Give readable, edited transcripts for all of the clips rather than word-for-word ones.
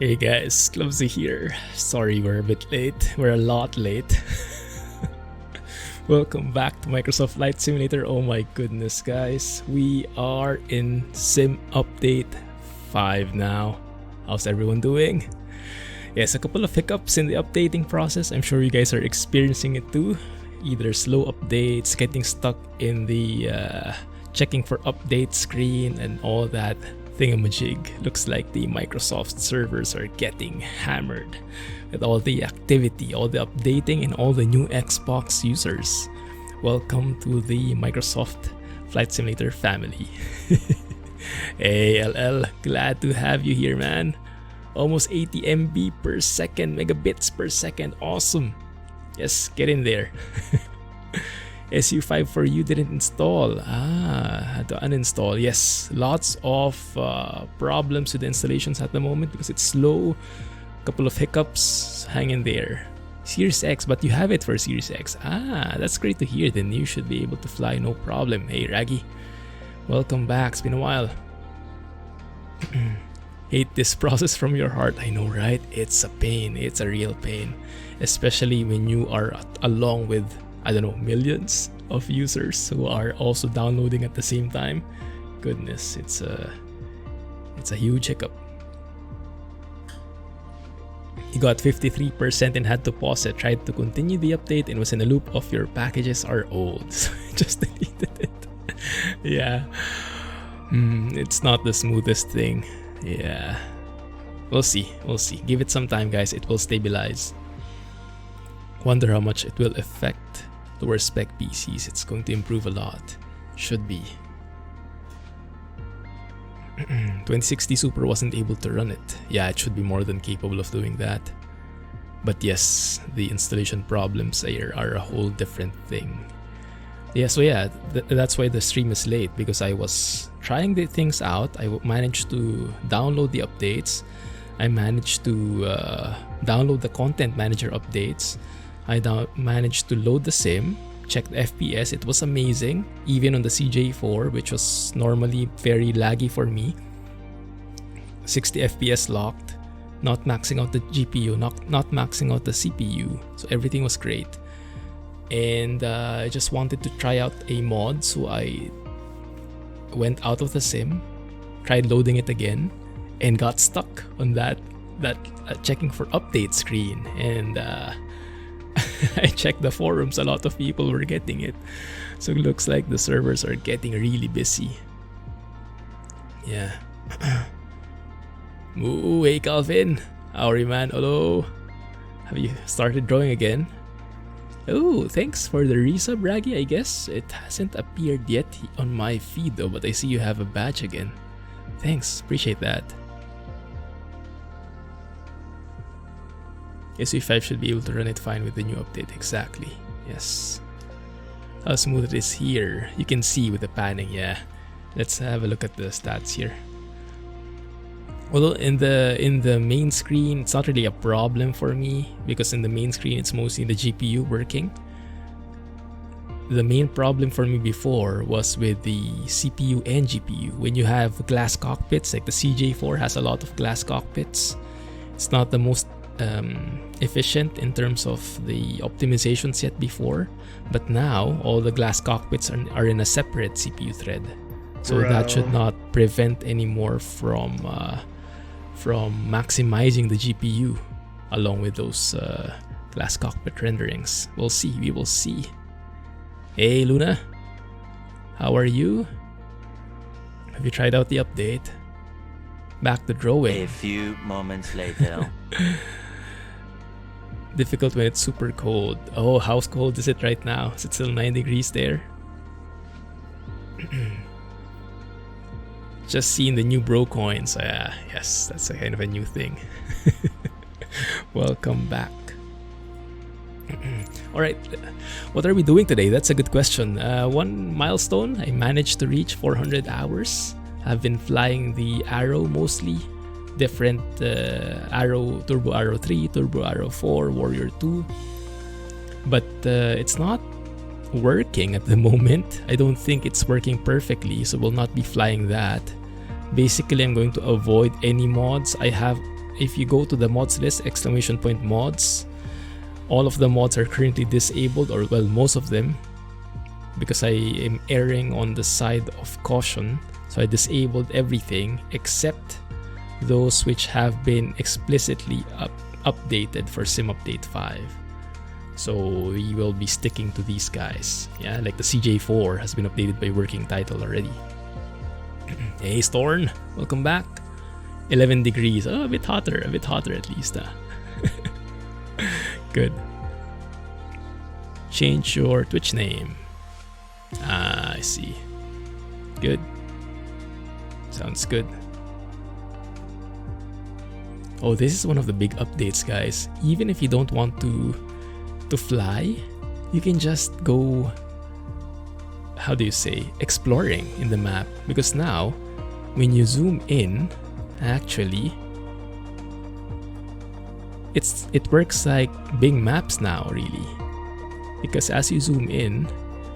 Hey guys, Clumsy here. Sorry we're a bit late. We're a lot late. Welcome back to Microsoft Flight Simulator. Oh my goodness guys. We are in Sim Update 5 now. How's everyone doing? Yes, a couple of hiccups in the updating process. I'm sure you guys are experiencing it too. Either slow updates, getting stuck in the checking for update screen and all that thingamajig. Looks like the Microsoft servers are getting hammered with all the activity, all the updating, and all the new Xbox users. Welcome to the Microsoft Flight Simulator family. Hey LL, glad to have you here, man. Almost 80 MB per second, megabits per second. Awesome. Yes, get in there. SU5 for you didn't install. Had to uninstall. Yes, lots of problems with the installations at the moment because it's slow. Couple of hiccups. Hang in there. Series X, but you have it for Series X. That's great to hear. Then you should be able to fly no problem. Hey Raggy, welcome back. It's been a while. Hate this process from your heart. I know, right? It's a pain. It's a real pain, especially when you are along with, I don't know, millions of users who are also downloading at the same time. Goodness, it's a huge hiccup. You got 53% and had to pause it. Tried to continue the update and was in a loop of your packages are old. So I just deleted it. Yeah. It's not the smoothest thing. Yeah. We'll see. We'll see. Give it some time, guys. It will stabilize. Wonder how much it will affect lower spec PCs. It's going to improve a lot. Should be. 2060 Super wasn't able to run it. Yeah, it should be more than capable of doing that. But yes, the installation problems are a whole different thing. Yeah, so yeah, that's why the stream is late, because I was trying the things out. I managed to download the updates. I managed to download the content manager updates. I managed to load the sim, check the FPS. It was amazing, even on the CJ4, which was normally very laggy for me. 60 FPS locked, not maxing out the GPU, not maxing out the CPU. So everything was great. And I just wanted to try out a mod, so I went out of the sim, tried loading it again, and got stuck on that checking for update screen. And I checked the forums, a lot of people were getting it. So it looks like the servers are getting really busy. Yeah. Ooh, hey Calvin. How are you, man? Hello. Have you started drawing again? Oh, thanks for the resub, Raggy. I guess it hasn't appeared yet on my feed though, but I see you have a badge again. Thanks, appreciate that. SU5 should be able to run it fine with the new update. Exactly. Yes. How smooth it is here. You can see with the panning. Yeah. Let's have a look at the stats here. Although in the main screen, it's not really a problem for me, because in the main screen it's mostly the GPU working. The main problem for me before was with the CPU and GPU. When you have glass cockpits, like the CJ4 has a lot of glass cockpits, it's not the most efficient in terms of the optimizations yet before, but now all the glass cockpits are in a separate CPU thread, so that should not prevent anymore from maximizing the GPU along with those glass cockpit renderings. We'll see. We will see. Hey Luna, how are you? Have you tried out the update? Back to drawing. A few moments later. Difficult when it's super cold. Oh, how cold is it right now? Is it still 9 degrees there? Just seeing the new bro coins. Yes, that's a kind of a new thing. Welcome back. Alright, what are we doing today? That's a good question. One milestone, I managed to reach 400 hours. I've been flying the Arrow mostly. Different Arrow, Turbo Arrow 3, Turbo Arrow 4, Warrior 2. But it's not working at the moment. I don't think it's working perfectly, so we'll not be flying that. Basically, I'm going to avoid any mods. I have if you go to the mods list, !mods, all of the mods are currently disabled, or well, most of them, because I am erring on the side of caution. So I disabled everything except those which have been explicitly updated for Sim Update 5. So we will be sticking to these guys. Yeah, like the CJ4 has been updated by working title already. Hey Storn, welcome back. 11 degrees. Oh, a bit hotter at least. Good. Change your Twitch name. I see. Good. Sounds good. Oh, this is one of the big updates, guys. Even if you don't want to fly, you can just go, how do you say, exploring in the map. Because now, when you zoom in, actually, it works like Bing Maps now, really. Because as you zoom in,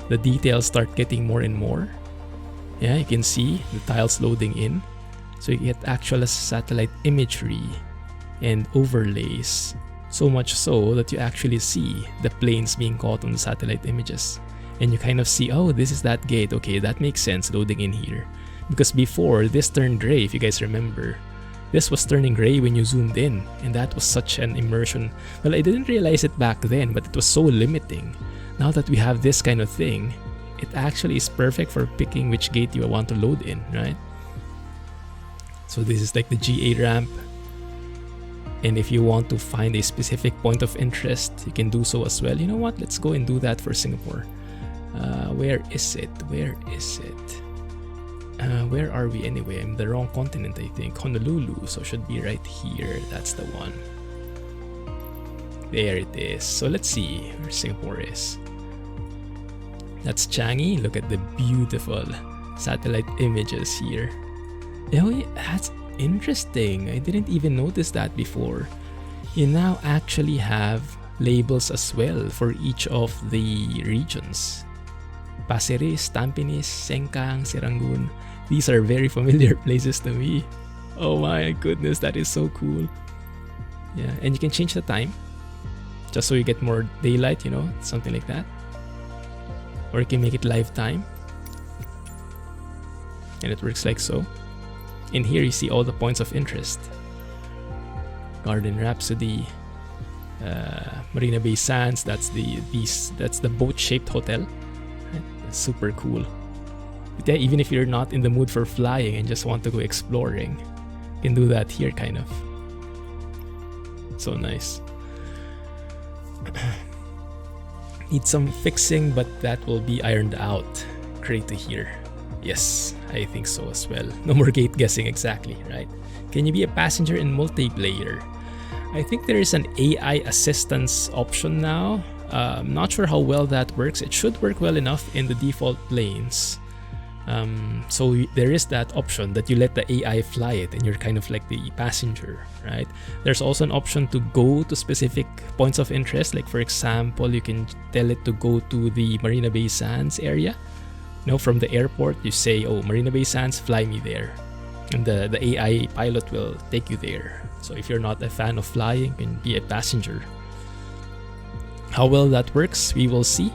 the details start getting more and more. Yeah, you can see the tiles loading in. So you get actual satellite imagery and overlays. So much so that you actually see the planes being caught on the satellite images. And you kind of see, oh, this is that gate. Okay, that makes sense loading in here. Because before, this turned gray, if you guys remember. This was turning gray when you zoomed in. And that was such an immersion. Well, I didn't realize it back then, but it was so limiting. Now that we have this kind of thing, it actually is perfect for picking which gate you want to load in, right? So this is like the GA ramp. And if you want to find a specific point of interest, you can do so as well. You know what? Let's go and do that for Singapore. Where is it? Where is it? Where are we anyway? I'm the wrong continent, I think. Honolulu, so it should be right here. That's the one. There it is. So let's see where Singapore is. That's Changi. Look at the beautiful satellite images here. Oh, that's interesting. I didn't even notice that before. You now actually have labels as well for each of the regions. Pasir-Ris, Tampines, Sengkang, Serangoon. These are very familiar places to me. Oh my goodness, that is so cool. Yeah, and you can change the time just so you get more daylight, you know, something like that. Or you can make it live time. And it works like so. In here you see all the points of interest. Garden Rhapsody, Marina Bay Sands, that's the boat-shaped hotel. Right? That's super cool. But yeah, even if you're not in the mood for flying and just want to go exploring, you can do that here kind of. So nice. Need some fixing, but that will be ironed out. Great to hear. Yes, I think so as well. No more gate guessing exactly, right? Can you be a passenger in multiplayer? I think there is an AI assistance option now. I'm not sure how well that works. It should work well enough in the default planes. So there is that option that you let the AI fly it and you're kind of like the passenger, right? There's also an option to go to specific points of interest. Like for example, you can tell it to go to the Marina Bay Sands area. You know, from the airport, you say, oh, Marina Bay Sands, fly me there. And the AI pilot will take you there. So if you're not a fan of flying, you can be a passenger. How well that works, we will see.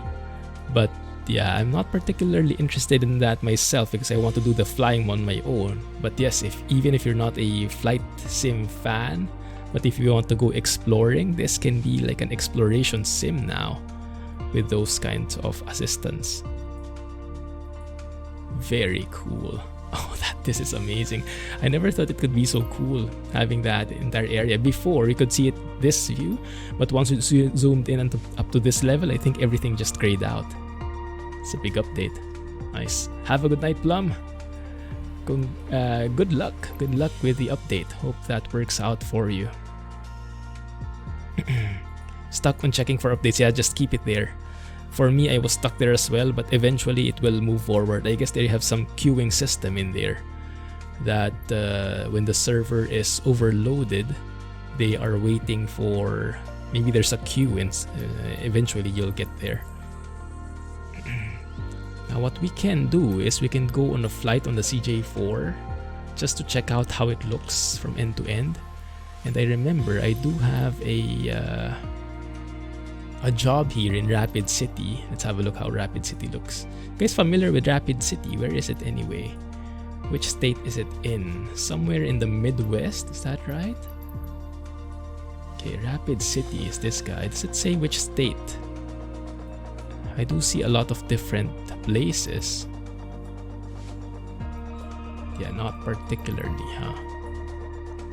But yeah, I'm not particularly interested in that myself because I want to do the flying on my own. But yes, even if you're not a flight sim fan, but if you want to go exploring, this can be like an exploration sim now with those kinds of assistance. Very cool. Oh, this is amazing. I never thought it could be so cool having that entire area. Before, you could see it this view, but once you zoomed in and up to this level, I think everything just grayed out. It's a big update. Nice. Have a good night, Plum. Good luck. Good luck with the update. Hope that works out for you. Stuck on checking for updates. Yeah, just keep it there. For me, I was stuck there as well, but eventually it will move forward. I guess they have some queuing system in there that when the server is overloaded, they are waiting for, maybe there's a queue and eventually you'll get there. Now what we can do is we can go on a flight on the CJ4 just to check out how it looks from end to end. And I remember I do have a job here in Rapid City. Let's have a look how Rapid City looks. You guys familiar with Rapid City? Where is it anyway? Which state is it in? Somewhere in the Midwest, is that right? Okay, Rapid City is this guy. Does it say which state? I do see a lot of different places. Yeah, not particularly, huh?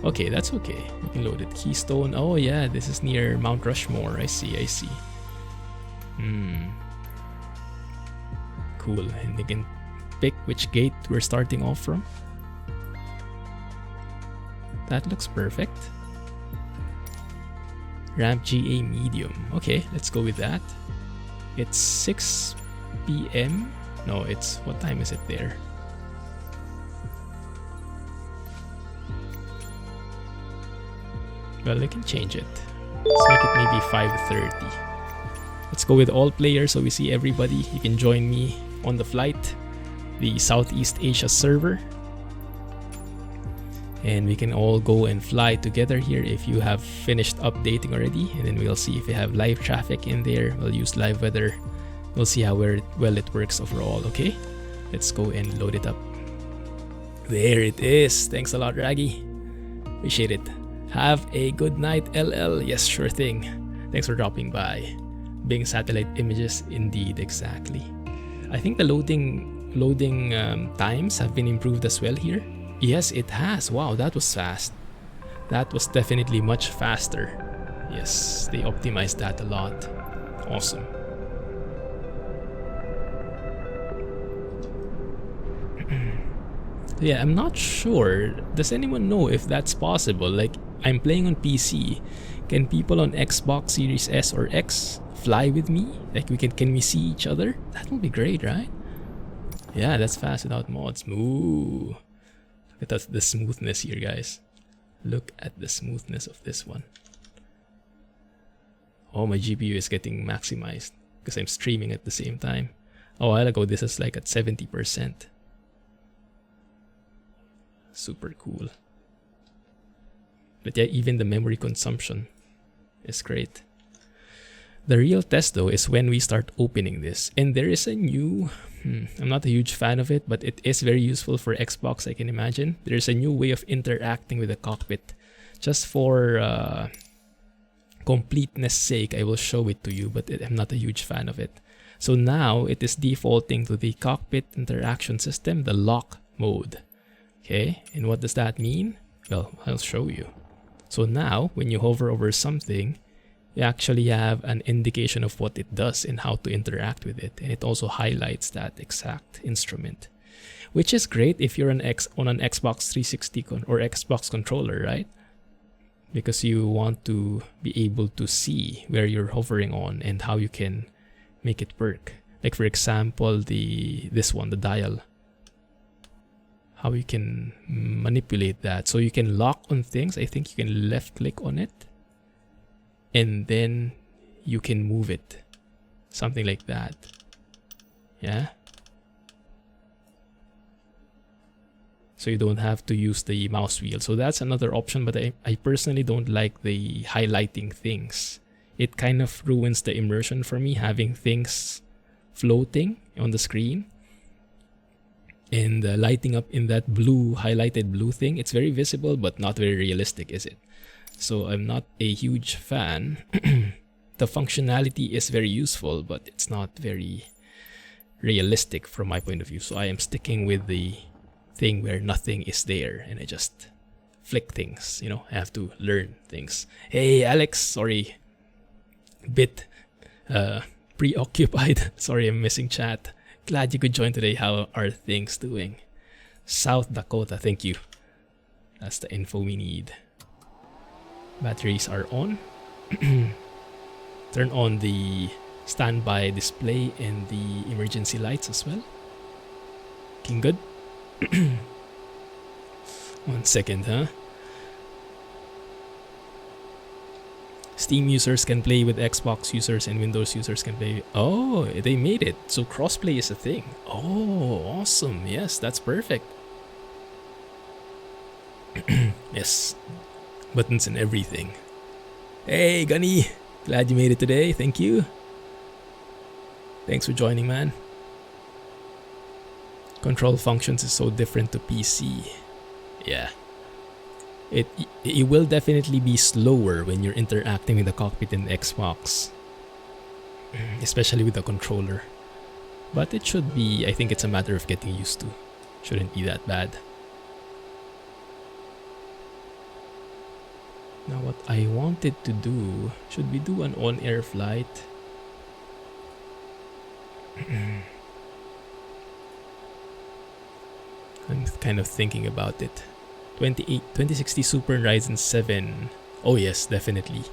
Okay, that's okay. We can load it. Keystone. Oh yeah, this is near Mount Rushmore. I see. Cool. And they can pick which gate we're starting off from. That looks perfect. Ramp GA medium. Okay, let's go with that. It's 6 p.m. No, it's... What time is it there? Well, I can change it. Let's make it maybe 5:30. Let's go with all players so we see everybody. You can join me on the flight. The Southeast Asia server. And we can all go and fly together here if you have finished updating already. And then we'll see if we have live traffic in there. We'll use live weather. We'll see how well it works overall, okay? Let's go and load it up. There it is. Thanks a lot, Raggy. Appreciate it. Have a good night, LL. Yes, sure thing. Thanks for dropping by. Bing satellite images, indeed, exactly. I think the loading times have been improved as well here. Yes, it has. Wow, that was fast. That was definitely much faster. Yes, they optimized that a lot. Awesome. Yeah, I'm not sure. Does anyone know if that's possible? Like, I'm playing on PC. Can people on Xbox Series S or X fly with me? Like, can we see each other? That would be great, right? Yeah, that's fast without mods. Ooh. Look at the smoothness here, guys. Look at the smoothness of this one. Oh, my GPU is getting maximized because I'm streaming at the same time. A while ago, this is like at 70%. Super cool. But yeah, even the memory consumption is great. The real test though is when we start opening this. And there is a new... I'm not a huge fan of it, but it is very useful for Xbox, I can imagine. There's a new way of interacting with the cockpit. Just for completeness sake, I will show it to you, but I'm not a huge fan of it. So now it is defaulting to the cockpit interaction system, the lock mode. Okay, and what does that mean? Well, I'll show you. So now, when you hover over something, you actually have an indication of what it does and how to interact with it. And it also highlights that exact instrument, which is great if you're on an Xbox 360 or Xbox controller, right? Because you want to be able to see where you're hovering on and how you can make it work. Like for example, this one, the dial. How you can manipulate that. So you can lock on things. I think you can left click on it. And then you can move it. Something like that. Yeah. So you don't have to use the mouse wheel. So that's another option, but I personally don't like the highlighting things. It kind of ruins the immersion for me, having things floating on the screen. And lighting up in that blue, highlighted blue thing. It's very visible, but not very realistic, is it? So I'm not a huge fan. The functionality is very useful, but it's not very realistic from my point of view. So I am sticking with the thing where nothing is there and I just flick things, you know, I have to learn things. Hey, Alex, sorry. Bit preoccupied. Sorry, I'm missing chat. Glad you could join today. How are things doing? South Dakota, thank you. That's the info we need. Batteries are on. Turn on the standby display and the emergency lights as well. Looking good. 1 second, huh? Steam users can play with Xbox users and Windows users can play. Oh, they made it. So crossplay is a thing. Oh, awesome. Yes, that's perfect. Yes. Buttons and everything. Hey, Gunny! Glad you made it today. Thank you. Thanks for joining, man. Control functions is so different to PC. Yeah. It will definitely be slower when you're interacting with the cockpit in Xbox. Especially with the controller. But it should be, I think it's a matter of getting used to. Shouldn't be that bad. Now what I wanted to do, should we do an on-air flight? I'm kind of thinking about it. 2060 Super and Ryzen 7. Oh yes, definitely.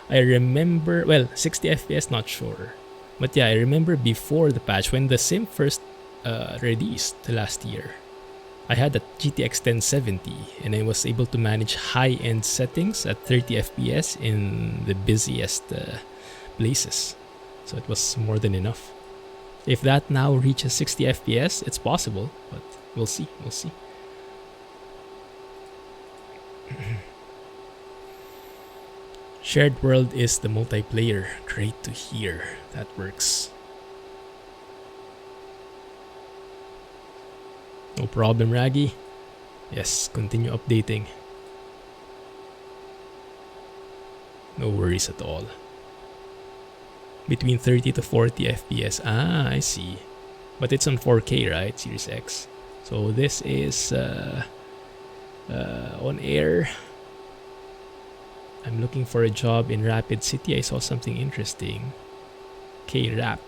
I remember, well, 60 FPS, not sure. But yeah, I remember before the patch, when the sim first released last year, I had a GTX 1070 and I was able to manage high-end settings at 30 FPS in the busiest places. So it was more than enough. If that now reaches 60 FPS, it's possible, but we'll see, we'll see. Shared world is the multiplayer. Great to hear. That works. No problem, Raggy. Yes, continue updating. No worries at all. Between 30 to 40 FPS. Ah, I see. But it's on 4K, right? Series X. So this is on air. I'm looking for a job in Rapid City. I saw something interesting. K-Rap.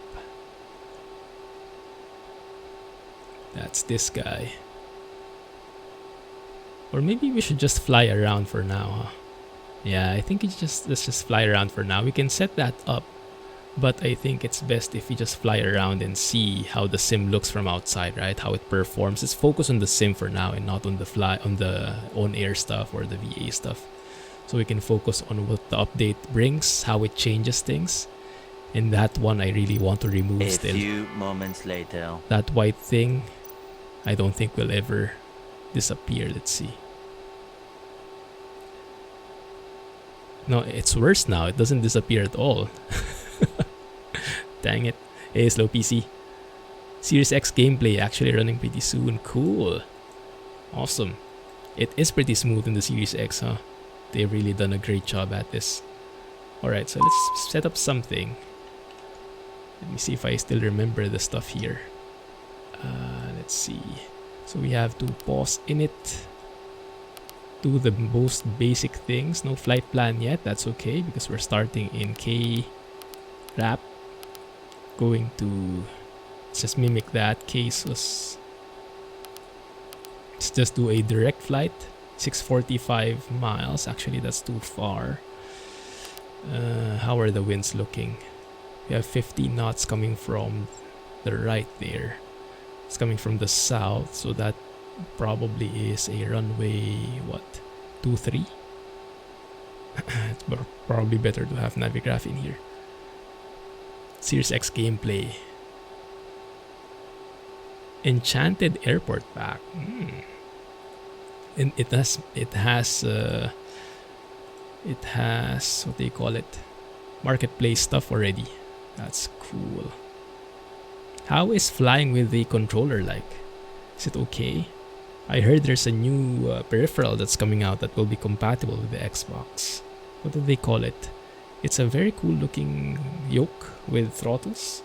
That's this guy. Or maybe we should just fly around for now, huh? Yeah, I think let's just fly around for now. We can set that up, but I think it's best if we just fly around and see how the sim looks from outside, right? How it performs. Let's focus on the sim for now and not on the on-air stuff or the VA stuff. So we can focus on what the update brings, how it changes things. And that one I really want to remove still. A few moments later. That white thing, I don't think will ever disappear. Let's see. No, it's worse now. It doesn't disappear at all. Dang it. Hey, Slow PC. Series X gameplay actually running pretty soon. Cool. Awesome. It is pretty smooth in the Series X, huh? They've really done a great job at this. Alright, so let's set up something. Let me see if I still remember the stuff here. Let's see. So we have to pause init. Do the most basic things. No flight plan yet. That's okay because we're starting in K-Rap. Going to just mimic that. Let's just do a direct flight. 645 miles. Actually, that's too far. How are the winds looking? We have 50 knots coming from the right there. It's coming from the south, so that probably is a runway, what, 23? It's probably better to have Navigraph in here. Series X gameplay. Enchanted Airport Pack. And it has what do you call it, marketplace stuff already. That's cool. How is flying with the controller like? Is it okay? I heard there's a new peripheral that's coming out that will be compatible with the Xbox. What do they call it? It's a very cool looking yoke with throttles.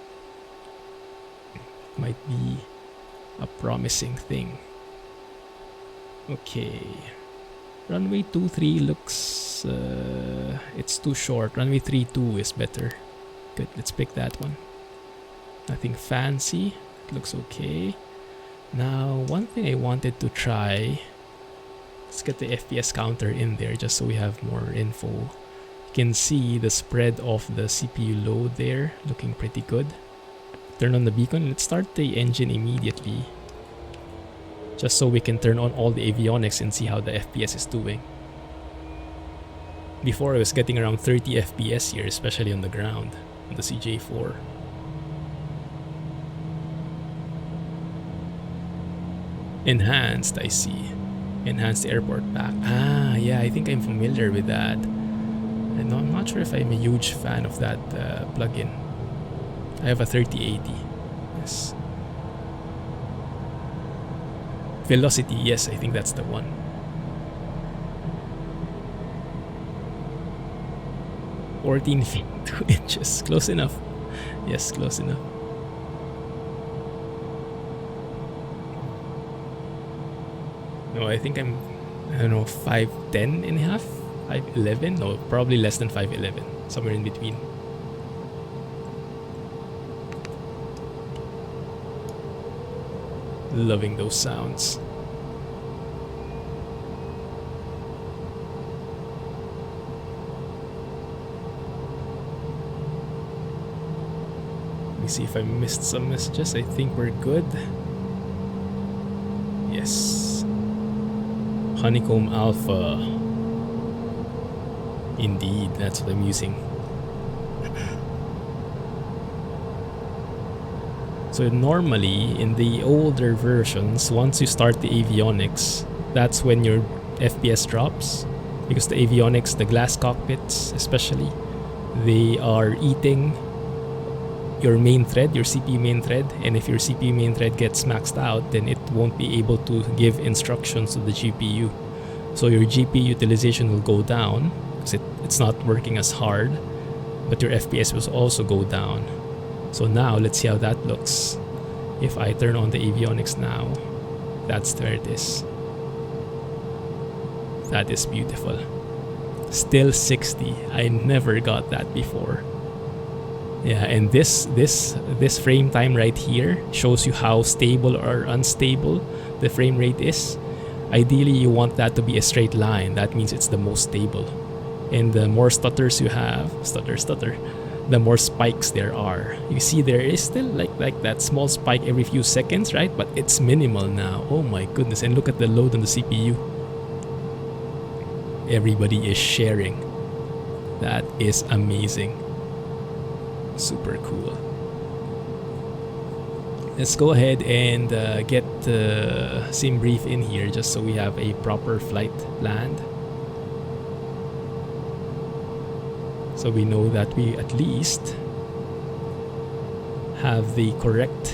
Might be a promising thing. Okay. Runway 23 looks... it's too short. Runway 32 is better. Good, let's pick that one. Nothing fancy. It looks okay. Now, one thing I wanted to try... Let's get the FPS counter in there just so we have more info. You can see the spread of the CPU load there. Looking pretty good. Turn on the beacon. Let's start the engine immediately. Just so we can turn on all the avionics and see how the FPS is doing. Before I was getting around 30 FPS here, especially on the ground, on the CJ4. Enhanced, I see. Enhance the airport back. Ah, yeah, I think I'm familiar with that. And I'm not sure if I'm a huge fan of that plugin. I have a 3080. Yes. Velocity, yes, I think that's the one. "14 feet 2 inches." Close enough. Yes, close enough. No, I think I'm, I don't know, 5'10" and a half? 5'11"? No, probably less than 5'11". Somewhere in between. Loving those sounds. Let me see if I missed some messages. I think we're good. Yes. Honeycomb Alpha. Indeed, that's what I'm using. So normally, in the older versions, once you start the avionics, that's when your FPS drops. Because the avionics, the glass cockpits especially, they are eating your main thread, your CPU main thread. And if your CPU main thread gets maxed out, then it won't be able to give instructions to the GPU. So your GPU utilization will go down, because it's not working as hard, but your FPS will also go down. So now, let's see how that looks. If I turn on the avionics now, that's where it is. That is beautiful. Still 60. I never got that before. Yeah, and this frame time right here shows you how stable or unstable the frame rate is. Ideally, you want that to be a straight line. That means it's the most stable. And the more stutters you have, stutter, the more spikes there are. You see there is still like that small spike every few seconds, right? But it's minimal now. Oh my goodness. And look at the load on the CPU. Everybody is sharing. That is amazing. Super cool. Let's go ahead and get the sim brief in here, just so we have a proper flight planned. So we know that we at least have the correct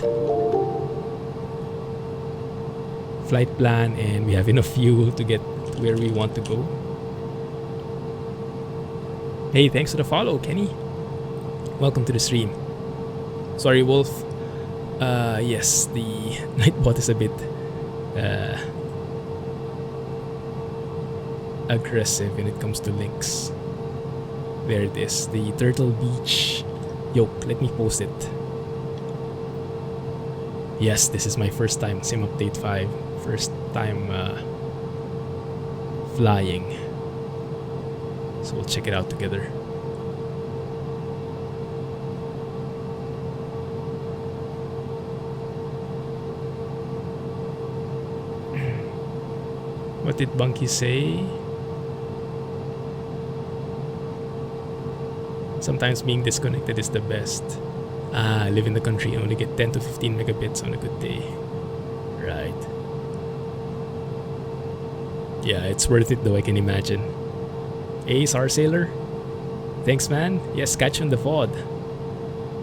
flight plan, and we have enough fuel to get to where we want to go. Hey, thanks for the follow, Kenny. Welcome to the stream. Sorry, Wolf. Yes, the Nightbot is a bit aggressive when it comes to links. There it is, the Turtle Beach yoke. Let me post it. Yes, this is my first time Sim Update 5. First time flying. So we'll check it out together. What did Bunky say? Sometimes being disconnected is the best. I live in the country and only get 10 to 15 megabits on a good day. Right. Yeah, it's worth it though, I can imagine. Hey, Star Sailor. Thanks, man. Yes, catch on the VOD.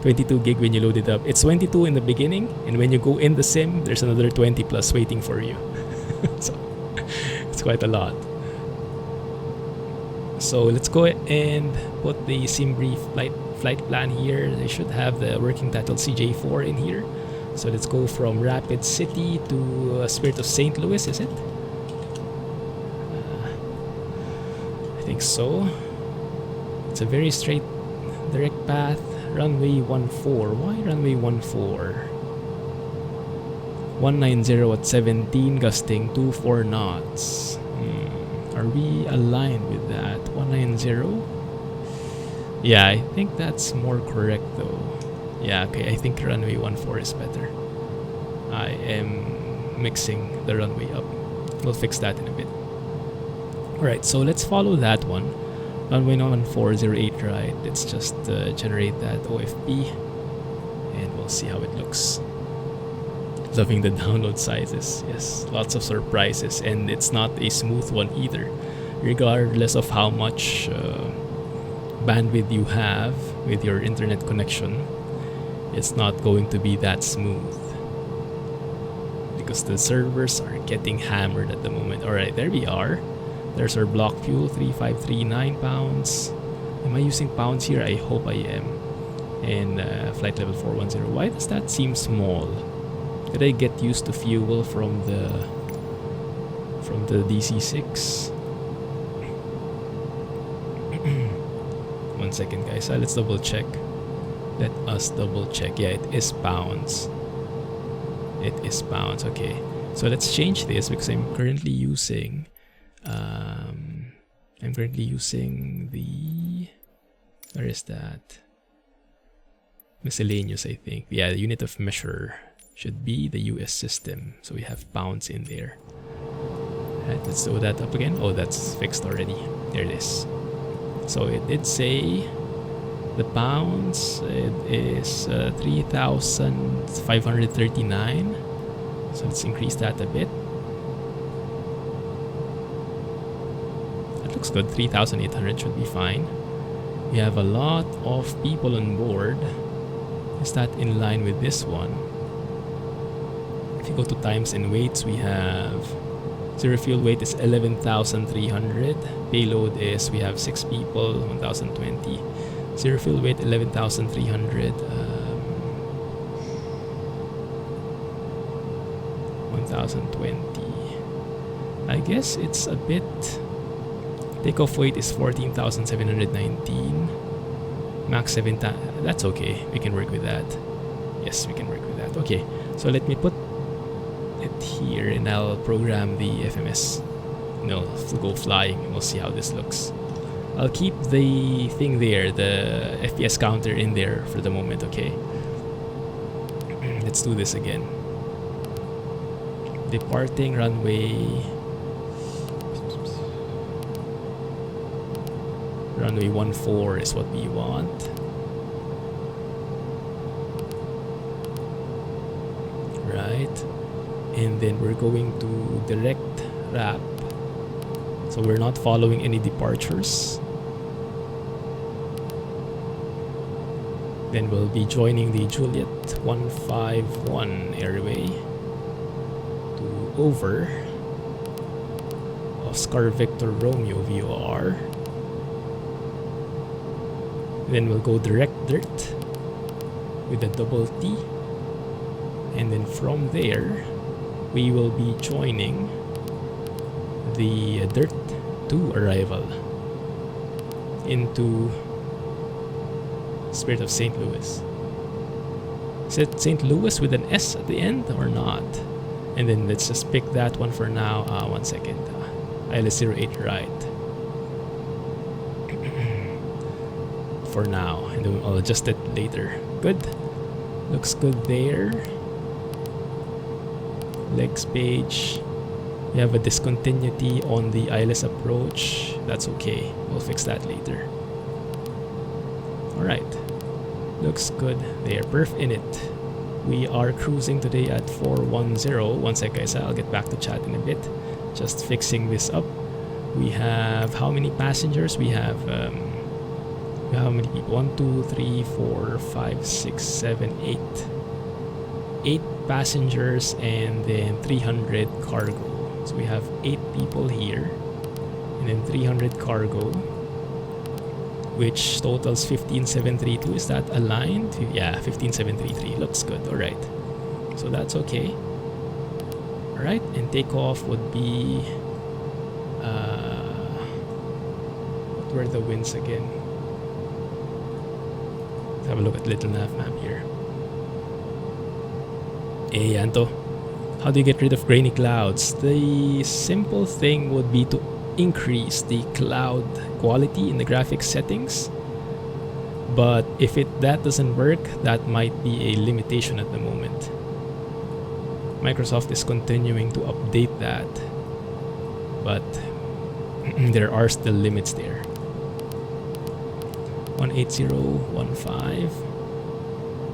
22 gig when you load it up. It's 22 in the beginning, and when you go in the sim, there's another 20 plus waiting for you. So, it's quite a lot. So let's go and put the sim brief flight plan here. They should have the working title CJ4 in here. So let's go from Rapid City to Spirit of St. Louis, is it? I think so. It's a very straight, direct path. Runway 14. Why runway 14? 190 at 17, gusting 24 knots. Are we aligned with that? 190? Yeah, I think that's more correct though. Yeah, okay, I think runway 14 is better. I am mixing the runway up. We'll fix that in a bit. Alright, so let's follow that one. Runway 1408, right? Let's just generate that OFP and we'll see how it looks. Loving the download sizes. Yes, lots of surprises, and it's not a smooth one either. Regardless of how much bandwidth you have with your internet connection, it's not going to be that smooth because the servers are getting hammered at the moment. Alright, there we are. There's our block fuel, 3539 pounds. Am I using pounds here? I hope I am. And flight level 410. Why does that seem small? Did I get used to fuel from the DC6? 1 second, guys. Let's double check. Let us double check. Yeah, it is pounds. It is pounds. Okay. So let's change this because I'm currently using the, where is that? Miscellaneous, I think. Yeah, the unit of measure should be the US system. So we have pounds in there. Right, let's do that up again. Oh, that's fixed already. There it is. So it did say the pounds, it is 3,539. So let's increase that a bit. That looks good. 3,800 should be fine. We have a lot of people on board. Is that in line with this one? If you go to times and weights, we have zero fuel weight is 11,300. Payload is, we have 6 people, 1,020. Zero fuel weight 11,300. 1,020. I guess it's a bit. Takeoff weight is 14,719. Max 7,000. That's okay. We can work with that. Yes, we can work with that. Okay, so let me put it here and I'll program the FMS. No, go flying. We'll see how this looks. I'll keep the thing there, the FPS counter in there for the moment, okay? Let's do this again. Departing runway 14 is what we want. Right. And then we're going to direct wrap. So we're not following any departures. Then we'll be joining the Juliet 151 airway to over Oscar Victor Romeo VOR. Then we'll go direct dirt with a double T. And then from there, we will be joining the dirt 2 arrival into Spirit of St. Louis. Is it St. Louis with an S at the end or not? And then let's just pick that one for now. 1 second. ILS-08 right. For now, and then I'll adjust it later. Good. Looks good there. Legs page. We have a discontinuity on the ILS approach. That's okay. We'll fix that later. Alright. Looks good there. Perf in it. We are cruising today at 410. 1 sec, guys. I'll get back to chat in a bit. Just fixing this up. We have how many passengers? We have how many people? 1, 2, 3, 4, 5, 6, 7, 8. 8 passengers and then 300 cargo. So we have 8 people here and then 300 cargo, which totals 15,732. Is that aligned? Yeah, 15,733. Looks good. All right. So that's okay. All right. And takeoff would be what were the winds again? Let's have a look at Little Nav map here. Hey, Anto. How do you get rid of grainy clouds? The simple thing would be to increase the cloud quality in the graphics settings. But if that doesn't work, that might be a limitation at the moment. Microsoft is continuing to update that, but there are still limits there. 18015.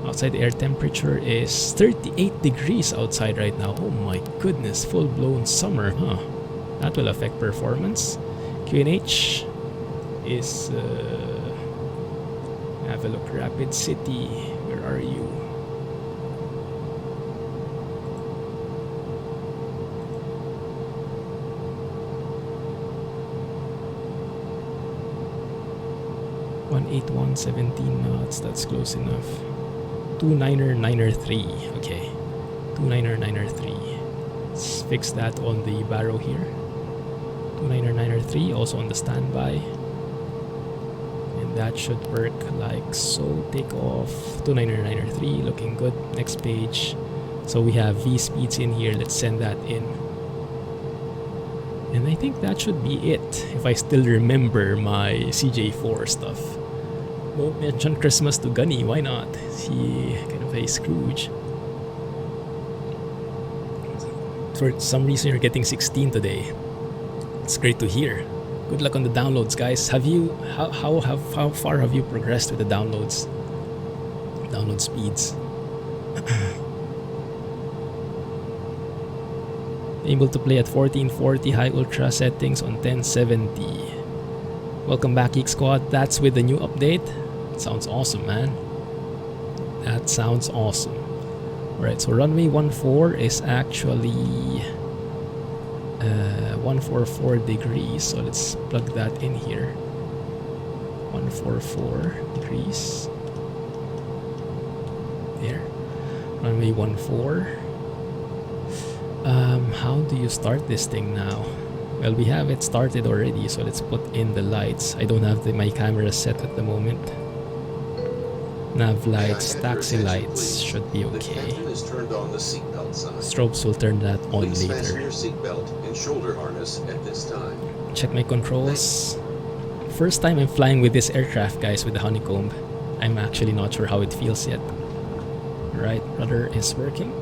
Outside the air temperature is 38 degrees outside right now. Oh my goodness, full-blown summer, huh? That will affect performance. QNH is... have a look. Rapid City, where are you? .181 17 knots, that's close enough. 299er3, okay. 299er3. Let's fix that on the barrow here. 299er3 also on the standby. And that should work like so. Takeoff. 299er3 looking good. Next page. So we have V speeds in here. Let's send that in. And I think that should be it, if I still remember my CJ4 stuff. Don't mention Christmas to Gunny, why not? He kind of a Scrooge. For some reason you're getting 16 today. It's great to hear. Good luck on the downloads, guys. Have you how far have you progressed with the downloads? Download speeds. Able to play at 1440 high ultra settings on 1070. Welcome back, Geek Squad. That's with the new update. Sounds awesome, man. That sounds awesome. Alright, so runway 14 is actually 144 degrees. So let's plug that in here. 144 degrees. There. Runway 14. How do you start this thing now? Well, we have it started already, so let's put in the lights. I don't have my camera set at the moment. Nav lights, taxi lights should be okay. Strobes will turn that on later. Check my controls. First time I'm flying with this aircraft, guys, with the honeycomb. I'm actually not sure how it feels yet. Right, rudder is working.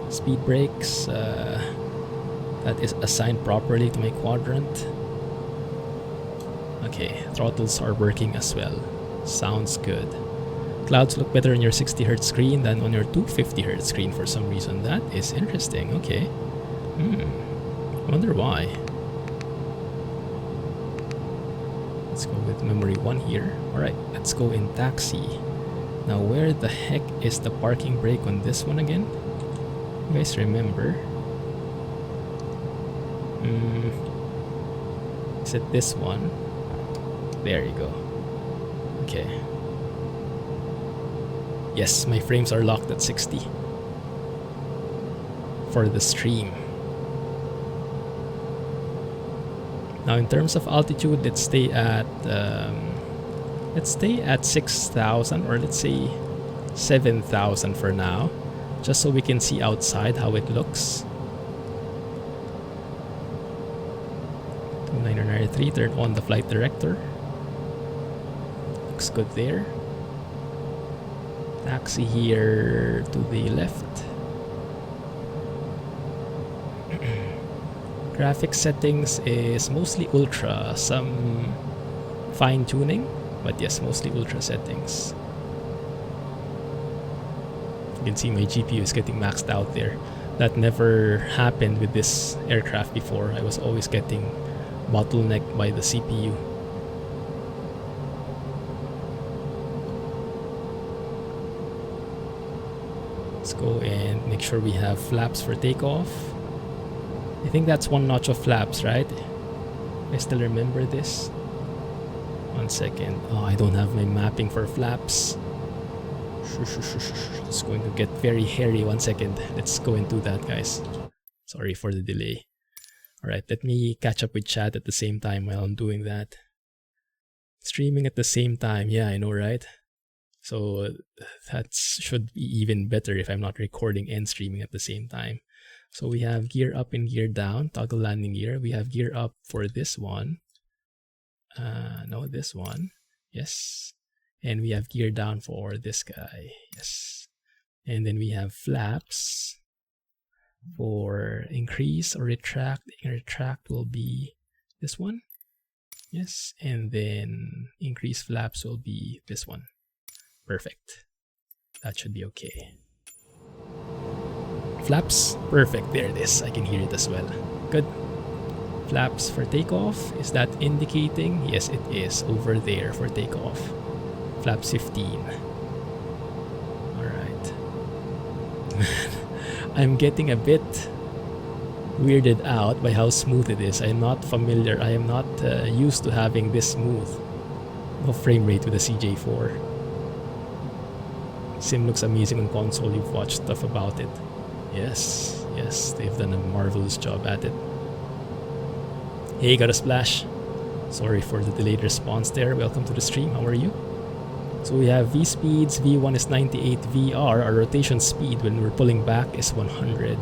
Speed brakes, that is assigned properly to my quadrant. Okay, throttles are working as well. Sounds good. Clouds look better on your 60Hz screen than on your 250Hz screen for some reason. That is interesting. Okay. Wonder why. Let's go with memory 1 here. Alright, let's go in taxi. Now where the heck is the parking brake on this one again? You guys remember? Is it this one? There you go. Okay. Yes, my frames are locked at 60 for the stream. Now in terms of altitude, let's stay at 6,000, or let's say 7,000 for now, just so we can see outside how it looks. 2993, turn on the flight director. Looks good there. Taxi here to the left. Graphics settings is mostly ultra, some fine tuning, but yes, mostly ultra settings. You can see my GPU is getting maxed out there. That never happened with this aircraft before. I was always getting bottlenecked by the CPU. Let's go and make sure we have flaps for takeoff. I think that's one notch of flaps, right? I still remember this. 1 second. Oh, I don't have my mapping for flaps. It's going to get very hairy. 1 second. Let's go and do that, guys. Sorry for the delay. Alright, let me catch up with chat at the same time while I'm doing that. Streaming at the same time. Yeah, I know, right? So that should be even better if I'm not recording and streaming at the same time. So we have gear up and gear down, toggle landing gear. We have gear up for this one. No, this one. Yes. And we have gear down for this guy. Yes. And then we have flaps for increase or retract. Retract will be this one. Yes. And then increase flaps will be this one. Perfect. That should be okay. Flaps, perfect. There it is. I can hear it as well. Good. Flaps for takeoff. Is that indicating? Yes, it is over there for takeoff. Flaps 15. Alright. I'm getting a bit weirded out by how smooth it is. I am not familiar. I am not used to having this smooth of frame rate with the CJ4. Sim looks amazing on console. You've watched stuff about it. Yes, they've done a marvelous job at it. Hey, got a splash. Sorry for the delayed response there. Welcome to the stream. How are you? So we have V speeds. V1 is 98 VR. Our rotation speed when we're pulling back is 100.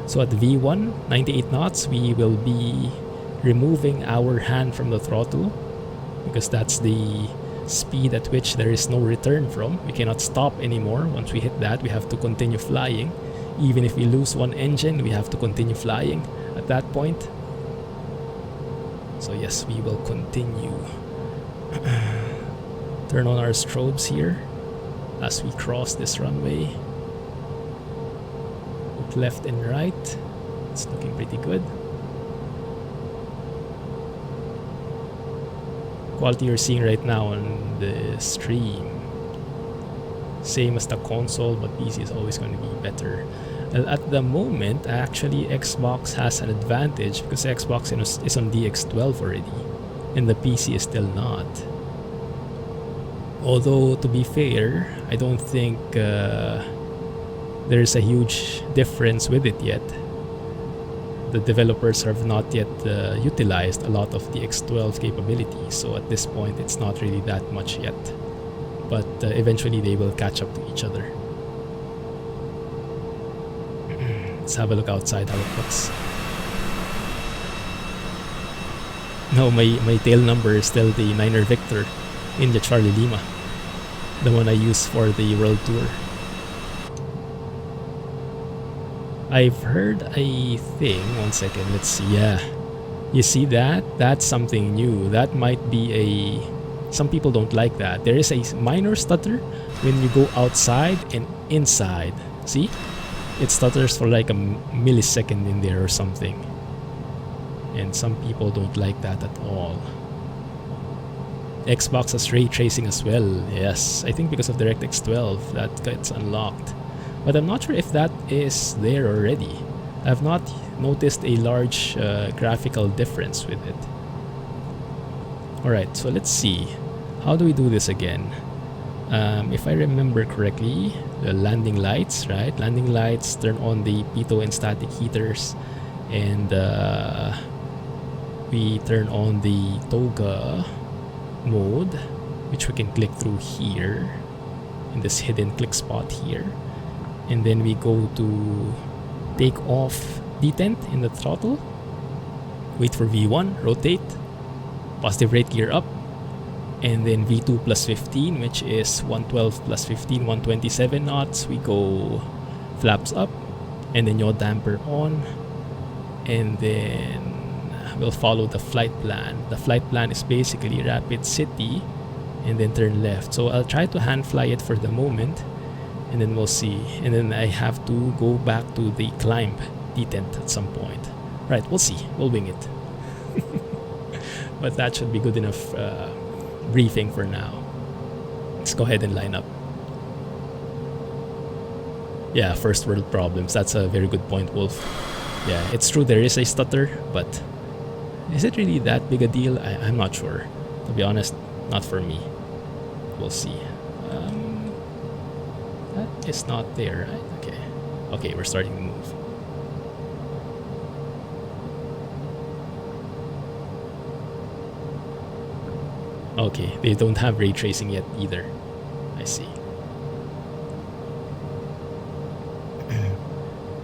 So at V1, 98 knots, we will be removing our hand from the throttle because that's the speed at which there is no return from. We cannot stop anymore. Once we hit that, we have to continue flying. Even if we lose one engine, we have to continue flying at that point. So yes, we will continue. Turn on our strobes here as we cross this runway. Look left and right. It's looking pretty good. Quality you're seeing right now on the stream, same as the console, but PC is always going to be better. Well, at the moment, actually, Xbox has an advantage because Xbox is on DX12 already, and the PC is still not. Although, to be fair, I don't think there's a huge difference with it yet. The developers have not yet utilized a lot of the X12 capabilities, so at this point it's not really that much yet. But eventually they will catch up to each other. Let's have a look outside how it looks. No, my tail number is still the 9er Victor India Charlie Lima, the one I use for the World Tour. I've heard a thing, one second, let's see, yeah. You see that? That's something new. That might be a... Some people don't like that. There is a minor stutter when you go outside and inside. See? It stutters for like a millisecond in there or something. And some people don't like that at all. Xbox has ray tracing as well. Yes, I think because of DirectX 12 that gets unlocked. But I'm not sure if that is there already. I have not noticed a large graphical difference with it. Alright, so let's see. How do we do this again? If I remember correctly, the landing lights, right? Landing lights, turn on the pitot and static heaters, and we turn on the toga mode, which we can click through here in this hidden click spot here. And then we go to take off detent in the throttle, wait for V1, rotate, positive rate gear up, and then V2 plus 15, which is 112 plus 15, 127 knots. We go flaps up, and then yaw damper on, and then we'll follow the flight plan. The flight plan is basically Rapid City, and then turn left. So I'll try to hand fly it for the moment, and then we'll see. And then I have to go back to the climb detent at some point. Right, we'll see. We'll wing it. But that should be good enough briefing for now. Let's go ahead and line up. Yeah, first world problems. That's a very good point, Wolf. Yeah, it's true there is a stutter, but is it really that big a deal? I'm not sure. To be honest, not for me. We'll see. That is not there, right? Okay. Okay, we're starting to move. Okay, they don't have ray tracing yet either. I see.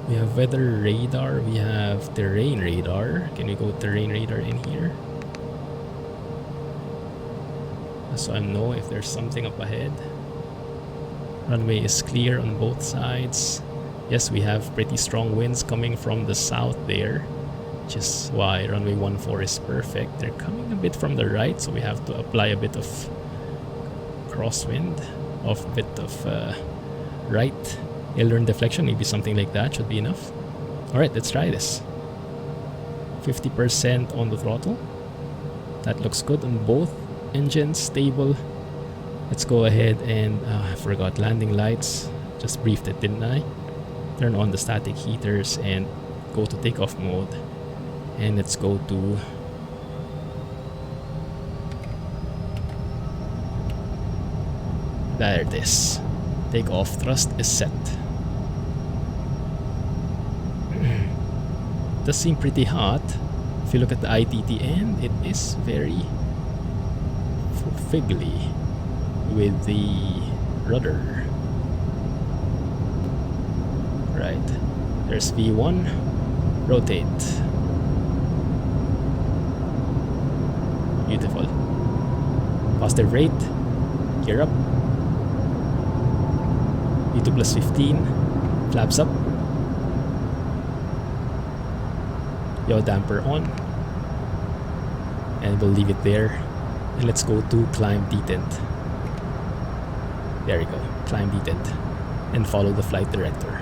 We have weather radar, we have terrain radar. Can we go terrain radar in here? So I know if there's something up ahead. Runway is clear on both sides. Yes, we have pretty strong winds coming from the south there, which is why runway 14 is perfect. They're coming a bit from the right, so we have to apply a bit of crosswind, right, aileron deflection, maybe something like that should be enough. Alright, let's try this. 50% on the throttle. That looks good on both engines, stable. Let's go ahead and I forgot landing lights. Just briefed it, didn't I? Turn on the static heaters and go to takeoff mode. And let's go to there it is. Takeoff thrust is set. Does seem pretty hot. If you look at the ITT end, it is very figgly with the rudder. Right. There's V1. Rotate. Beautiful. Positive rate. Gear up. V2 plus 15. Flaps up. Yaw damper on. And we'll leave it there. And let's go to climb detent. There we go. Climb detent. And follow the flight director.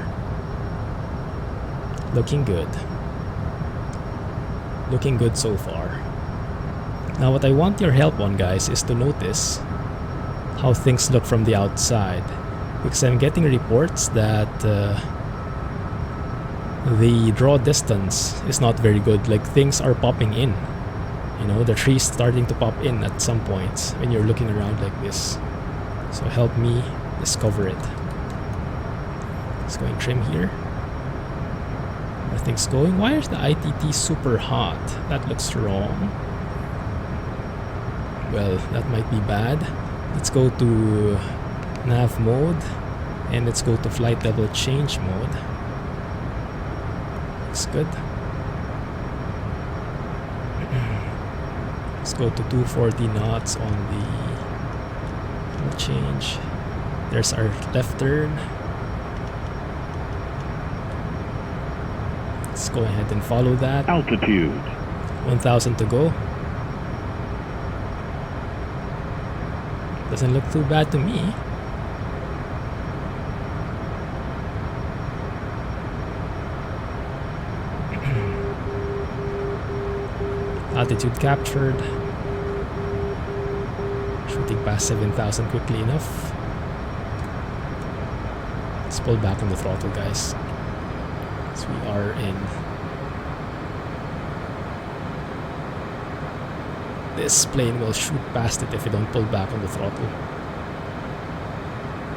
Looking good. Looking good so far. Now what I want your help on, guys, is to notice how things look from the outside. Because I'm getting reports that the draw distance is not very good. Like, things are popping in. You know, the tree's starting to pop in at some points when you're looking around like this. So help me discover it. Let's go and trim here. Nothing's going. Why is the ITT super hot? That looks wrong. Well, that might be bad. Let's go to nav mode. And let's go to flight level change mode. Looks good. Let's go to 240 knots on the change. There's our left turn. Let's go ahead and follow that. Altitude. 1,000 to go. Doesn't look too bad to me. Altitude captured. Shooting past 7,000 quickly enough. Let's pull back on the throttle, guys. So we are in. This plane will shoot past it if we don't pull back on the throttle.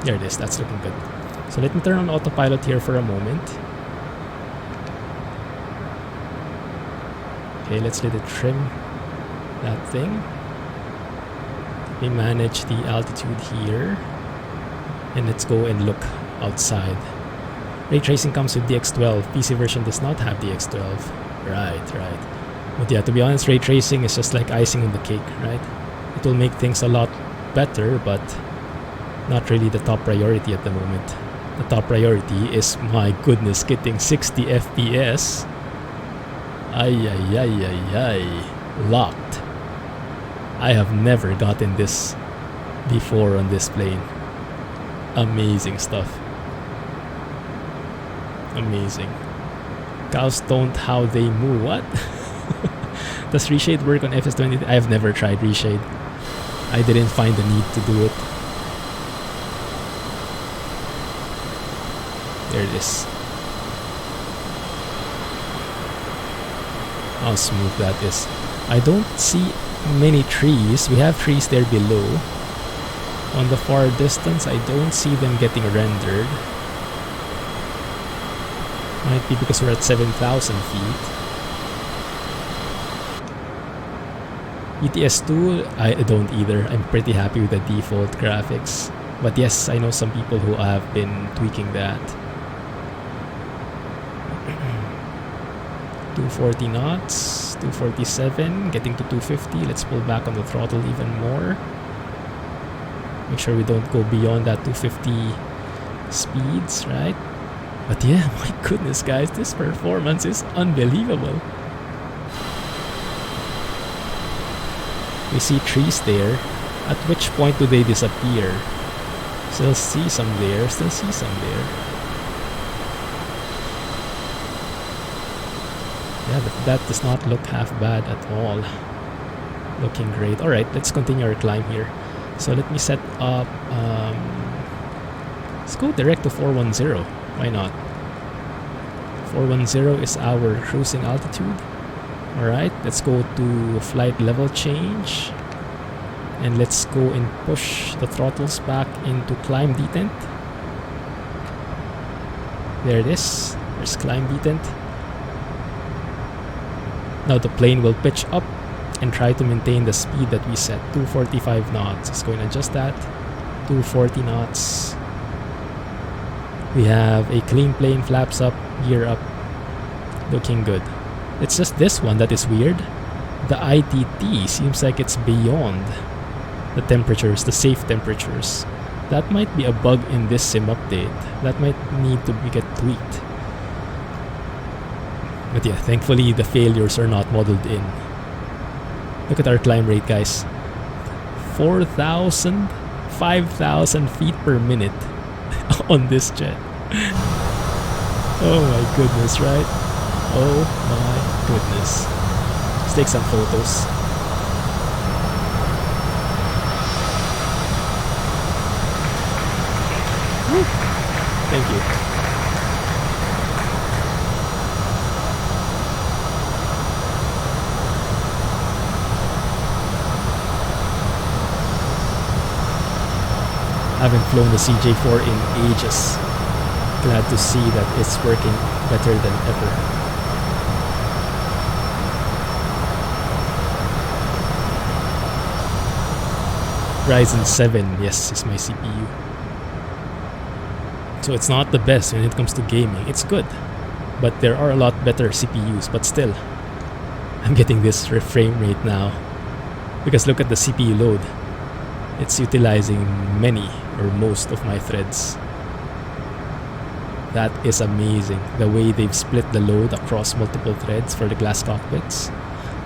There it is, that's looking good. So let me turn on autopilot here for a moment. Okay, let's let it trim that thing. We manage the altitude here. And let's go and look outside. Ray tracing comes with DX12. PC version does not have DX12. Right. But yeah, to be honest, ray tracing is just like icing on the cake, right? It will make things a lot better, but not really the top priority at the moment. The top priority is, my goodness, getting 60 FPS. Ay. Locked. I have never gotten this before on this plane. Amazing stuff. Amazing. Cows don't how they move. What? Does reshade work on FS20? I've never tried reshade. I didn't find the need to do it. There it is. How smooth that is. I don't see many trees. We have trees there below. On the far distance, I don't see them getting rendered. Might be because we're at 7,000 feet. ETS2, I don't either. I'm pretty happy with the default graphics. But yes, I know some people who have been tweaking that. 240 knots, 247, getting to 250. Let's pull back on the throttle even more. Make sure we don't go beyond that 250 speeds, right? But yeah, my goodness, guys, this performance is unbelievable. We see trees there. At which point do they disappear? Still see some there, still see some there. Yeah, that does not look half bad at all. Looking great. Alright, let's continue our climb here. So let me set up, let's go direct to 410. Why not? 410 is our cruising altitude. Alright, let's go to flight level change. And let's go and push the throttles back into climb detent. There it is. There's climb detent. Now the plane will pitch up and try to maintain the speed that we set, 245 knots. Let's go and adjust that. 240 knots. We have a clean plane, flaps up, gear up. Looking good. It's just this one that is weird. The ITT seems like it's beyond the temperatures, the safe temperatures. That might be a bug in this sim update. That might need to get tweaked. But yeah, thankfully the failures are not modeled in. Look at our climb rate, guys. 4,000, 5,000 feet per minute on this jet. Oh my goodness, right? Oh my goodness. Let's take some photos. Woo. Thank you. Haven't flown the CJ4 in ages. Glad to see that it's working better than ever. Ryzen 7, yes, is my CPU. So it's not the best when it comes to gaming. It's good, but there are a lot better CPUs. But still, I'm getting this frame rate now because look at the CPU load. It's utilizing many or most of my threads. That is amazing. The way they've split the load across multiple threads for the glass cockpits.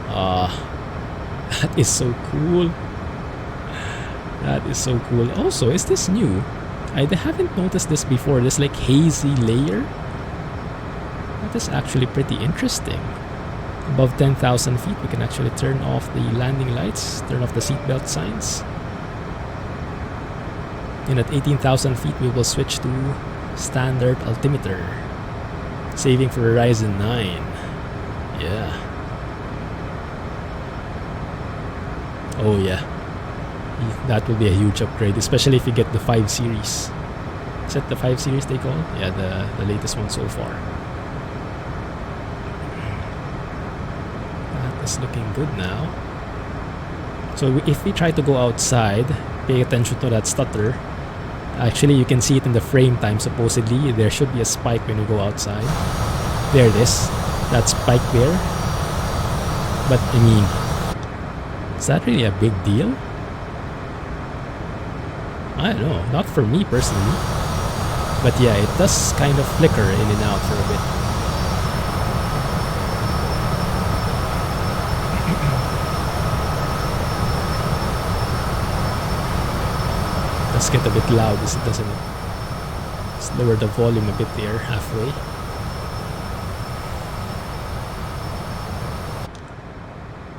That is so cool. That is so cool. Also, is this new? I haven't noticed this before. This like hazy layer. That is actually pretty interesting. Above 10,000 feet, we can actually turn off the landing lights, turn off the seatbelt signs. And at 18,000 feet, we will switch to standard altimeter, saving for Ryzen 9. Yeah. Oh yeah. That will be a huge upgrade, especially if you get the 5 series. Is that the 5 series they call? Yeah, the latest one so far. That is looking good now. So if we try to go outside, pay attention to that stutter. Actually, you can see it in the frame time. Supposedly, there should be a spike when you go outside. There it is. That spike there. But I mean, is that really a big deal? I don't know. Not for me personally. But yeah, it does kind of flicker in and out for a bit. Let's get a bit loud, doesn't it? Let's lower the volume a bit there, halfway.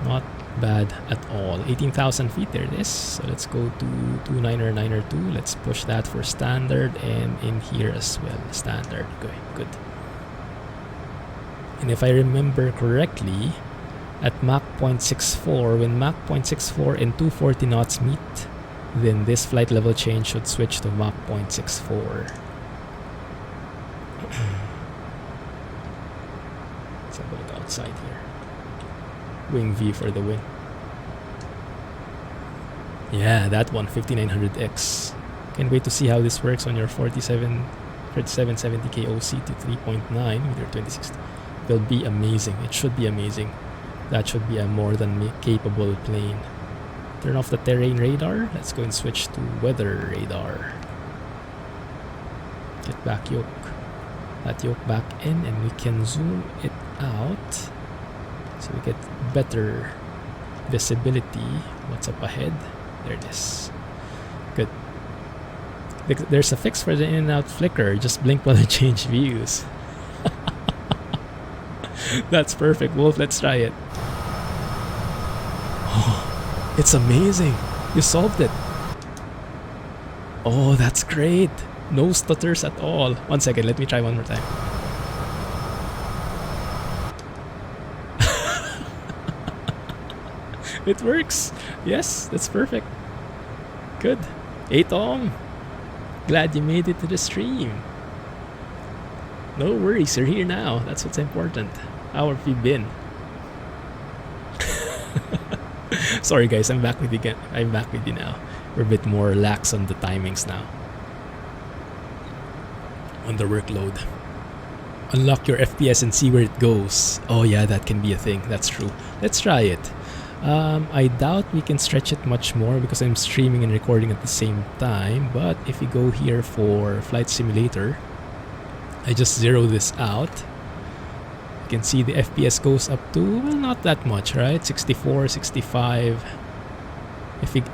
Not bad at all. 18,000 feet, there it is. So let's go to 29902. Let's push that for standard and in here as well. Standard. Okay, good. And if I remember correctly, at Mach 0.64, when Mach 0.64 and 240 knots meet, then this flight level change should switch to Mach 0.64. Let's have a look outside here. Wing V for the win. Yeah, that one, 5900X. Can't wait to see how this works on your 4770K OC to 3.9 with your 2060. It'll be amazing. It should be amazing. That should be a more than capable plane. Turn off the terrain radar. Let's go and switch to weather radar. Get back yoke. That yoke back in and we can zoom it out so we get better visibility. What's up ahead? There it is. Good. There's a fix for the in and out flicker. Just blink while you change views. That's perfect, Wolf. Let's try it. Oh, it's amazing. You solved it. Oh, that's great. No stutters at all. 1 second. Let me try one more time. It works. Yes, that's perfect. Good. Hey, Tom. Glad you made it to the stream. No worries, you're here now. That's what's important. How have you been? Sorry guys, I'm back with you again. I'm back with you now. We're a bit more lax on the timings now. On the workload. Unlock your FPS and see where it goes. Oh yeah, that can be a thing. That's true. Let's try it. I doubt we can stretch it much more because I'm streaming and recording at the same time. But if you go here for Flight Simulator, I just zero this out. You can see the FPS goes up to, well, not that much, right? 64, 65.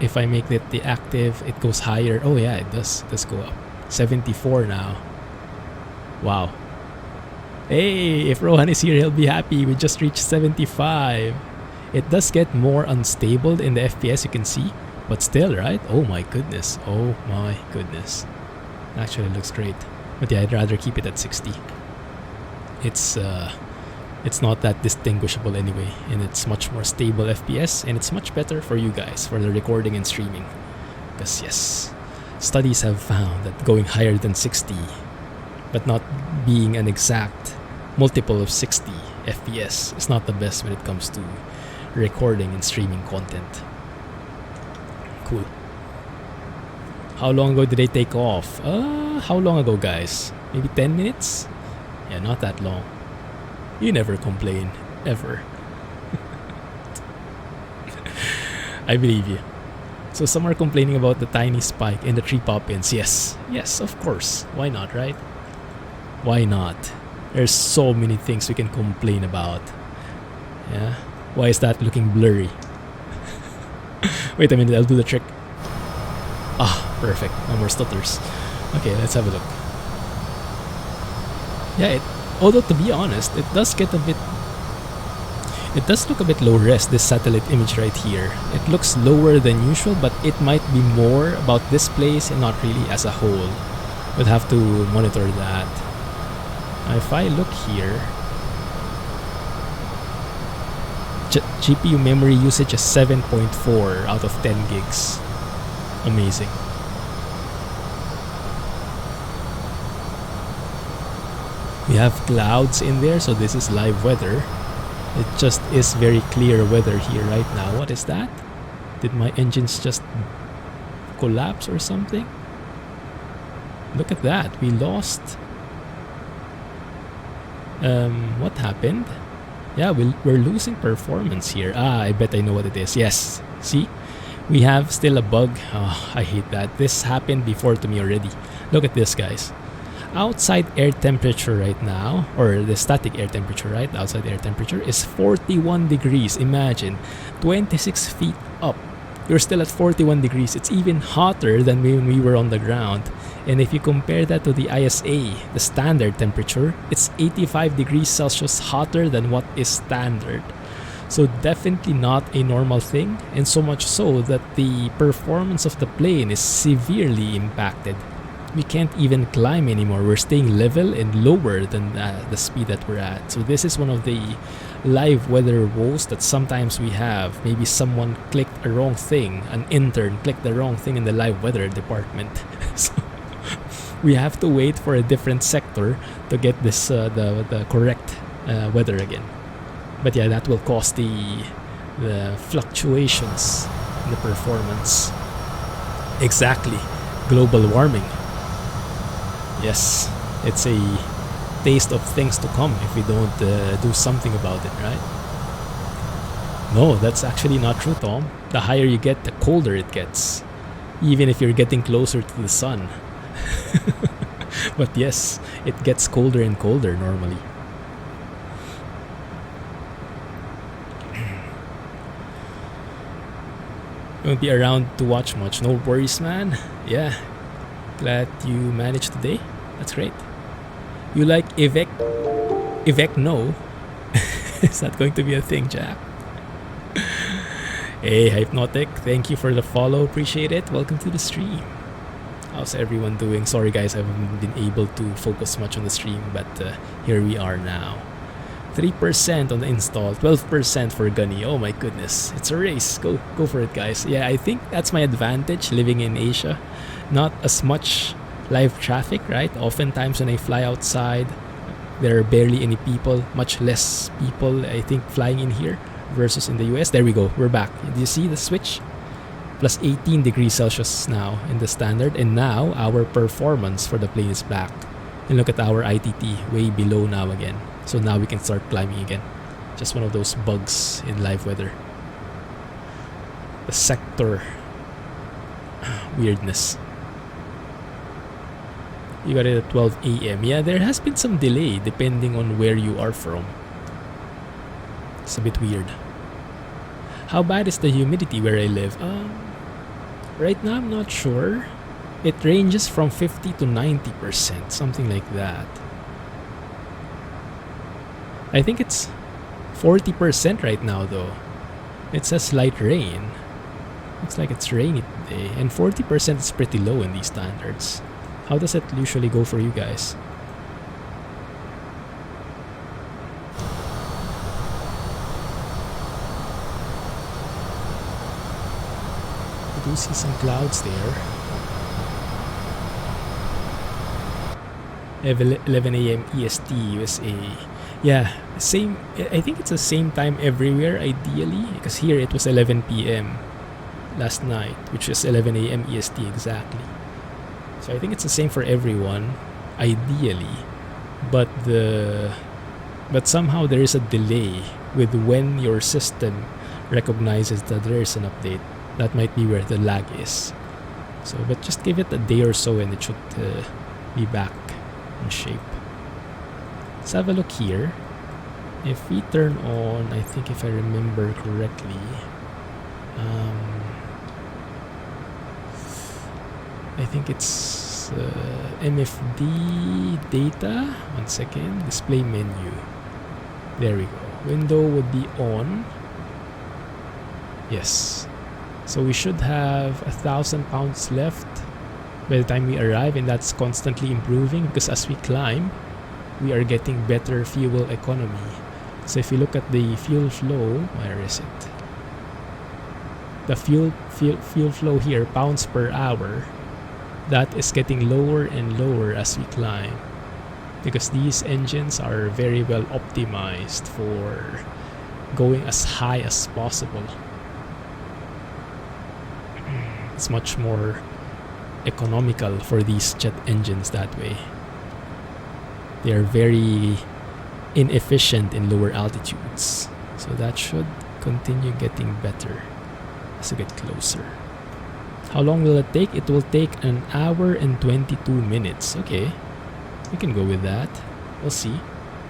If I make it the active, it goes higher. Oh yeah, it does go up. 74 now. Wow. Hey, if Rohan is here, he'll be happy. We just reached 75. It does get more unstable in the FPS, you can see, but still, right? Oh my goodness. Oh my goodness. Actually looks great. But yeah, I'd rather keep it at 60. It's not that distinguishable anyway, and it's much more stable FPS, and it's much better for you guys for the recording and streaming. Because yes, studies have found that going higher than 60, but not being an exact multiple of 60 FPS is not the best when it comes to recording and streaming content. Cool. How long ago did they take off? How long ago, guys? Maybe 10 minutes? Yeah, not that long. You never complain, ever. I believe you. So some are complaining about the tiny spike in the tree pop-ins. Yes, of course. Why not, right? Why not? There's so many things we can complain about. Yeah. Why is that looking blurry? Wait a minute, I'll do the trick. Ah, perfect. No more stutters. Okay, let's have a look. Yeah, although to be honest, it does look a bit low res, this satellite image right here. It looks lower than usual, but it might be more about this place and not really as a whole. We'll have to monitor that. Now, if I look here, GPU memory usage is 7.4 out of 10 gigs. Amazing. We have clouds in there, so this is live weather. It just is very clear weather here right now. What is that? Did my engines just collapse or something? Look at that. We lost. What happened? Yeah, we're losing performance here. I bet I know what it is. Yes. See? We have still a bug. Oh, I hate that. This happened before to me already. Look at this, guys. Outside air temperature right now, or the static air temperature, right? The outside air temperature is 41 degrees. Imagine, 26 feet up. You're still at 41 degrees. It's even hotter than when we were on the ground. And if you compare that to the ISA, the standard temperature, it's 85 degrees Celsius hotter than what is standard. So definitely not a normal thing, and so much so that the performance of the plane is severely impacted. We can't even climb anymore. We're staying level and lower than the speed that we're at. So this is one of the live weather woes that sometimes we have. Maybe someone clicked a wrong thing, an intern clicked the wrong thing in the live weather department. So we have to wait for a different sector to get this the correct weather again. But yeah, that will cause the fluctuations in the performance. Exactly. Global warming. Yes, it's a taste of things to come if we don't do something about it, right? No, that's actually not true, Tom. The higher you get, the colder it gets. Even if you're getting closer to the sun. But yes, it gets colder and colder normally. Won't be around to watch much. No worries, man. Yeah. Glad you managed today. That's great. You like Evec no? Is that going to be a thing, Jack? Hey, Hypnotic, thank you for the follow. Appreciate it. Welcome to the stream. How's everyone doing? Sorry guys, I haven't been able to focus much on the stream, but here we are now. 3% on the install, 12% for Gunny. Oh my goodness, it's a race. Go for it, guys. Yeah, I think that's my advantage living in Asia. Not as much live traffic, right? Oftentimes when I fly outside, there are barely any people, much less people, I think, flying in here versus in the US. There we go, we're back. Do you see the switch? Plus 18 degrees Celsius now in the standard, and now our performance for the plane is back. And look at our ITT, way below now again. So now we can start climbing again. Just one of those bugs in live weather. The sector weirdness. You got it at 12 a.m. Yeah, there has been some delay depending on where you are from. It's a bit weird. How bad is the humidity where I live? Right now I'm not sure. It ranges from 50 to 90%, something like that. I think it's 40% right now though. It says light rain. Looks like it's rainy today, and 40% is pretty low in these standards. How does it usually go for you guys? I do see some clouds there. 11 a.m. EST, USA. Yeah, same. I think it's the same time everywhere, ideally, because here it was 11 p.m. last night, which is 11 a.m. EST exactly. So I think it's the same for everyone, ideally, but somehow there is a delay with when your system recognizes that there is an update. That might be where the lag is. So, but just give it a day or so, and it should be back in shape. Let's have a look here. If we turn on, I think if I remember correctly, I think it's MFD data. 1 second. Display menu. There we go. Window would be on. Yes. So we should have 1,000 pounds left by the time we arrive, and that's constantly improving because as we climb, we are getting better fuel economy. So if you look at the fuel flow, where is it? The fuel flow here, pounds per hour, that is getting lower and lower as we climb, because these engines are very well optimized for going as high as possible. It's much more economical for these jet engines that way. They are very inefficient in lower altitudes, so that should continue getting better as we get closer. How long will it take? It will take 1 hour and 22 minutes. Okay, we can go with that. We'll see.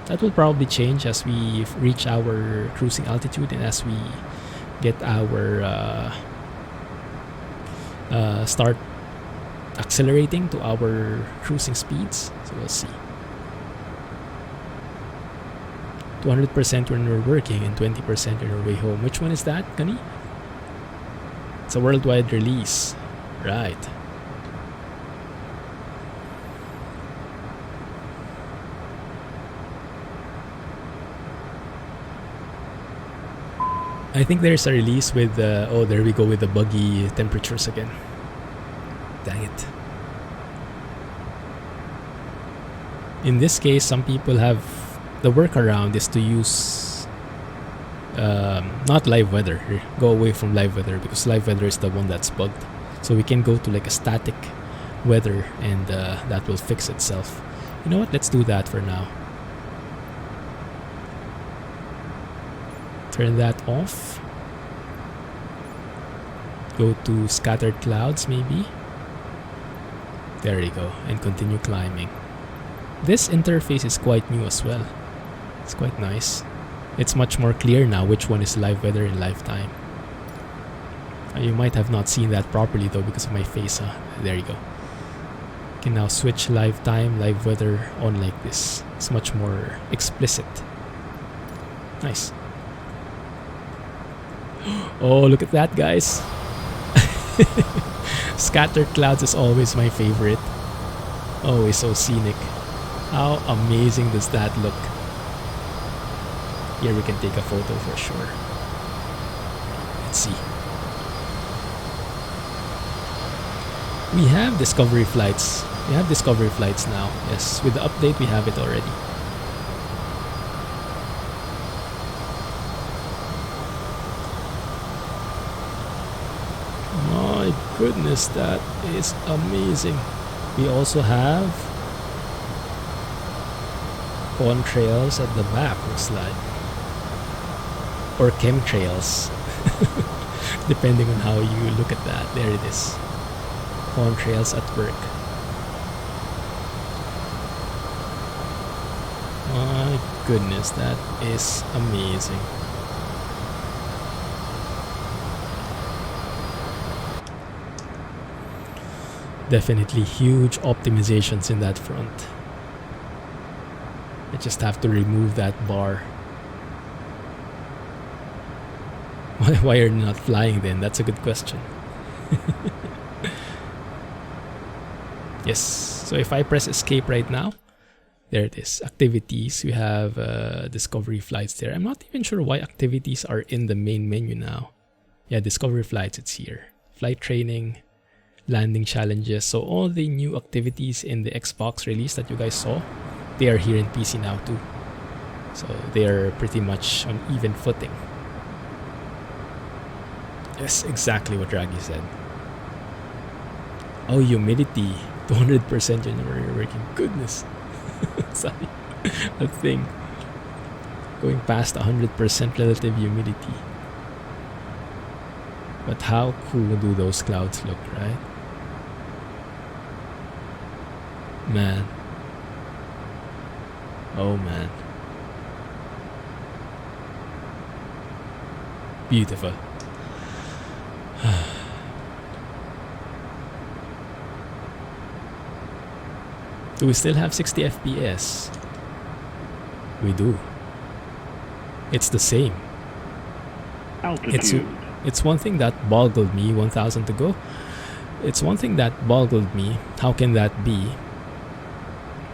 That will probably change as we reach our cruising altitude and as we get our start accelerating to our cruising speeds. So we'll see. 200% when we're working and 20% on our way home. Which one is that, Gunny? It's a worldwide release. Right. I think there's a release with oh, there we go with the buggy temperatures again. Dang it. In this case, some people have the workaround is to use not live weather. Go away from live weather, because live weather is the one that's bugged. So we can go to like a static weather, and that will fix itself. You know what? Let's do that for now. Turn that off. Go to scattered clouds maybe. There you go, and continue climbing. This interface is quite new as well. It's quite nice. It's much more clear now which one is live weather and lifetime. You might have not seen that properly though because of my face, huh? There you go. Can now switch live time, live weather on like this. It's much more explicit. Nice. Oh, look at that, guys. Scattered clouds is always my favorite. Always so scenic. How amazing does that look? Here we can take a photo for sure. Let's see. We have discovery flights. We have discovery flights now. Yes, with the update we have it already. My goodness, that is amazing. We also have contrails at the back, looks like. Or chemtrails. Depending on how you look at that. There it is. Contrails at work. My goodness, that is amazing. Definitely huge optimizations in that front. I just have to remove that bar. Why are you not flying then? That's a good question. Yes, so if I press escape right now, there it is. Activities, we have discovery flights there. I'm not even sure why activities are in the main menu now. Yeah, discovery flights, it's here. Flight training, landing challenges. So all the new activities in the Xbox release that you guys saw, they are here in PC now too. So they are pretty much on even footing. Yes, exactly what Raggy said. Oh, humidity. 200% when you're working. Goodness. Sorry. A thing. Going past 100% relative humidity. But how cool do those clouds look, right? Man. Oh man. Beautiful. Do we still have 60 FPS? We do. It's the same. Altitude. It's one thing that boggled me 1000 to go. It's one thing that boggled me. How can that be?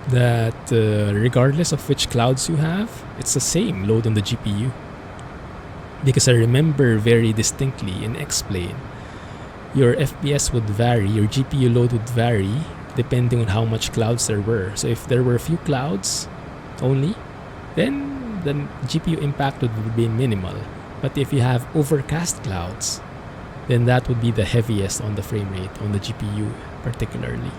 That regardless of which clouds you have, it's the same load on the GPU. Because I remember very distinctly in X-Plane, your FPS would vary, your GPU load would vary depending on how much clouds there were. So if there were a few clouds only, then the GPU impact would be minimal. But if you have overcast clouds, then that would be the heaviest on the frame rate, on the GPU particularly.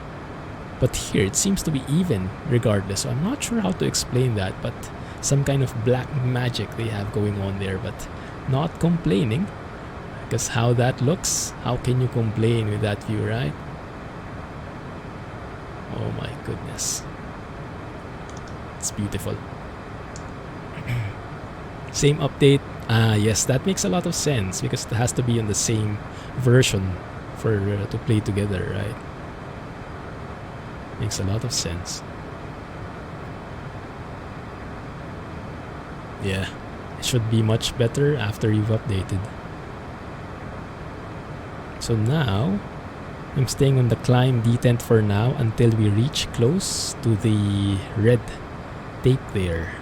But here it seems to be even regardless. So I'm not sure how to explain that, but some kind of black magic they have going on there, but not complaining. Because how that looks, how can you complain with that view, right? Oh my goodness. It's beautiful. Same update. Ah, yes, that makes a lot of sense because it has to be on the same version for to play together, right? Makes a lot of sense. Yeah, it should be much better after you've updated. So now, I'm staying on the climb detent for now until we reach close to the red tape there.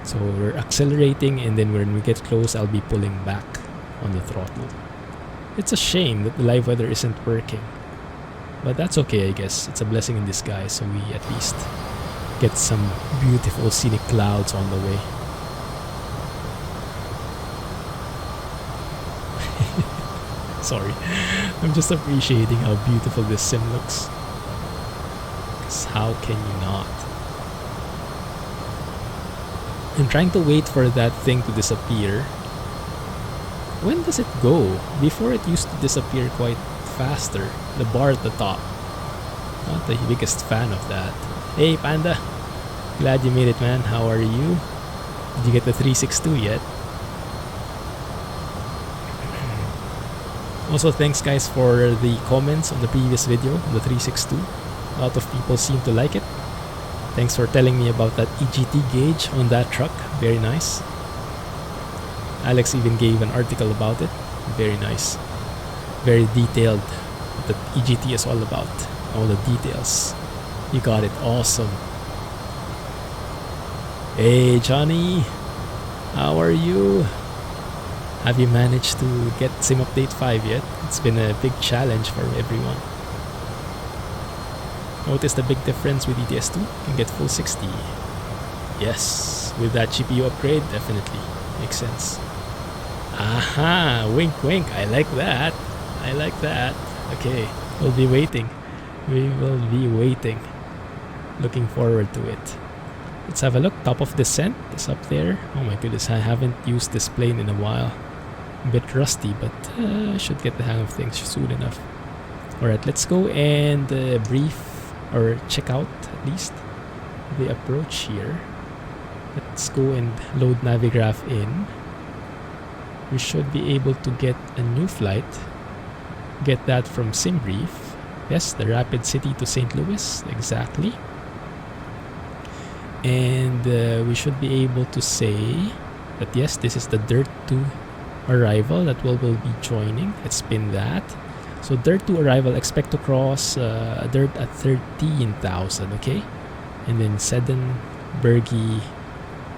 So we're accelerating, and then when we get close, I'll be pulling back on the throttle. It's a shame that the live weather isn't working. But that's okay, I guess. It's a blessing in disguise, so we at least get some beautiful scenic clouds on the way. Sorry, I'm just appreciating how beautiful this sim looks. 'Cause how can you not? I'm trying to wait for that thing to disappear. When does it go? Before it used to disappear quite faster. The bar at the top. Not the biggest fan of that. Hey Panda! Glad you made it, man. How are you? Did you get the 362 yet? Also, thanks guys for the comments on the previous video, on the 362. A lot of people seem to like it. Thanks for telling me about that EGT gauge on that truck. Very nice. Alex even gave an article about it. Very nice. Very detailed. What the EGT is all about. All the details. You got it. Awesome. Hey Johnny. How are you? Have you managed to get Sim Update 5 yet? It's been a big challenge for everyone. Notice the big difference with ETS2? You can get full 60. Yes, with that GPU upgrade, definitely. Makes sense. Aha! Wink wink, I like that. I like that. Okay, we'll be waiting. We will be waiting. Looking forward to it. Let's have a look. Top of descent is up there. Oh my goodness, I haven't used this plane in a while. A bit rusty, but I should get the hang of things soon enough. Alright, let's go and brief or check out at least the approach here. Let's go and load Navigraph in. We should be able to get a new flight. Get that from SimBrief. Yes, the Rapid City to St. Louis, exactly. And we should be able to say that yes, this is the Dirt 2 arrival that we'll be joining. Let's spin that. So Dirt 2 arrival, expect to cross Dirt at 13,000, okay? And then Seddon, Bergy,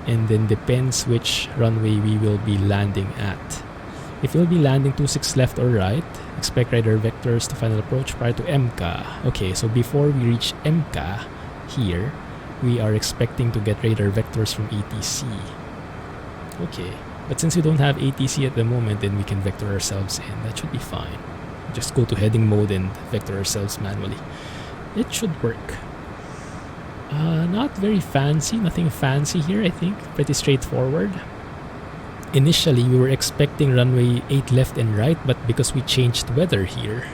and then depends which runway we will be landing at. If you'll be landing 26 left or right, expect radar vectors to final approach prior to MCA. Okay, so before we reach MCA here, we are expecting to get radar vectors from ATC. Okay, but since we don't have ATC at the moment, then we can vector ourselves in. That should be fine. Just go to heading mode and vector ourselves manually. It should work. Not very fancy, nothing fancy here, I think. Pretty straightforward. Initially, we were expecting runway 8 left and right, but because we changed weather here,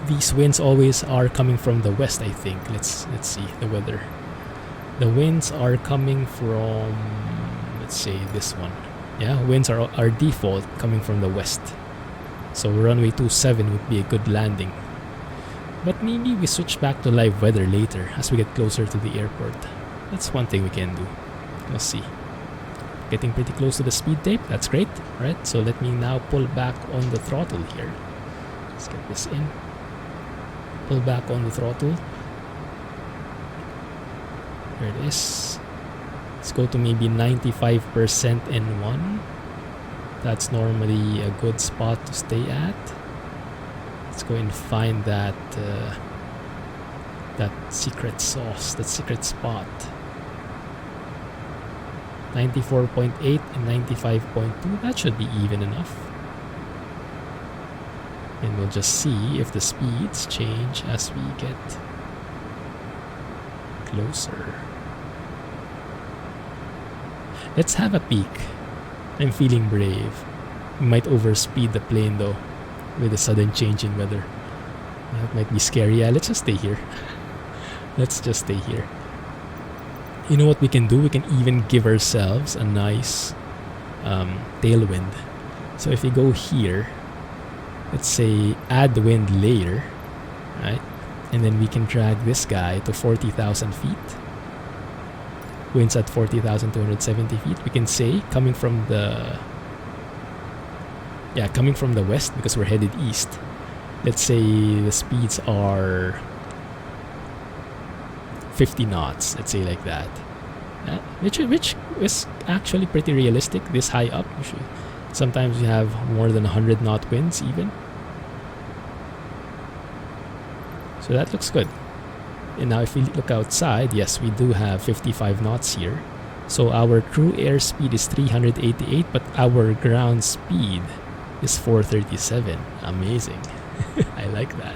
these winds always are coming from the west, I think. Let's see the weather. The winds are coming from, let's say this one. Yeah, winds are our default coming from the west. So runway 27 would be a good landing. But maybe we switch back to live weather later as we get closer to the airport. That's one thing we can do. We'll see. Getting pretty close to the speed tape. That's great. Alright, so let me now pull back on the throttle here. Let's get this in. Pull back on the throttle. There it is. Let's go to maybe 95% N1. That's normally a good spot to stay at. Let's go and find that that secret sauce, that secret spot. 94.8 and 95.2. That should be even enough. And we'll just see if the speeds change as we get closer. Let's have a peek. I'm feeling brave. We might overspeed the plane though with a sudden change in weather. That might be scary. Yeah, let's just stay here. Let's just stay here. You know what we can do? We can even give ourselves a nice tailwind. So if we go here, let's say add the wind layer, right? And then we can drag this guy to 40,000 feet. Winds at 40,270 feet. We can say coming from the west because we're headed east. Let's say the speeds are 50 knots. Let's say like that. Which is actually pretty realistic. This high up, sometimes you have more than 100 knot winds even. So that looks good. And now if we look outside, yes, we do have 55 knots here. So our true airspeed is 388, but our ground speed is 437. Amazing. I like that.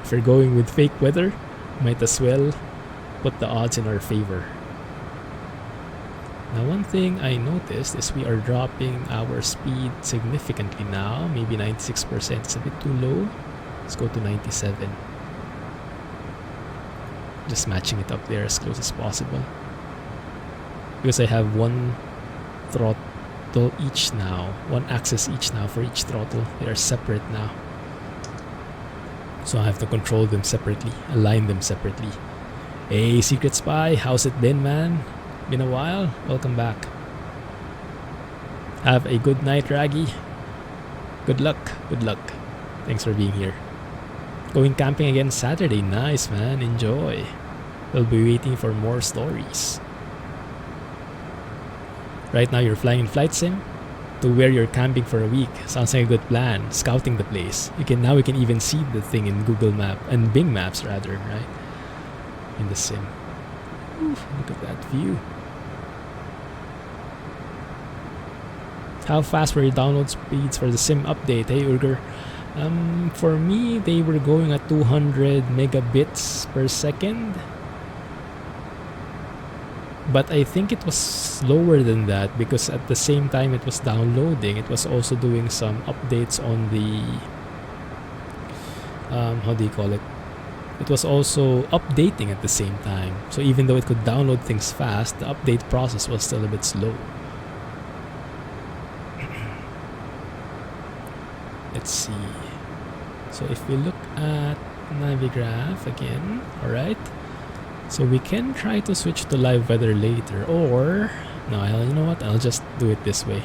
If we're going with fake weather, might as well put the odds in our favor. Now one thing I noticed is we are dropping our speed significantly now. Maybe 96% is a bit too low. Let's go to 97. Just matching it up there as close as possible. Because I have one throttle each now. One axis each now for each throttle. They are separate now. So I have to control them separately, align them separately. Hey, Secret Spy, how's it been, man? Been a while? Welcome back. Have a good night, Raggy. Good luck, good luck. Thanks for being here. Going camping again Saturday. Nice, man. Enjoy. We'll be waiting for more stories. Right now you're flying in flight sim to where you're camping for a week. Sounds like a good plan. Scouting the place. We can even see the thing in Google Map and Bing Maps rather, right? In the sim. Oof, look at that view. How fast were your download speeds for the sim update? Hey Urger. For me, they were going at 200 megabits per second. But I think it was slower than that because at the same time it was downloading, it was also doing some updates on the how do you call it? It was also updating at the same time. So even though it could download things fast, the update process was still a bit slow. Let's see. So if we look at Navigraph again, alright. So we can try to switch to live weather later, or no, you know what? I'll just do it this way.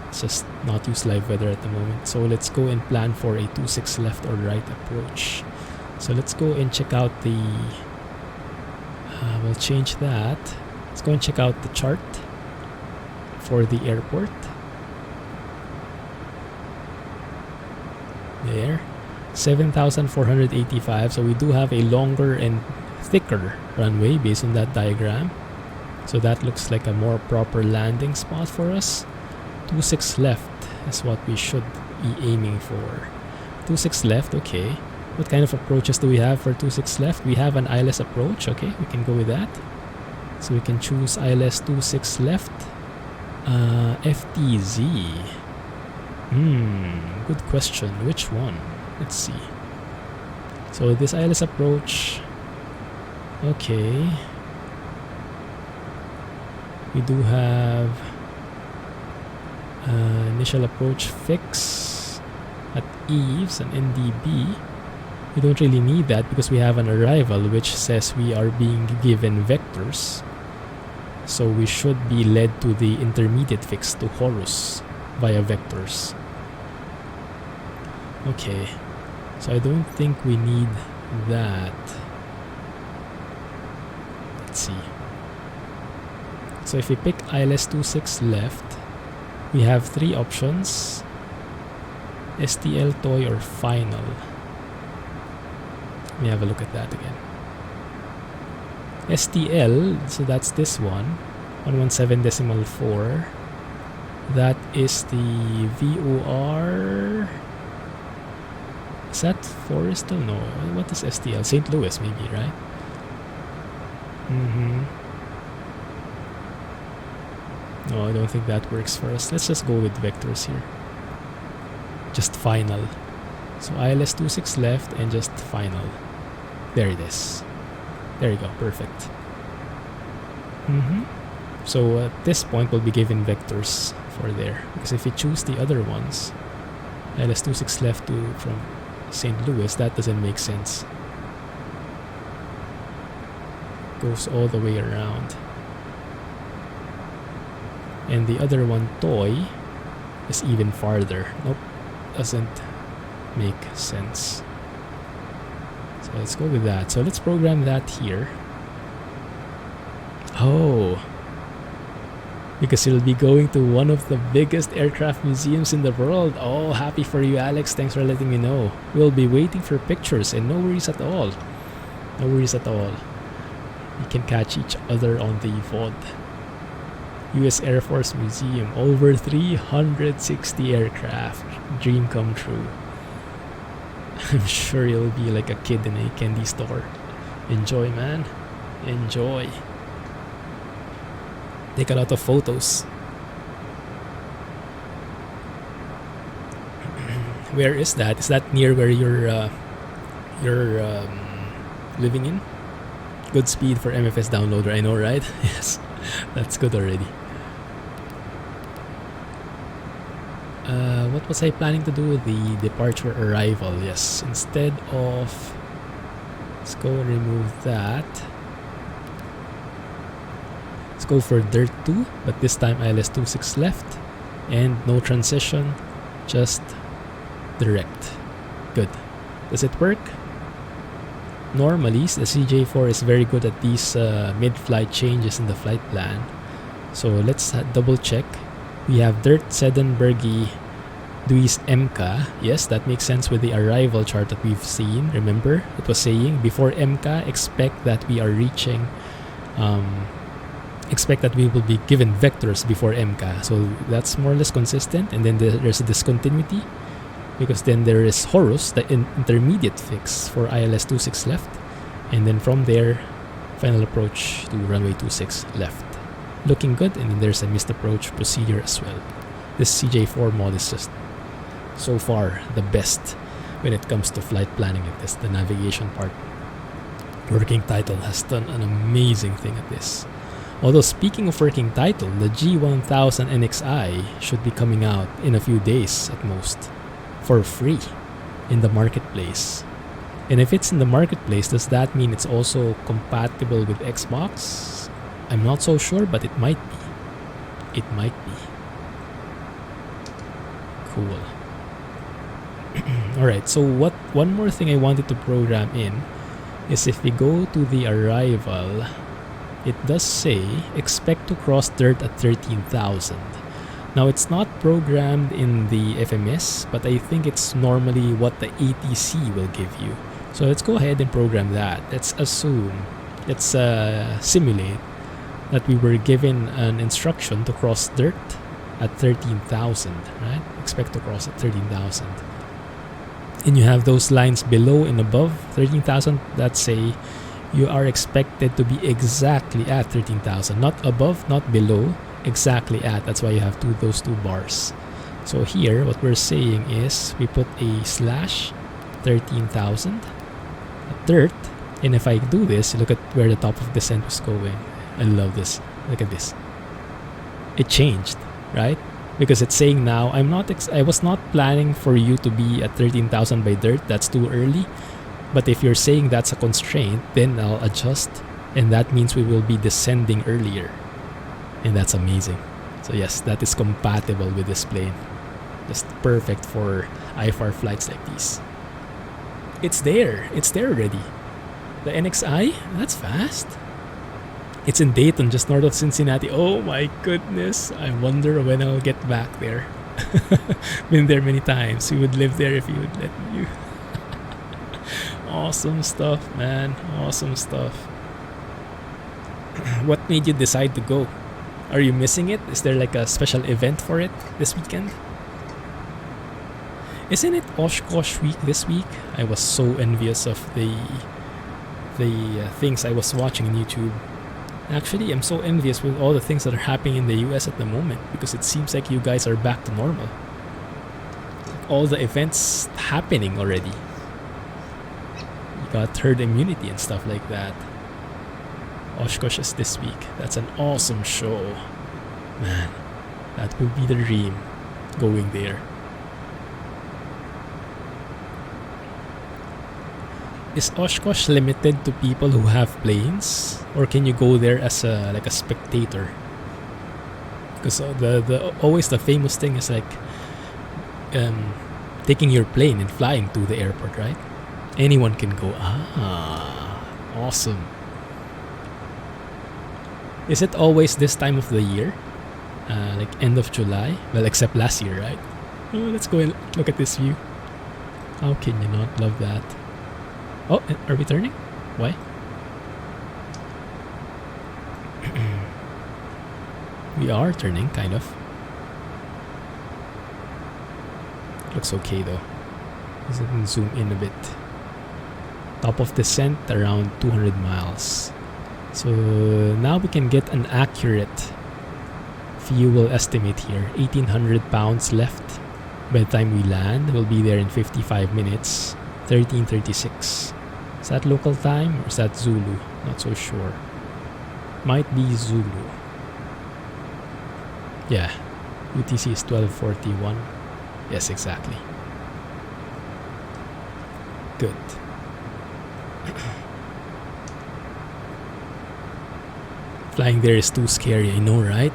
Let's just not use live weather at the moment. So let's go and plan for a 2-6 left or right approach. So let's go and check out the. We'll change that. Let's go and check out the chart for the airport. There, 7,485. So we do have a longer and thicker runway based on that diagram. So that looks like a more proper landing spot for us. 2-6 left is what we should be aiming for. 2-6 left, okay. What kind of approaches do we have for 2-6 left? We have an ILS approach, okay, we can go with that. So we can choose ILS 2-6 left. FTZ. Good question. Which one? Let's see. So this ILS approach. Okay. We do have initial approach fix at Eves and NDB. We don't really need that because we have an arrival which says we are being given vectors. So we should be led to the intermediate fix to Horus via vectors. Okay. So I don't think we need that. Let's see. So if we pick ILS 26 left, we have three options: STL, toy, or final. Let me have a look at that again. STL, so that's this one, 117.4. That is the VOR. Is that Forest? Oh no. What is STL? St. Louis, maybe, right? No, I don't think that works for us. Let's just go with vectors here. Just final. So ILS 26 left and just final. There it is. There you go. Perfect. So at this point, we'll be given vectors for there. Because if we choose the other ones, ILS 26 left to from St. Louis, that doesn't make sense. Goes all the way around. And the other one, toy, is even farther. Nope, doesn't make sense. So let's go with that. So let's program that here. Oh, because you'll be going to one of the biggest aircraft museums in the world. Oh, happy for you, Alex. Thanks for letting me know. We'll be waiting for pictures and no worries at all. No worries at all. We can catch each other on the VOD. US Air Force Museum, over 360 aircraft. Dream come true. I'm sure you'll be like a kid in a candy store. Enjoy, man. Enjoy. Take a lot of photos. Where is that? Is that near where you're living in? Good speed for MFS downloader, I know, right? Yes, that's good already. What was I planning to do? The departure arrival. Yes, instead of... Let's go remove that. Let's go for Dirt 2, but this time ILS26 left. And no transition, just direct. Good. Does it work? Normally, the CJ4 is very good at these mid-flight changes in the flight plan. So let's double check. We have Dirt Sedenbergi Duis MK. Yes, that makes sense with the arrival chart that we've seen. Remember, it was saying before MK, expect that we are reaching... expect that we will be given vectors before MK. So that's more or less consistent. And then there's a discontinuity, because then there is Horus, the intermediate fix for ILS26 left. And then from there, final approach to runway 26 left. Looking good. And then there's a missed approach procedure as well. This CJ4 mod is just so far the best when it comes to flight planning like this, the navigation part. Working Title has done an amazing thing at this. Although speaking of Working Title, the G1000 NXI should be coming out in a few days at most, for free, in the marketplace. And if it's in the marketplace, does that mean it's also compatible with Xbox? I'm not so sure, but it might be. It might be. Cool. Alright, so one more thing I wanted to program in is if we go to the arrival, it does say expect to cross dirt at 13,000. Now it's not programmed in the FMS, but I think it's normally what the ATC will give you. So let's go ahead and program that. Let's assume, let's simulate that we were given an instruction to cross dirt at 13,000, right? Expect to cross at 13,000. And you have those lines below and above 13,000 that say you are expected to be exactly at 13,000. Not above, not below, exactly at. That's why you have those two bars. So here, what we're saying is we put a slash 13,000 dirt. And if I do this, look at where the top of descent was going. I love this. Look at this. It changed, right? Because it's saying now, I was not planning for you to be at 13,000 by dirt. That's too early. But if you're saying that's a constraint, then I'll adjust. And that means we will be descending earlier. And that's amazing. So yes, that is compatible with this plane. Just perfect for IFR flights like these. It's there. It's there already. The NXI, that's fast. It's in Dayton, just north of Cincinnati. Oh my goodness. I wonder when I'll get back there. Been there many times. We would live there if you would let me. Awesome stuff, man. Awesome stuff. What made you decide to go? Are you missing it? Is there like a special event for it this weekend? Isn't it Oshkosh week this week? I was so envious of the things I was watching on YouTube. Actually, I'm so envious with all the things that are happening in the US at the moment, because it seems like you guys are back to normal. All the events happening already. You got herd immunity and stuff like that. Oshkosh is this week. That's an awesome show. Man, that would be the dream, going there. Is Oshkosh limited to people who have planes, or can you go there as a spectator? Because always the famous thing is like taking your plane and flying to the airport, right? Anyone can go. Awesome. Is it always this time of the year? Like end of July? Well, except last year, right? Oh, let's go and look at this view. How can you not love that? Oh, are we turning? Why? We are turning, kind of. Looks okay though. Let's zoom in a bit. Top of descent around 200 miles. So now we can get an accurate fuel estimate here. 1,800 pounds left. By the time we land, we'll be there in 55 minutes. 13:36. Is that local time or is that Zulu? Not so sure. Might be Zulu. Yeah. UTC is 12:41. Yes, exactly. Good. Flying there is too scary, I know, right?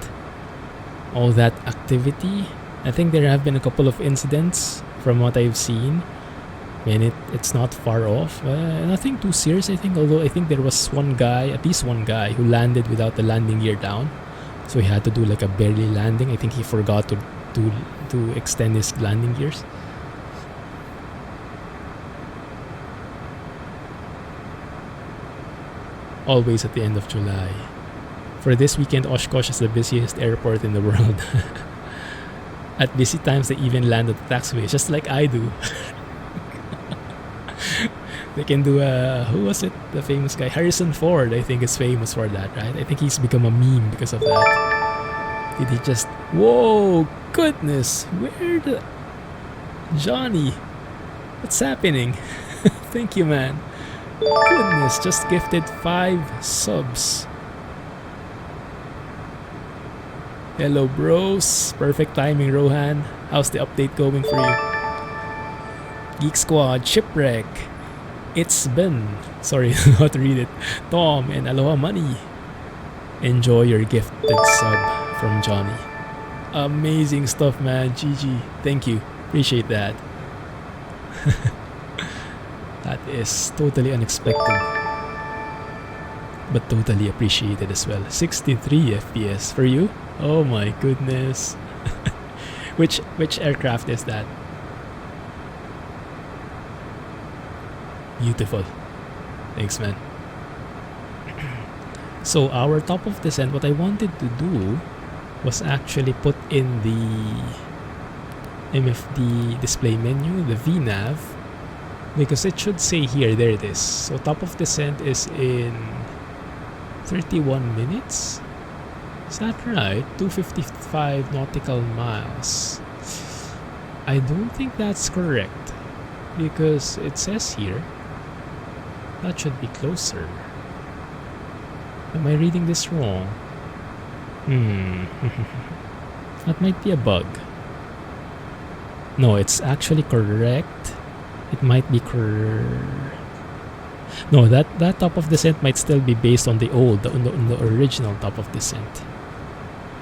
All that activity. I think there have been a couple of incidents from what I've seen. And it's not far off. Nothing too serious, I think. Although I think there was one guy, at least one guy, who landed without the landing gear down. So he had to do like a barely landing. I think he forgot to extend his landing gears. Always at the end of July. For this weekend, Oshkosh is the busiest airport in the world. At busy times, they even land at the taxiway, just like I do. They can do who was it? The famous guy, Harrison Ford, I think is famous for that, right? I think he's become a meme because of that. Did he just... Whoa! Goodness! Where the... Johnny! What's happening? Thank you, man. Goodness, just gifted 5 subs. Hello, bros. Perfect timing, Rohan. How's the update going for you? Geek Squad, Shipwreck. It's been... Sorry, not to read it. Tom and Aloha Money. Enjoy your gifted sub from Johnny. Amazing stuff, man. GG. Thank you. Appreciate that. That is totally unexpected. But totally appreciated as well. 63 FPS for you? Oh my goodness. Which aircraft is that? Beautiful. Thanks, man. So our top of descent, what I wanted to do was actually put in the MFD display menu, the VNAV, because it should say here, there it is. So top of descent is in 31 minutes. Is that right? 255 nautical miles. I don't think that's correct because it says here that should be closer. Am I reading this wrong? That might be a bug. No, it's actually correct. It might be No, that top of descent might still be based on the old, on the original top of descent.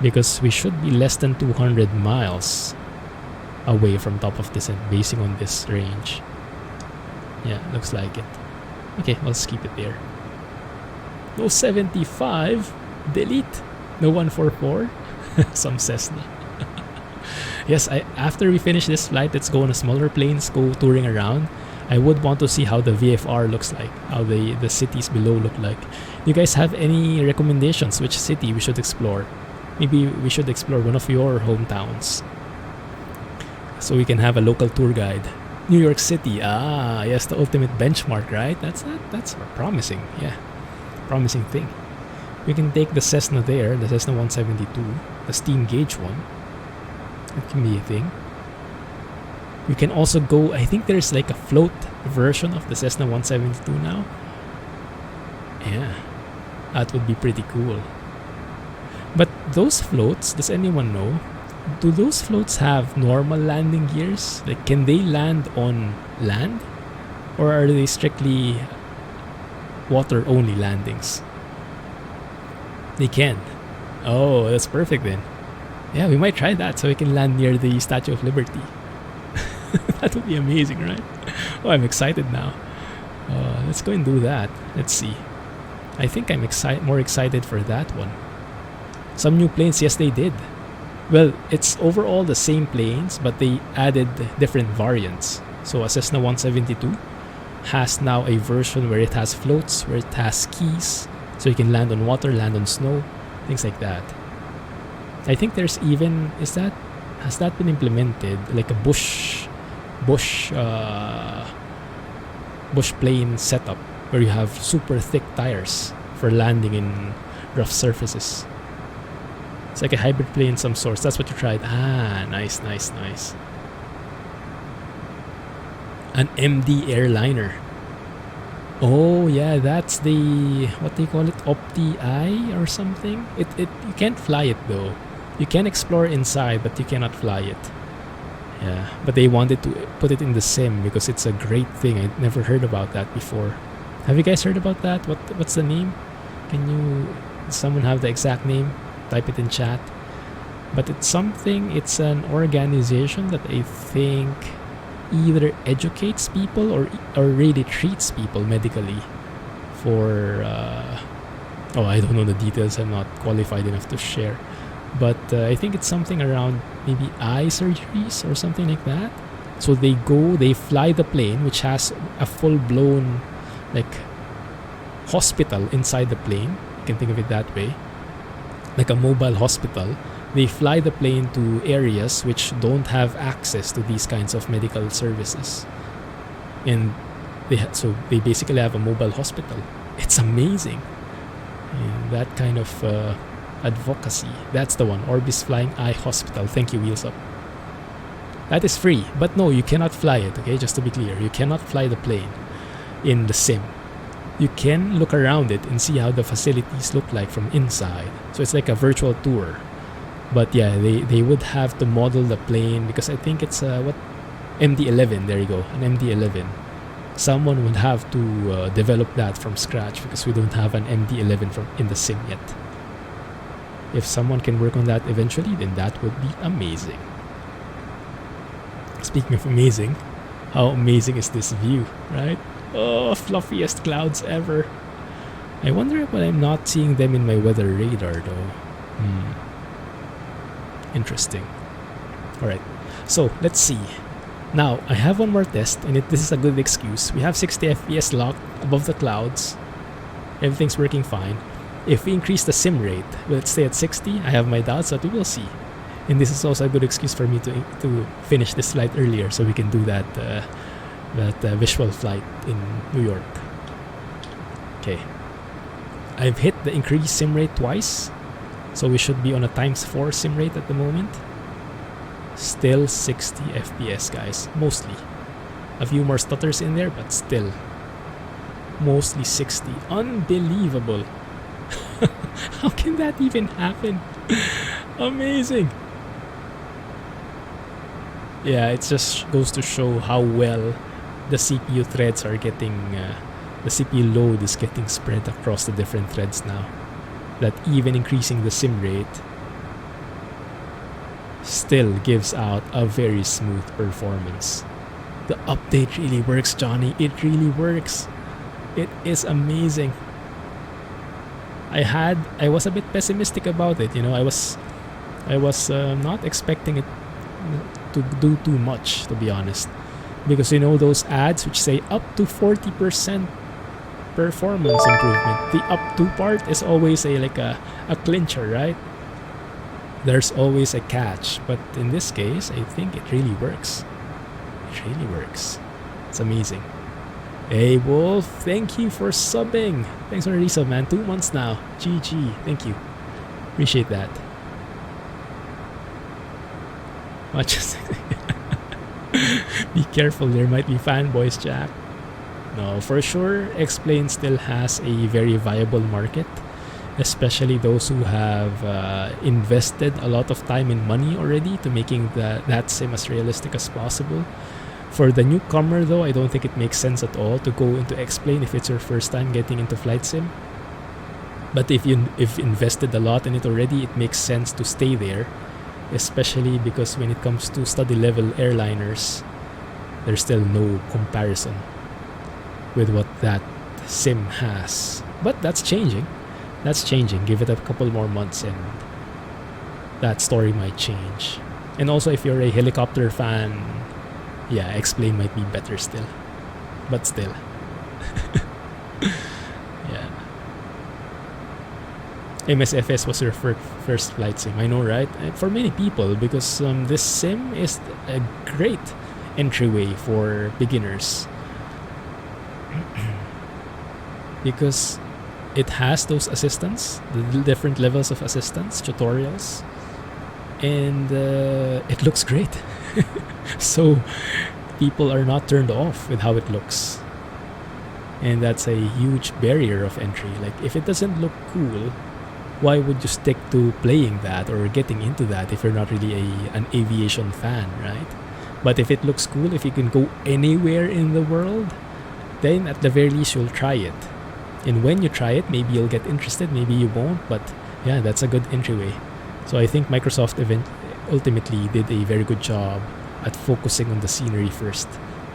Because we should be less than 200 miles away from top of descent basing on this range. Yeah, looks like it. Okay, let's keep it there. No 75. Delete. No 144. Some Cessna. Yes, after we finish this flight, let's go on a smaller planes, go touring around. I would want to see how the VFR looks like, how the cities below look like. Do you guys have any recommendations which city we should explore? Maybe we should explore one of your hometowns so we can have a local tour guide. New York City. Ah, yes, the ultimate benchmark, right? That's promising. Yeah, promising thing. We can take the Cessna there, the Cessna 172, the steam gauge one. That can be a thing. We can also go, I think there's like a float version of the Cessna 172 now. Yeah, that would be pretty cool. But those floats, does anyone know? Do those floats have normal landing gears? Like, can they land on land? Or are they strictly water-only landings? They can. Oh, that's perfect then. Yeah, we might try that so we can land near the Statue of Liberty. That would be amazing, right? Oh, I'm excited now. Let's go and do that. Let's see. I think I'm more excited for that one. Some new planes, yes, they did. Well, it's overall the same planes, but they added different variants. So a Cessna 172 has now a version where it has floats, where it has skis, so you can land on water, land on snow, things like that. I think there's even, has that been implemented? Like a bush plane setup where you have super thick tires for landing in rough surfaces. It's like a hybrid plane of some sort. That's what you tried. Ah, nice. An MD airliner. Oh yeah, that's the, what they call it, Opti-I or something. You can't fly it though. You can explore inside, but you cannot fly it. Yeah, but they wanted to put it in the sim because it's a great thing. I never heard about that before. Have you guys heard about that? What's the name? Does someone have the exact name? Type it in chat. But it's an organization that I think either educates people or really treats people medically for I don't know the details. I'm not qualified enough to share. But I think it's something around maybe eye surgeries or something like that. So they fly the plane, which has a full-blown like hospital inside the plane. You can think of it that way, like a mobile hospital. They fly the plane to areas which don't have access to these kinds of medical services, and so they basically have a mobile hospital. It's amazing. And that kind of advocacy. That's the one. Orbis Flying Eye Hospital. Thank you, Wheels Up. That is free, but no, you cannot fly it. Okay, just to be clear, you cannot fly the plane in the sim. You can look around it and see how the facilities look like from inside. So it's like a virtual tour. But yeah, they would have to model the plane because I think it's MD-11. There you go, an MD-11. Someone would have to develop that from scratch because we don't have an MD-11 in the sim yet. If someone can work on that eventually, then that would be amazing. Speaking of amazing, how amazing is this view, right? Oh, fluffiest clouds ever. I wonder why I'm not seeing them in my weather radar though. Interesting. Alright, so let's see. Now, I have one more test, and this is a good excuse. We have 60 FPS locked above the clouds. Everything's working fine. If we increase the sim rate, will it stay at 60? I have my doubts, but we will see. And this is also a good excuse for me to finish this flight earlier so we can do that visual flight in New York. Okay. I've hit the increased sim rate twice, so we should be on a ×4 sim rate at the moment. Still 60 FPS, guys. Mostly. A few more stutters in there, but still. Mostly 60. Unbelievable. How can that even happen? Amazing. Yeah, it just goes to show how well the CPU threads are getting, the CPU load is getting spread across the different threads now. That even increasing the sim rate still gives out a very smooth performance. The update really works, Johnny. It really works. It is amazing. I was a bit pessimistic about it, you know. I was not expecting it to do too much, to be honest, because you know those ads which say up to 40% performance improvement. The up to part is always a clincher, right? There's always a catch, but in this case, I think it really works. It really works. It's amazing. Hey Wolf, thank you for subbing. Thanks for the resub, man. 2 months now. GG. Thank you. Appreciate that. Watch. Be careful, there might be fanboys, Jack. No, for sure, X-Plane still has a very viable market, especially those who have invested a lot of time and money already to making that sim as realistic as possible. For the newcomer though, I don't think it makes sense at all to go into X-Plane if it's your first time getting into flight sim. But if you've invested a lot in it already, it makes sense to stay there, especially because when it comes to study level airliners, there's still no comparison with what that sim has. But that's changing. That's changing. Give it a couple more months and that story might change. And also if you're a helicopter fan, yeah, X-Plane might be better still. But still. Yeah. MSFS was your first flight sim. I know, right? For many people, because this sim is a great entryway for beginners. Because it has those assistants, the different levels of assistance, tutorials, and it looks great. So people are not turned off with how it looks, and that's a huge barrier of entry. Like if it doesn't look cool, why would you stick to playing that or getting into that if you're not really an aviation fan, right? But if it looks cool, if you can go anywhere in the world, then at the very least you'll try it. And when you try it, maybe you'll get interested, maybe you won't, but yeah, that's a good entryway. So I think Microsoft ultimately did a very good job at focusing on the scenery first,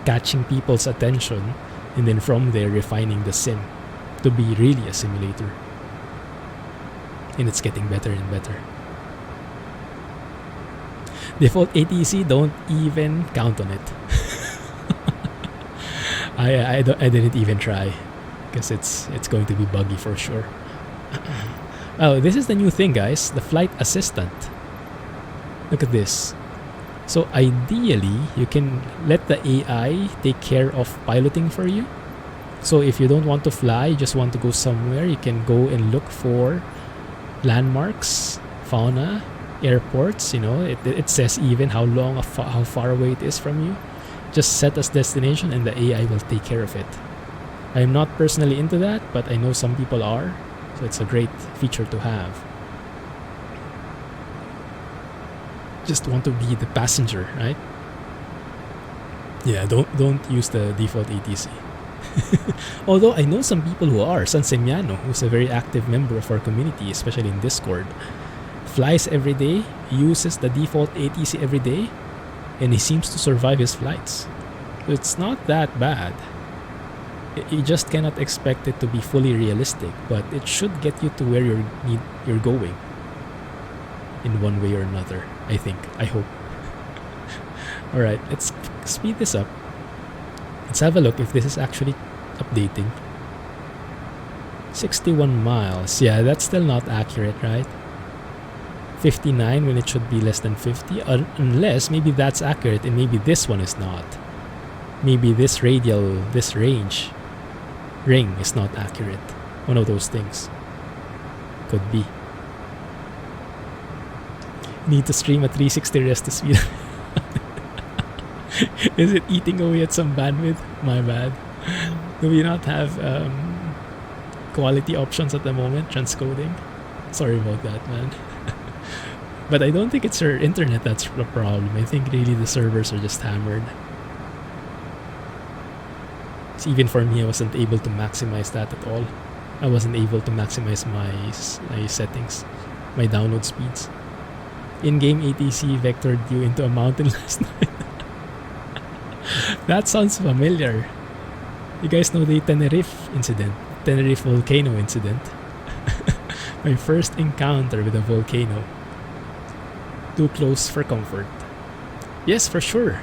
catching people's attention, and then from there refining the sim to be really a simulator. And it's getting better and better. Default ATC, don't even count on it. I didn't even try, because it's going to be buggy for sure. Oh, this is the new thing, guys, the flight assistant. Look at this. So ideally, you can let the AI take care of piloting for you. So if you don't want to fly, you just want to go somewhere, you can go and look for landmarks, fauna, airports. You know, it says even how long, how far away it is from you. Just set as destination and the AI will take care of it. I am not personally into that, but I know some people are, so it's a great feature to have. Just want to be the passenger, right? Yeah, don't use the default ATC. Although I know some people who are. San Semiano, who's a very active member of our community, especially in Discord, flies every day, uses the default ATC every day, and he seems to survive his flights. It's not that bad. You just cannot expect it to be fully realistic, but it should get you to where you're going in one way or another, I think. I hope. Alright, let's speed this up. Let's have a look if this is actually updating. 61 miles. Yeah, that's still not accurate, right? 59 when it should be less than 50. Unless maybe that's accurate and maybe this one is not. Maybe this range ring is not accurate. One of those things. Could be. Need to stream a 360 rest to speed. Is it eating away at some bandwidth? My bad. Do we not have quality options at the moment? Transcoding? Sorry about that, man. But I don't think it's your internet that's the problem. I think really the servers are just hammered. So even for me, I wasn't able to maximize that at all. I wasn't able to maximize my settings, my download speeds. In-game ATC vectored you into a mountain last night. That sounds familiar. You guys know the Tenerife volcano incident? My first encounter with a volcano. Too close for comfort. Yes, for sure.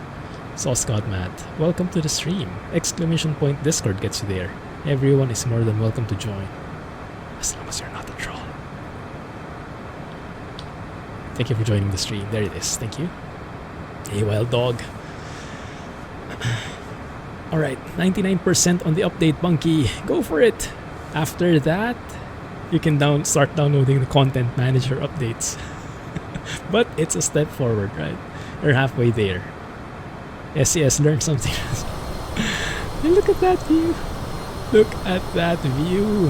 Saw Scott Matt. Welcome to the stream. Exclamation point Discord gets you there. Everyone is more than welcome to join. As long as you're not a troll. Thank you for joining the stream. There it is. Thank you. Hey, wild dog. Alright, 99% on the update, Bunky. Go for it. After that, you can start downloading the content manager updates. But it's a step forward, right? You're halfway there. SES learned something. And look at that view. Look at that view.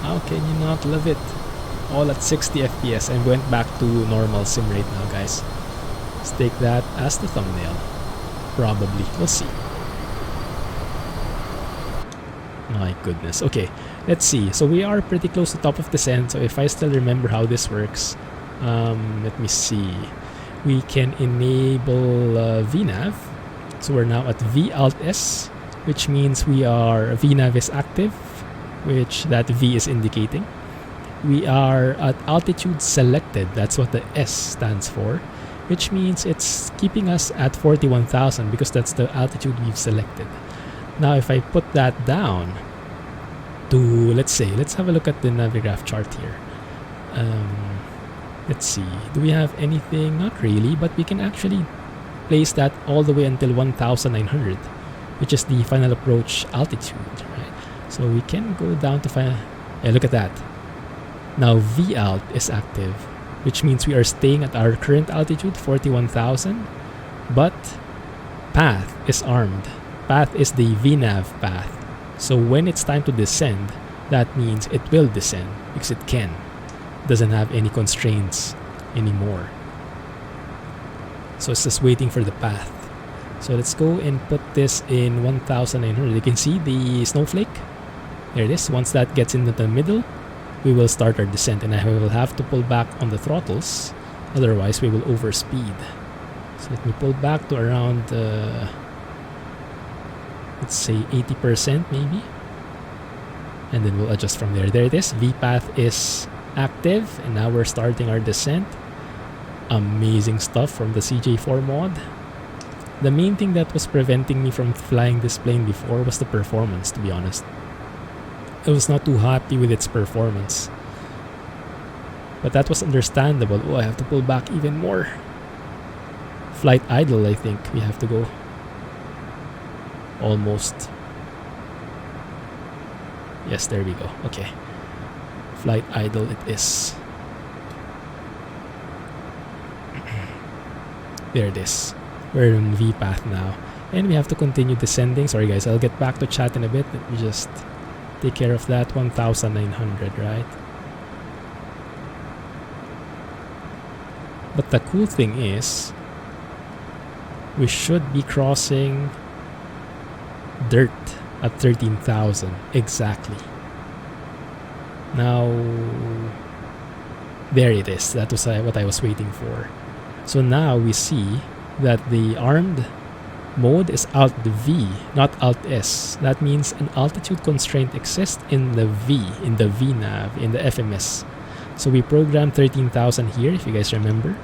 How can you not love it? All at 60 FPS and went back to normal sim rate now, guys. Let's take that as the thumbnail. Probably. We'll see. My goodness. Okay, let's see. So we are pretty close to top of descent. So if I still remember how this works, let me see. We can enable VNAV. So we're now at V-Alt-S, which means VNAV is active, which that V is indicating. We are at altitude selected. That's what the S stands for, which means it's keeping us at 41,000 because that's the altitude we've selected. Now if I put that down to, let's have a look at the Navigraph chart here. Let's see, do we have anything? Not really, but we can actually place that all the way until 1,900, which is the final approach altitude, right? So we can go down to final. Yeah, look at that. Now VALT is active, which means we are staying at our current altitude, 41,000, but path is armed. Path is the VNAV path. So when it's time to descend, that means it will descend because it can. Doesn't have any constraints anymore. So it's just waiting for the path So let's go and put this in 1900. You can see the snowflake. There it is. Once that gets into the middle, we will start our descent, and I will have to pull back on the throttles, otherwise we will overspeed. So let me pull back to around let's say 80% maybe, and then we'll adjust from there. There it is. VPath is active, and now we're starting our descent. Amazing stuff from the CJ4 mod. The main thing that was preventing me from flying this plane before was the performance, to be honest. I was not too happy with its performance. But that was understandable. Oh, I have to pull back even more. Flight idle, I think we have to go. Almost. Yes, there we go. Okay. Flight idle it is. There it is. We're in VPath now. And we have to continue descending. Sorry guys, I'll get back to chat in a bit. Let me just take care of that. 1900, right? But the cool thing is, we should be crossing dirt at 13,000 exactly. Now, there it is. That was what I was waiting for. So now we see that the armed mode is Alt V, not Alt S. That means an altitude constraint exists in the V, in the VNAV, in the FMS. So we programmed 13,000 here, if you guys remember.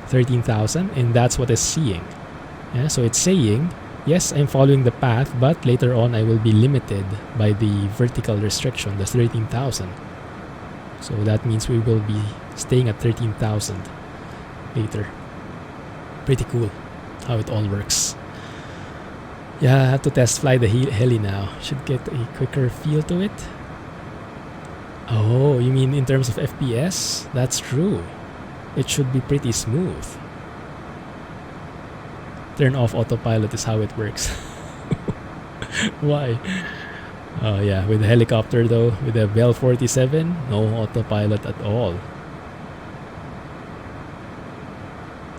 13,000, and that's what it's seeing. Yeah, so it's saying, yes, I'm following the path, but later on I will be limited by the vertical restriction, the 13,000. So that means we will be staying at 13,000 later. Pretty cool how it all works. Yeah, I have to test fly the heli now. Should get a quicker feel to it. Oh, you mean in terms of FPS? That's true. It should be pretty smooth. Turn off autopilot is how it works. Why? Oh yeah, with the helicopter though, with the Bell 47, no autopilot at all.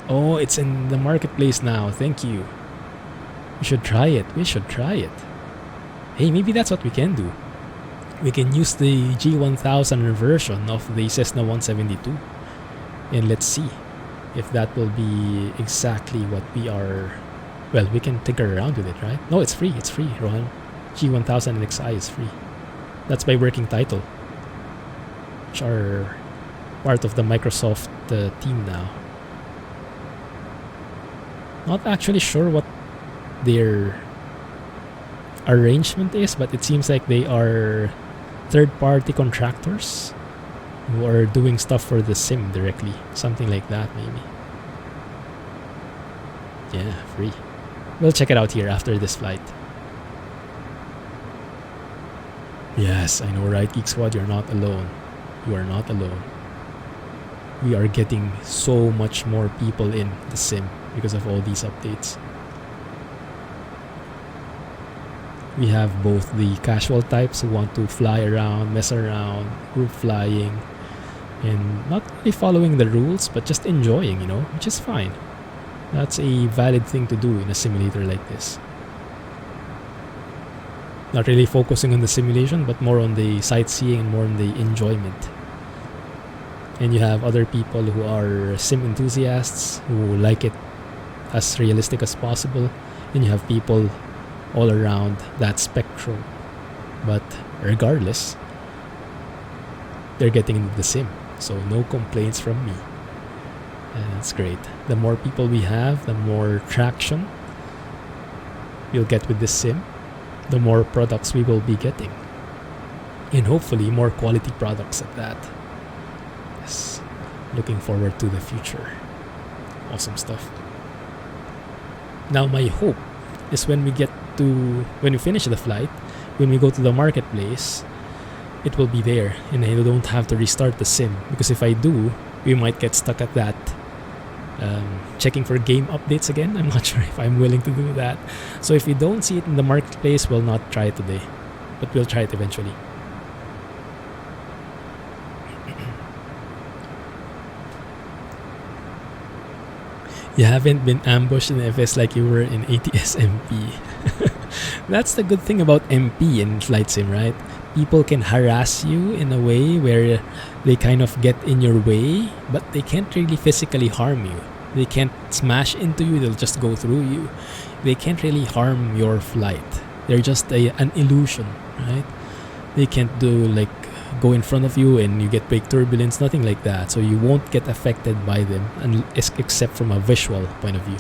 Oh, it's in the marketplace now. Thank you. We should try it. We should try it. Hey, maybe that's what we can do. We can use the G1000 version of the Cessna 172. And let's see if that will be exactly what we are. Well, we can tinker around with it, right? No, it's free. It's free, Rohan. G1000 XI is free. That's by working title, which are part of the Microsoft team now. Not actually sure what their arrangement is, but it seems like they are third-party contractors who are doing stuff for the sim directly. Something like that, maybe. Yeah, free. We'll check it out here after this flight. Yes, I know, right, Geek Squad? You're not alone. You are not alone. We are getting so much more people in the sim because of all these updates. We have both the casual types who want to fly around, mess around, group flying, and not really following the rules, but just enjoying, you know, which is fine. That's a valid thing to do in a simulator like this. Not really focusing on the simulation, but more on the sightseeing and more on the enjoyment. And you have other people who are sim enthusiasts who like it as realistic as possible, and you have people all around that spectrum. But regardless, they're getting into the sim, so no complaints from me. And that's great. The more people we have, the more traction we'll get with this sim, the more products we will be getting, and hopefully more quality products at that. Yes, looking forward to the future. Awesome stuff. Now my hope is when we finish the flight, when we go to the marketplace, it will be there and I don't have to restart the sim, because if I do, we might get stuck at that checking for game updates again. I'm not sure if I'm willing to do that. So if we don't see it in the marketplace, we'll not try it today, but we'll try it eventually. You haven't been ambushed in FS like you were in ATS MP. That's the good thing about MP in Flight Sim, right? People can harass you in a way where they kind of get in your way, but they can't really physically harm you. They can't smash into you, they'll just go through you. They can't really harm your flight. They're just an illusion, right? They can't do like go in front of you and you get brake turbulence, nothing like that. So you won't get affected by them except from a visual point of view.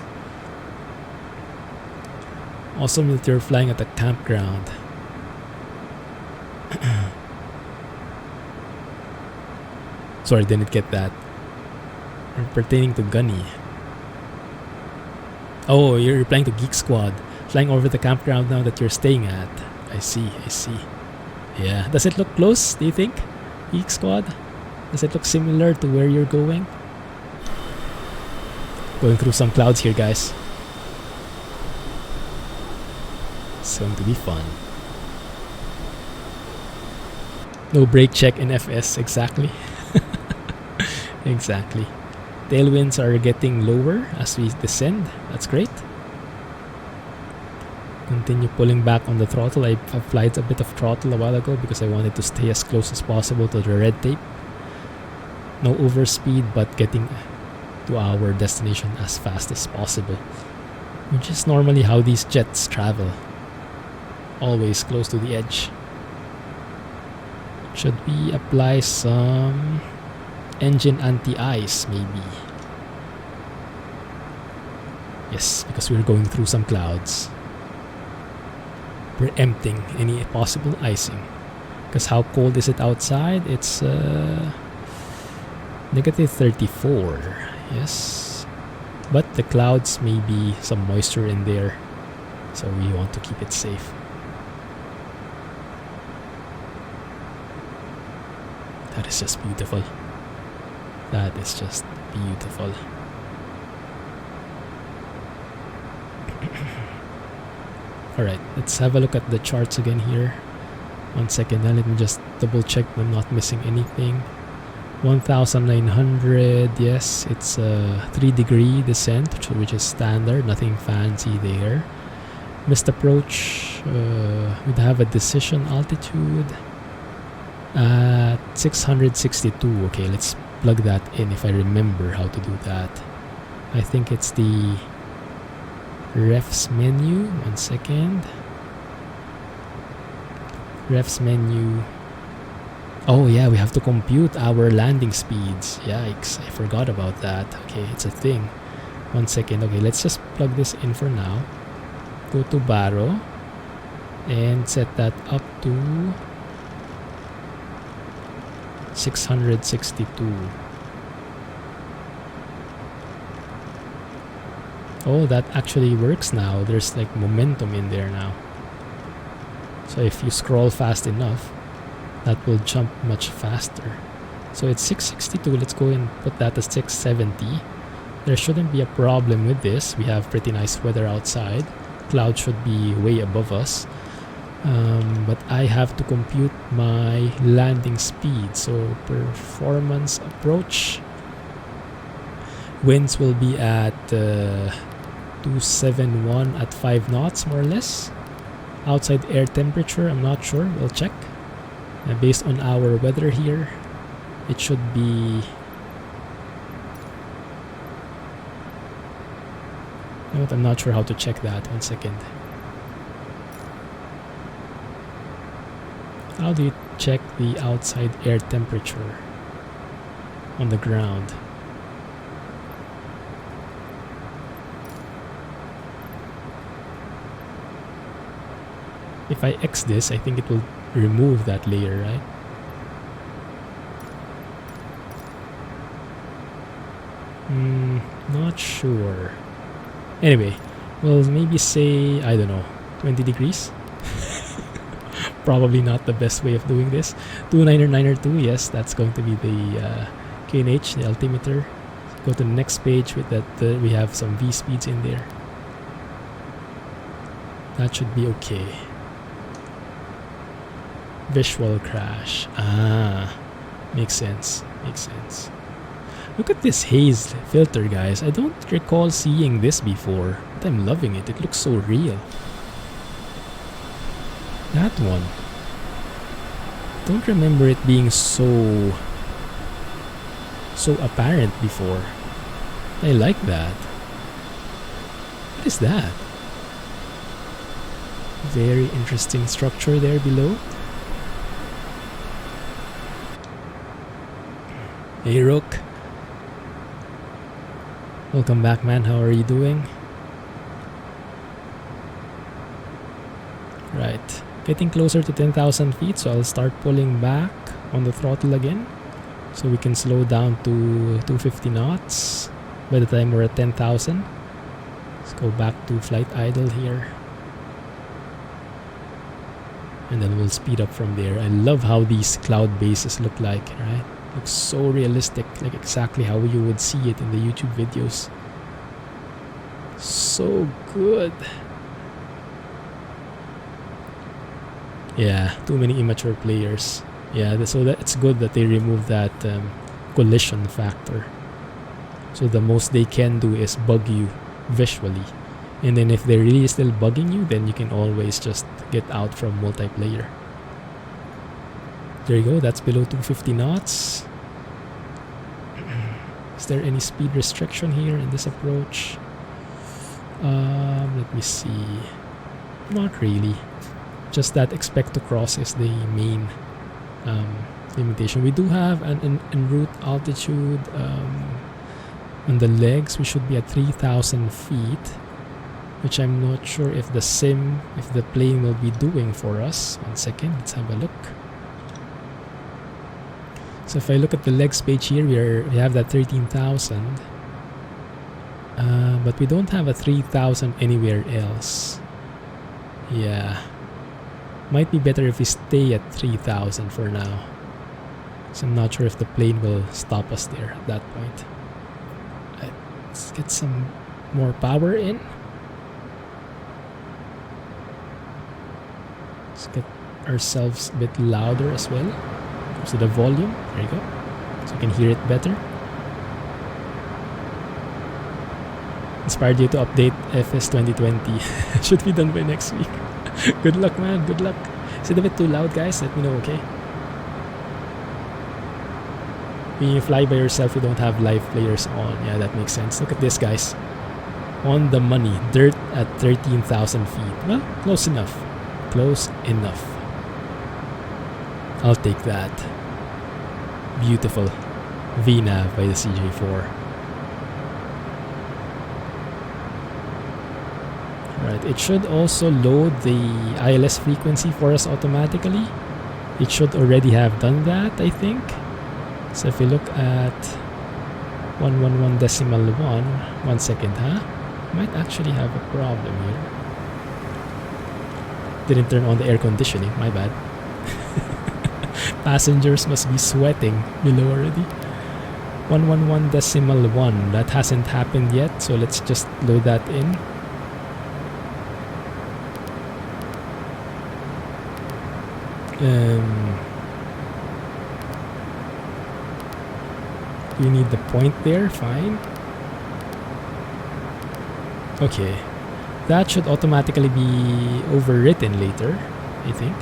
Awesome that you're flying at a campground. Sorry, didn't get that. Pertaining to Gunny. Oh, you're replying to Geek Squad. Flying over the campground now that you're staying at. I see. Yeah. Does it look close, do you think? Geek Squad? Does it look similar to where you're going? Going through some clouds here, guys. It's going to be fun. No brake check in FS, exactly. Exactly. Tailwinds are getting lower as we descend. That's great. Continue pulling back on the throttle. I applied a bit of throttle a while ago because I wanted to stay as close as possible to the red tape. No overspeed, but getting to our destination as fast as possible. Which is normally how these jets travel. Always close to the edge. Should we apply some engine anti-ice maybe? Yes, because we're going through some clouds. We're emptying any possible icing. Because how cold is it outside? It's negative 34. Yes. But the clouds may be some moisture in there. So we want to keep it safe. That is just beautiful. That is just beautiful. Alright, let's have a look at the charts again here. 1 second, now let me just double check I'm not missing anything. 1900, yes, it's a 3-degree descent, which is standard, nothing fancy there. Missed approach, we'd have a decision altitude at 662. Okay, let's plug that in if I remember how to do that. I think it's the refs menu. 1 second. Refs menu. Oh yeah, we have to compute our landing speeds. Yikes, I forgot about that. Okay, it's a thing. 1 second. Okay, let's just plug this in for now. Go to Baro and set that up to 662. Oh, that actually works now. There's like momentum in there now. So if you scroll fast enough, that will jump much faster. So it's 662. Let's go and put that as 670. There shouldn't be a problem with this. We have pretty nice weather outside. Cloud should be way above us. But I have to compute my landing speed. So performance approach. Winds will be at 271 at 5 knots more or less. Outside air temperature, I'm not sure. We'll check. Based on our weather here, it should be... You know what? I'm not sure how to check that. 1 second. How do you check the outside air temperature on the ground? If I X this, I think it will remove that layer, right? Not sure. Anyway, we'll maybe say, I don't know, 20 degrees? Probably not the best way of doing this. 29902, yes, that's going to be the KNH, the altimeter. Go to the next page with that. We have some V speeds in there. That should be okay. Visual crash. Ah, makes sense. Makes sense. Look at this haze filter, guys. I don't recall seeing this before, but I'm loving it. It looks so real. That one. Don't remember it being so apparent before. I like that. What is that? Very interesting structure there below. Hey Rook. Welcome back, man. How are you doing? Right. Getting closer to 10,000 feet, so I'll start pulling back on the throttle again. So we can slow down to 250 knots by the time we're at 10,000. Let's go back to flight idle here. And then we'll speed up from there. I love how these cloud bases look like, right? Looks so realistic, like exactly how you would see it in the YouTube videos. So good. Yeah, too many immature players. Yeah, so it's good that they remove that collision factor. So the most they can do is bug you visually. And then if they're really still bugging you, then you can always just get out from multiplayer. There you go, that's below 250 knots. Is there any speed restriction here in this approach? Let me see. Not really. Just that expect to cross is the main limitation. We do have an en route altitude on the legs. We should be at 3,000 feet, which I'm not sure if the plane will be doing for us. 1 second, let's have a look. So if I look at the legs page here, we have that 13,000, but we don't have a 3,000 anywhere else. Yeah, might be better if we stay at 3,000 for now. So I'm not sure if the plane will stop us there at that point. Let's get some more power in. Let's get ourselves a bit louder as well. So the volume, there you go, so you can hear it better. Inspired you to update FS 2020. Should be done by next week. Good luck, man, good luck. Is it a bit too loud, guys? Let me know, okay? When you fly by yourself, you don't have live players on. Yeah, that makes sense. Look at this, guys. On the money, dirt at 13,000 feet. Well, close enough. Close enough. I'll take that. Beautiful. VNAV by the CJ4. Right, it should also load the ILS frequency for us automatically. It should already have done that, I think. So if we look at 111.1, 1 second, huh? Might actually have a problem here. Didn't turn on the air conditioning, my bad. Passengers must be sweating below already. 111.1, that hasn't happened yet, so let's just load that in. You need the point there, fine. Okay, that should automatically be overwritten later, I think.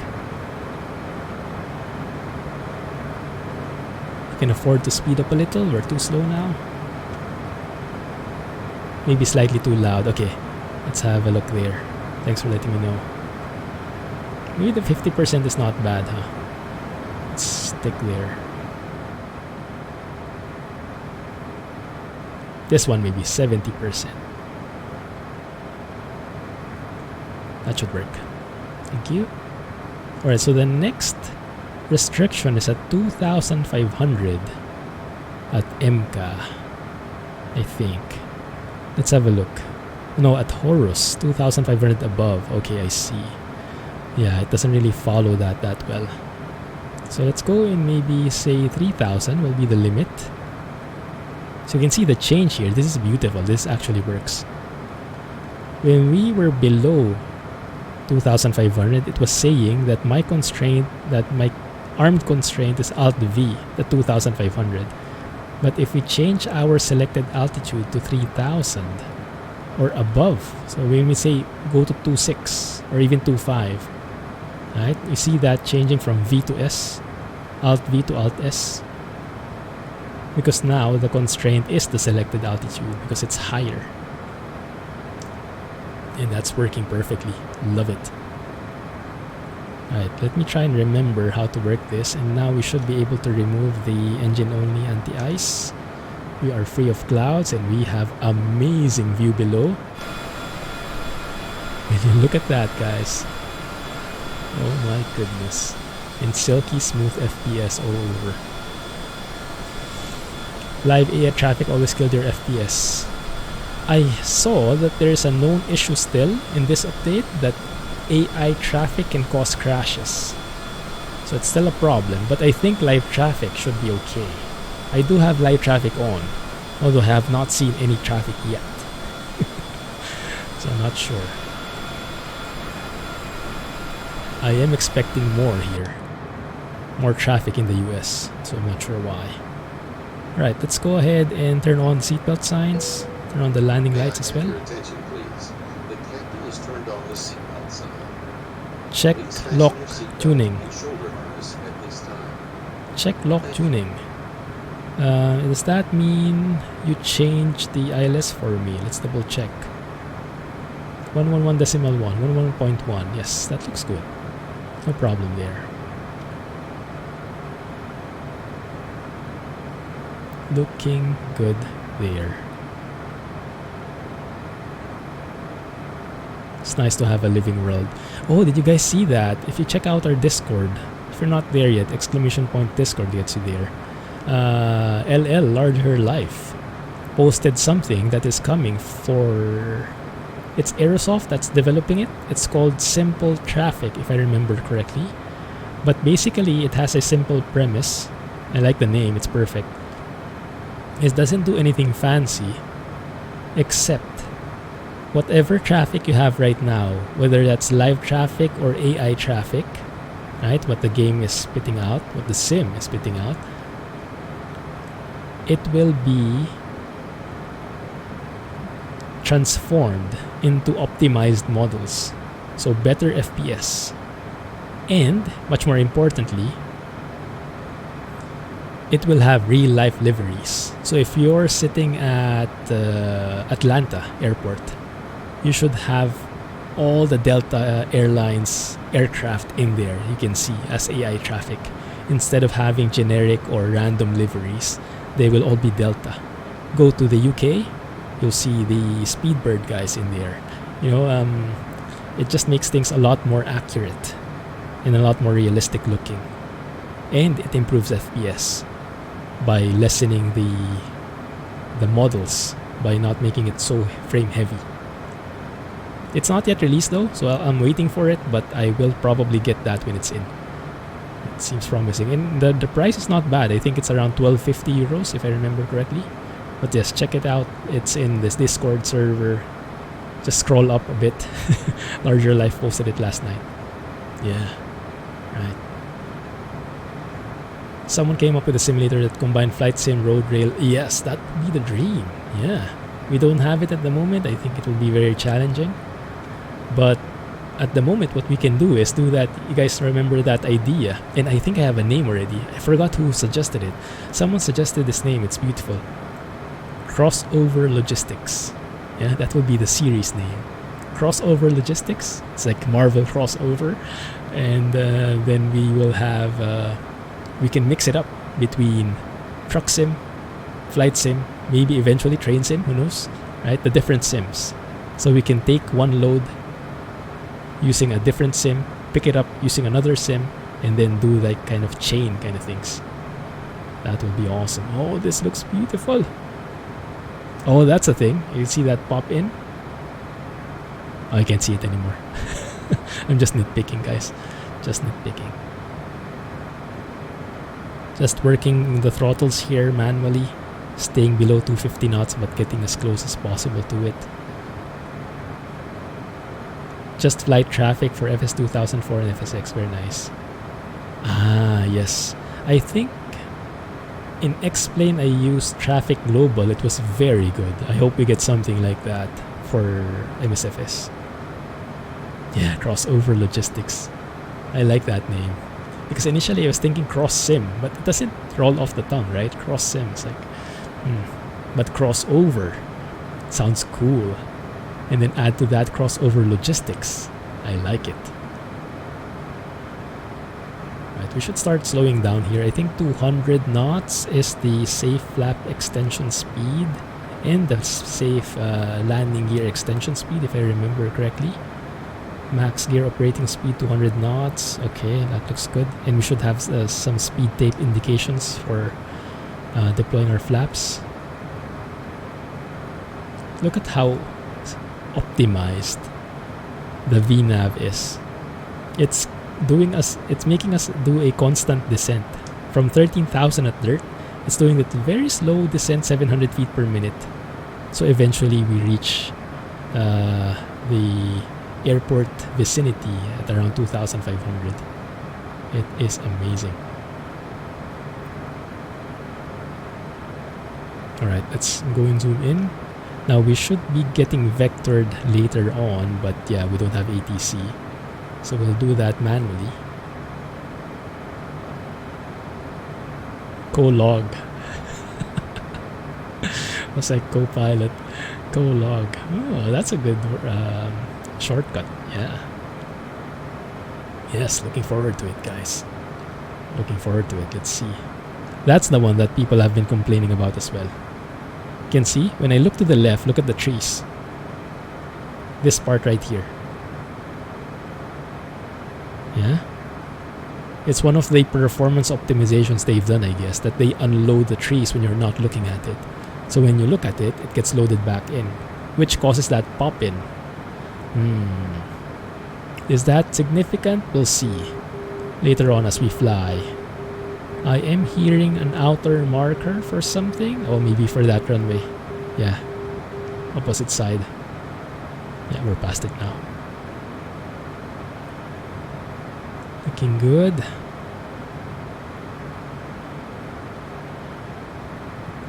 You can afford to speed up a little. We're too slow now. Maybe slightly too loud. Okay, let's have a look there. Thanks for letting me know. Maybe the 50% is not bad, huh? Let's stick there. This one maybe 70%. That should work. Thank you. Alright, so the next restriction is at 2,500 at MCA, I think. Let's have a look. No, at Horus, 2,500 above. Okay, I see. Yeah, it doesn't really follow that well. So let's go and maybe say 3,000 will be the limit. So you can see the change here. This is beautiful. This actually works. When we were below 2,500, it was saying that my constraint, that my armed constraint is Alt V, the 2,500. But if we change our selected altitude to 3000 or above, so when we say go to 26 or even 25, right? You see that changing from V to S, Alt V to Alt S, because now the constraint is the selected altitude because it's higher. And that's working perfectly. Love it. Alright, let me try and remember how to work this, and now we should be able to remove the engine only anti-ice. We are free of clouds and we have amazing view below. Will you look at that, guys? Oh my goodness. And silky smooth FPS all over. Live AI traffic always killed your FPS. I saw that there is a known issue still in this update that AI traffic can cause crashes. So it's still a problem, but I think live traffic should be okay. I do have live traffic on, although I have not seen any traffic yet. So I'm not sure. I am expecting more here. More traffic in the US, so I'm not sure why. Alright, let's go ahead and turn on seatbelt signs. Turn on the landing lights as well. Attention, please. The captain has turned on the seatbelt sign. Check Please fasten lock your seatbelt tuning. and shoulder harness at this time. Check lock tuning. Does that mean you change the ILS for me? Let's double check. 111.1, 11.1. Yes, that looks good. No problem there. Looking good there. It's nice to have a living world. Oh, did you guys see that? If you check out our Discord, if you're not there yet, exclamation point Discord gets you there. LL Larger Life posted something that is coming for... It's Aerosoft that's developing it. It's called Simple Traffic, if I remember correctly. But basically, it has a simple premise. I like the name, it's perfect. It doesn't do anything fancy, except whatever traffic you have right now, whether that's live traffic or AI traffic, right? What the game is spitting out, what the sim is spitting out, it will be transformed into optimized models. So better FPS. And, much more importantly, it will have real-life liveries. So if you're sitting at Atlanta airport, you should have all the Delta Airlines aircraft in there you can see as AI traffic. Instead of having generic or random liveries, they will all be Delta. Go to the UK, you'll see the Speedbird guys in there. You know, it just makes things a lot more accurate and a lot more realistic looking. And it improves FPS by lessening the models, by not making it so frame heavy. It's not yet released though, so I'm waiting for it, but I will probably get that when it's in. It seems promising. And the price is not bad. I think it's around 1250 euros if I remember correctly. But yes, check it out. It's in this Discord server. Just scroll up a bit. Larger Life posted it last night. Yeah, right. Someone came up with a simulator that combined flight sim, road rail. Yes, that would be the dream. Yeah. We don't have it at the moment. I think it will be very challenging. But at the moment, what we can do is do that. You guys remember that idea? And I think I have a name already. I forgot who suggested it. Someone suggested this name. It's beautiful. Crossover Logistics. Yeah, that would be the series name. Crossover Logistics. It's like Marvel crossover. And then we will have... we can mix it up between truck sim, flight sim, maybe eventually train sim, who knows, right? The different sims. So we can take one load using a different sim, pick it up using another sim, and then do like kind of chain kind of things. That will be awesome. Oh, this looks beautiful. Oh, that's a thing. You see that pop in? Oh, I can't see it anymore. I'm just nitpicking, guys. Just nitpicking. Just working the throttles here manually, staying below 250 knots but getting as close as possible to it. Just flight traffic for FS 2004 and FSX, very nice. Ah, yes. I think in X-Plane I used Traffic Global. It was very good. I hope we get something like that for MSFS. Yeah, crossover logistics. I like that name. Because initially I was thinking cross sim, but it doesn't roll off the tongue, right? Cross sim, it's like, but crossover sounds cool. And then add to that crossover logistics. I like it. Right, we should start slowing down here. I think 200 knots is the safe flap extension speed and the safe landing gear extension speed, if I remember correctly. Max gear operating speed 200 knots. Okay, that looks good. And we should have some speed tape indications for deploying our flaps. Look at how optimized the VNAV is. It's making us do a constant descent. From 13,000 at dirt, it's doing that very slow descent, 700 feet per minute. So eventually we reach the airport vicinity at around 2,500. It is amazing. Alright, let's go and zoom in. Now we should be getting vectored later on, but yeah, we don't have ATC. So we'll do that manually. Co-log. It's like co-pilot. Co-log. Oh, that's a good shortcut. Yeah. Yes, looking forward to it, guys. Looking forward to it. Let's see. That's the one that people have been complaining about as well. You can see, when I look to the left, look at the trees. This part right here. Yeah. It's one of the performance optimizations they've done, I guess, that they unload the trees when you're not looking at it. So when you look at it, it gets loaded back in, which causes that pop-in. Is that significant? We'll see later on as we fly. I am hearing an outer marker for something. Oh, maybe for that runway. Yeah. Opposite side. Yeah, we're past it now. Looking good.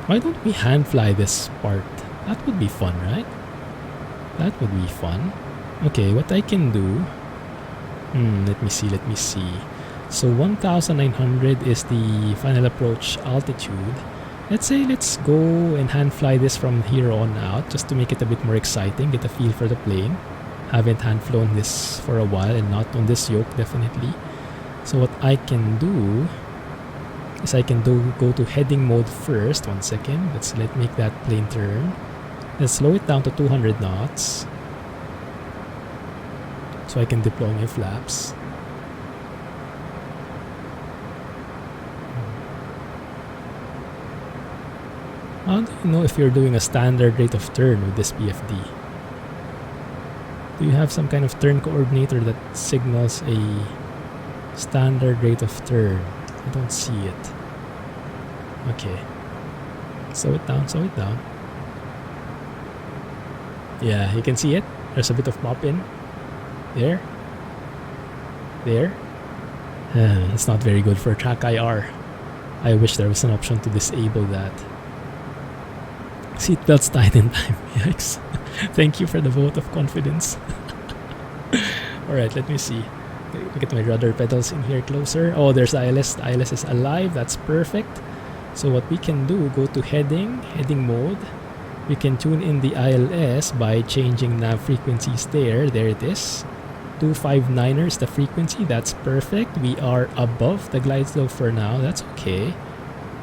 Why don't we hand fly this part? That would be fun, right? That would be fun. Okay, what I can do... let me see. So 1,900 is the final approach altitude. Let's say let's go and hand fly this from here on out, just to make it a bit more exciting, get a feel for the plane. Haven't hand flown this for a while, and not on this yoke, definitely. So what I can do is I can go to heading mode first. 1 second. Let's make that plane turn. Let's slow it down to 200 knots. So I can deploy my flaps. How do you know if you're doing a standard rate of turn with this PFD? Do you have some kind of turn coordinator that signals a standard rate of turn? I don't see it. Okay. Slow it down, slow it down. Yeah, you can see it. There's a bit of pop in. There. There. It's not very good for track IR. I wish there was an option to disable that. Seatbelts tied in time. Yikes. Thank you for the vote of confidence. Alright, let me see. Look at my rudder pedals in here closer. Oh, there's ILS. The ILS is alive. That's perfect. So what we can do, go to heading mode. We can tune in the ILS by changing nav frequencies there. There it is. 259er is the frequency. That's perfect. We are above the glide slope for now. That's okay.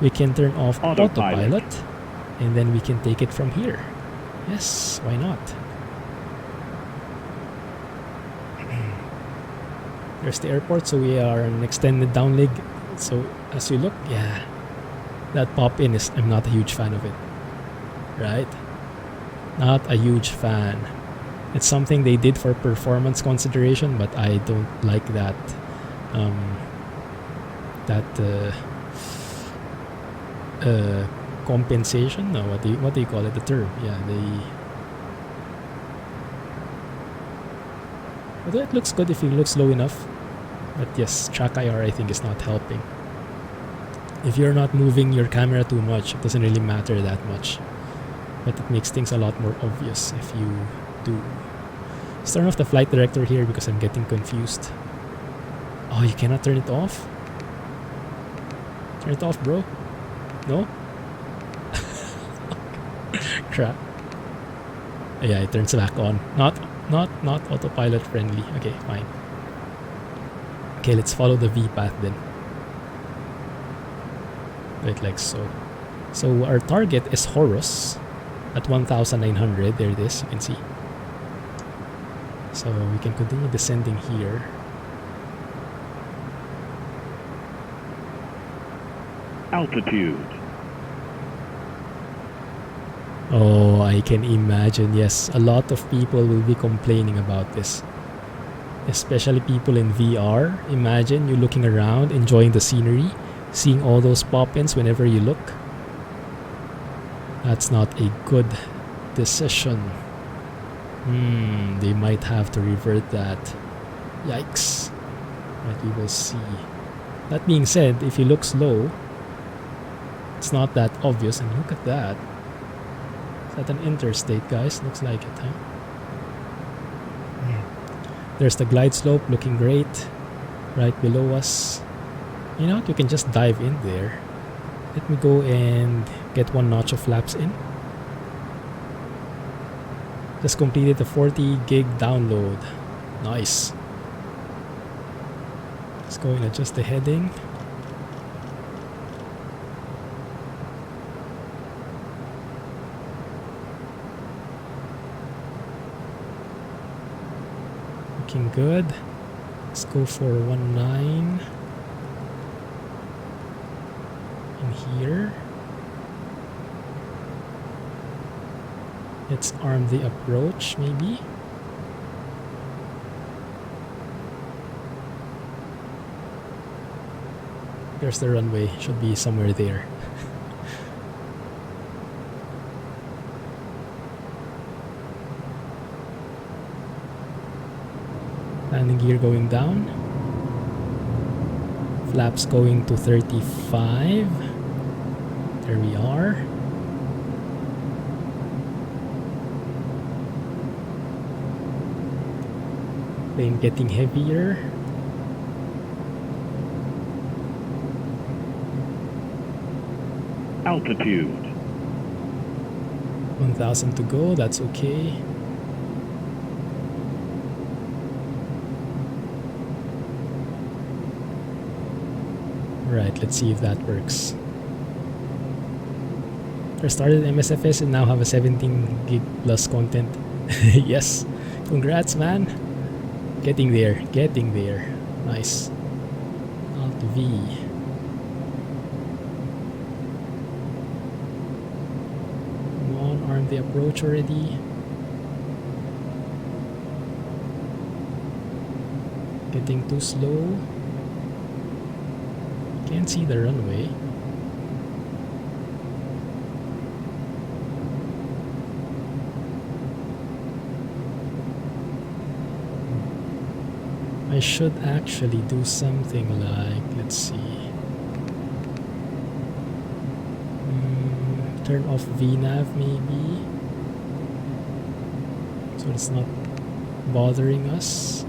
We can turn off autopilot. And then we can take it from here. Yes, why not? There's the airport, so we are an extended down leg. So as you look, yeah, that pop-in is, I'm not a huge fan of it. Right? Not a huge fan. It's something they did for performance consideration, but I don't like that. Compensation? No, what do you call it? The term? Yeah, although it looks good if you look slow enough. But yes, track IR I think is not helping. If you're not moving your camera too much, it doesn't really matter that much. But it makes things a lot more obvious if you do. Let's turn off the flight director here because I'm getting confused. Oh, you cannot turn it off? Turn it off, bro. No? Crap. Yeah, it turns back on. Not autopilot friendly. Okay, fine. Okay, let's follow the V path then. Wait, like so. So our target is Horus at 1,900. There it is, you can see. So we can continue descending here. Altitude. Oh, I can imagine. Yes, a lot of people will be complaining about this. Especially people in VR. Imagine you looking around, enjoying the scenery, seeing all those pop-ins whenever you look. That's not a good decision. They might have to revert that. Yikes. But we will see. That being said, if you look slow, it's not that obvious. And look at that. Is that an interstate, guys? Looks like it, huh? There's the glide slope looking great. Right below us. You know what? You can just dive in there. Let me go and get one notch of flaps in. Just completed the 40 gig download. Nice. Let's go and adjust the heading. Looking good. Let's go for 1.9 in here. Let's arm the approach, maybe. There's the runway. Should be somewhere there. Landing gear going down. Flaps going to 35. There we are. Plane getting heavier. Altitude. 1,000 to go, that's okay. Right, let's see if that works. I started MSFS and now have a 17 gig plus content. Yes, congrats, man. Getting there, getting there. Nice. Alt V. Come on, arm the approach already. Getting too slow. Can't see the runway. I should actually do something like, let's see. Turn off VNAV maybe. So it's not bothering us.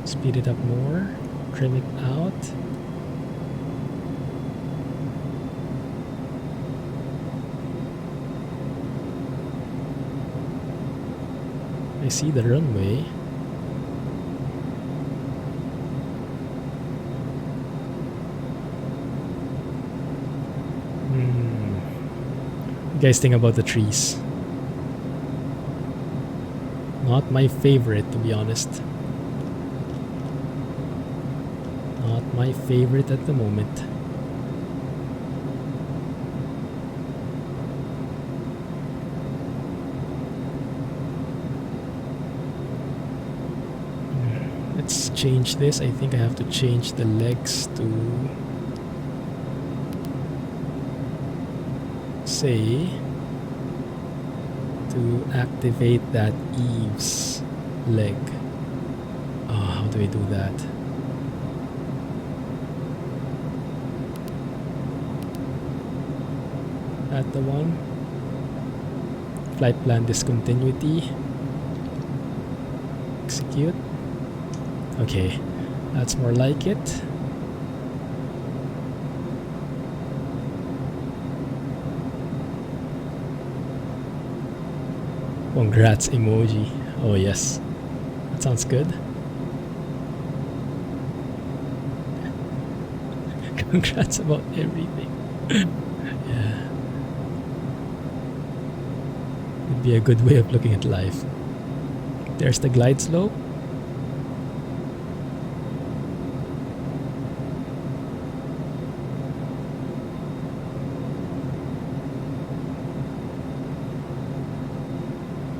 Speed it up more. Trim it out. I see the runway. What do you guys think about the trees? Not my favorite, to be honest. Not my favorite at the moment. Let's change this. I think I have to change the legs to, say, to activate that eaves leg. do I do that? That the one? Flight plan discontinuity. Execute. Okay, that's more like it. Congrats emoji. Oh yes, that sounds good. Congrats about everything. Yeah. It'd be a good way of looking at life. There's the glide slope.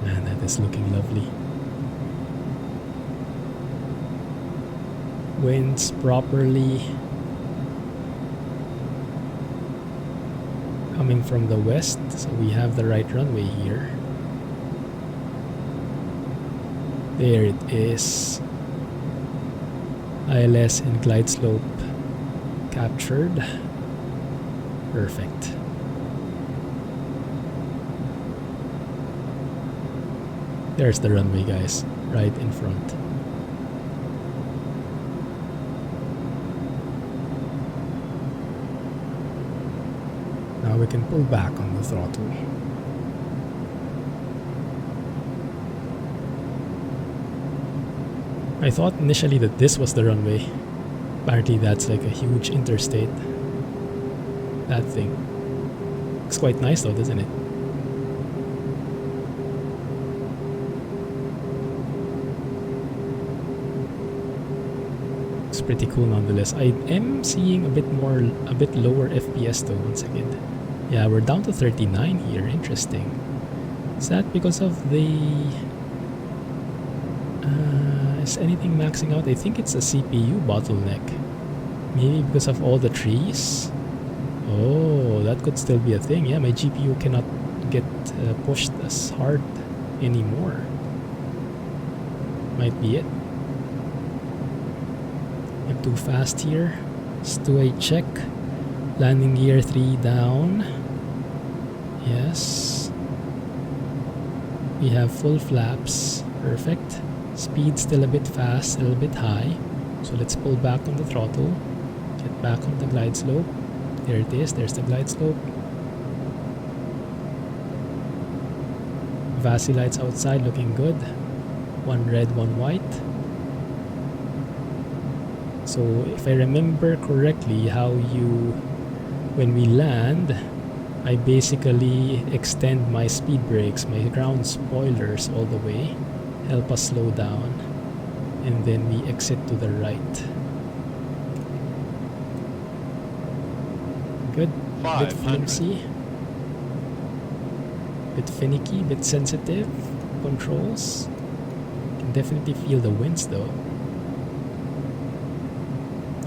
Man, that is looking lovely. Winds properly. Coming from the west, so we have the right runway here. There it is. ILS and glide slope captured. Perfect. There's the runway, guys, right in front. Now we can pull back on the throttle. I thought initially that this was the runway. Apparently that's like a huge interstate. That thing. Looks quite nice though, doesn't it? It's pretty cool nonetheless. I am seeing a bit lower FPS though once again. Yeah, we're down to 39 here. Interesting. Is that because of the... is anything maxing out? I think it's a CPU bottleneck. Maybe because of all the trees? Oh, that could still be a thing. Yeah, my GPU cannot get pushed as hard anymore. Might be it. I'm too fast here. Let's do a check. Landing gear 3 down. Yes. We have full flaps. Perfect. Speed still a bit fast, a little bit high. So let's pull back on the throttle. Get back on the glide slope. There it is. There's the glide slope. VASI lights outside looking good. One red, one white. So if I remember correctly how when we land, I basically extend my speed brakes, my ground spoilers all the way, help us slow down, and then we exit to the right. Good. Bit flimsy, bit finicky, bit sensitive controls. Can definitely feel the winds though.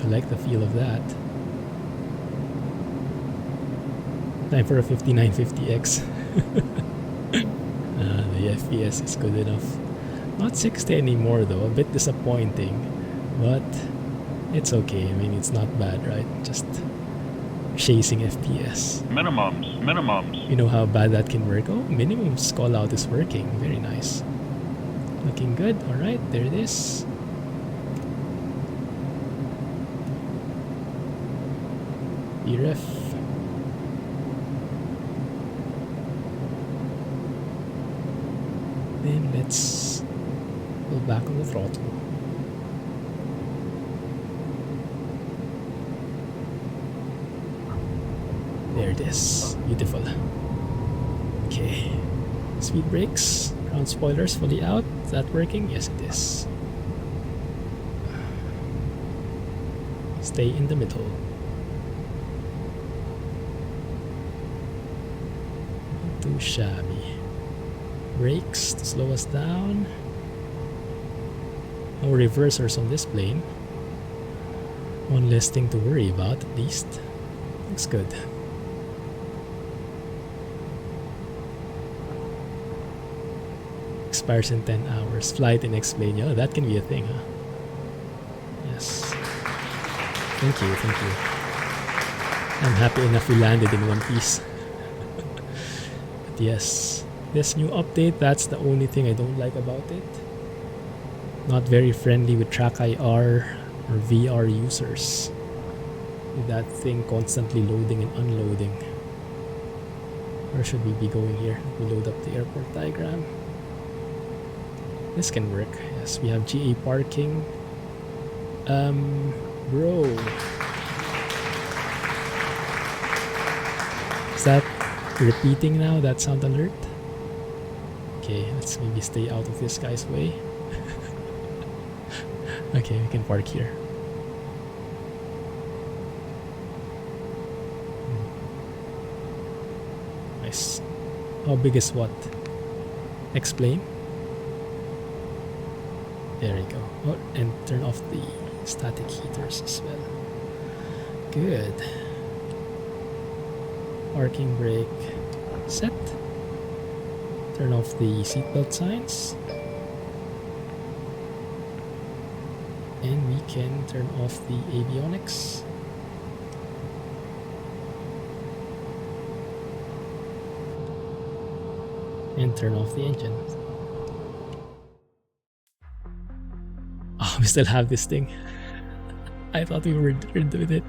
I like the feel of that. Time for a 5950X. The FPS is good enough. Not 60 anymore though, a bit disappointing. But it's okay, I mean it's not bad, right? Just chasing FPS. Minimums. You know how bad that can work? Oh, minimums call out is working. Very nice. Looking good. Alright, there it is. Ref. Then let's pull back on the throttle. There it is. Beautiful. Okay. Speed brakes. Ground spoilers fully out. Is that working? Yes, it is. Stay in the middle. Too shabby. Brakes to slow us down. No reversers on this plane. One less thing to worry about at least. Looks good. Expires in 10 hours. Flight and explain. Yeah, that can be a thing, huh? Thank you, thank you. I'm happy enough we landed in one piece. But yes, this new update, that's the only thing I don't like about it. Not very friendly with track IR or VR users. With that thing constantly loading and unloading. Where should we be going here? We load up the airport diagram. This can work. Yes, we have GA parking. Bro. Is that repeating now, that sound alert? Okay, let's maybe stay out of this guy's way. Okay, we can park here. Nice. How big is what? Explain. There we go. Oh, and turn off the static heaters as well. Good. Parking brake set. Turn off the seatbelt signs. And we can turn off the avionics. And turn off the engine. Oh, we still have this thing. I thought we were done with it.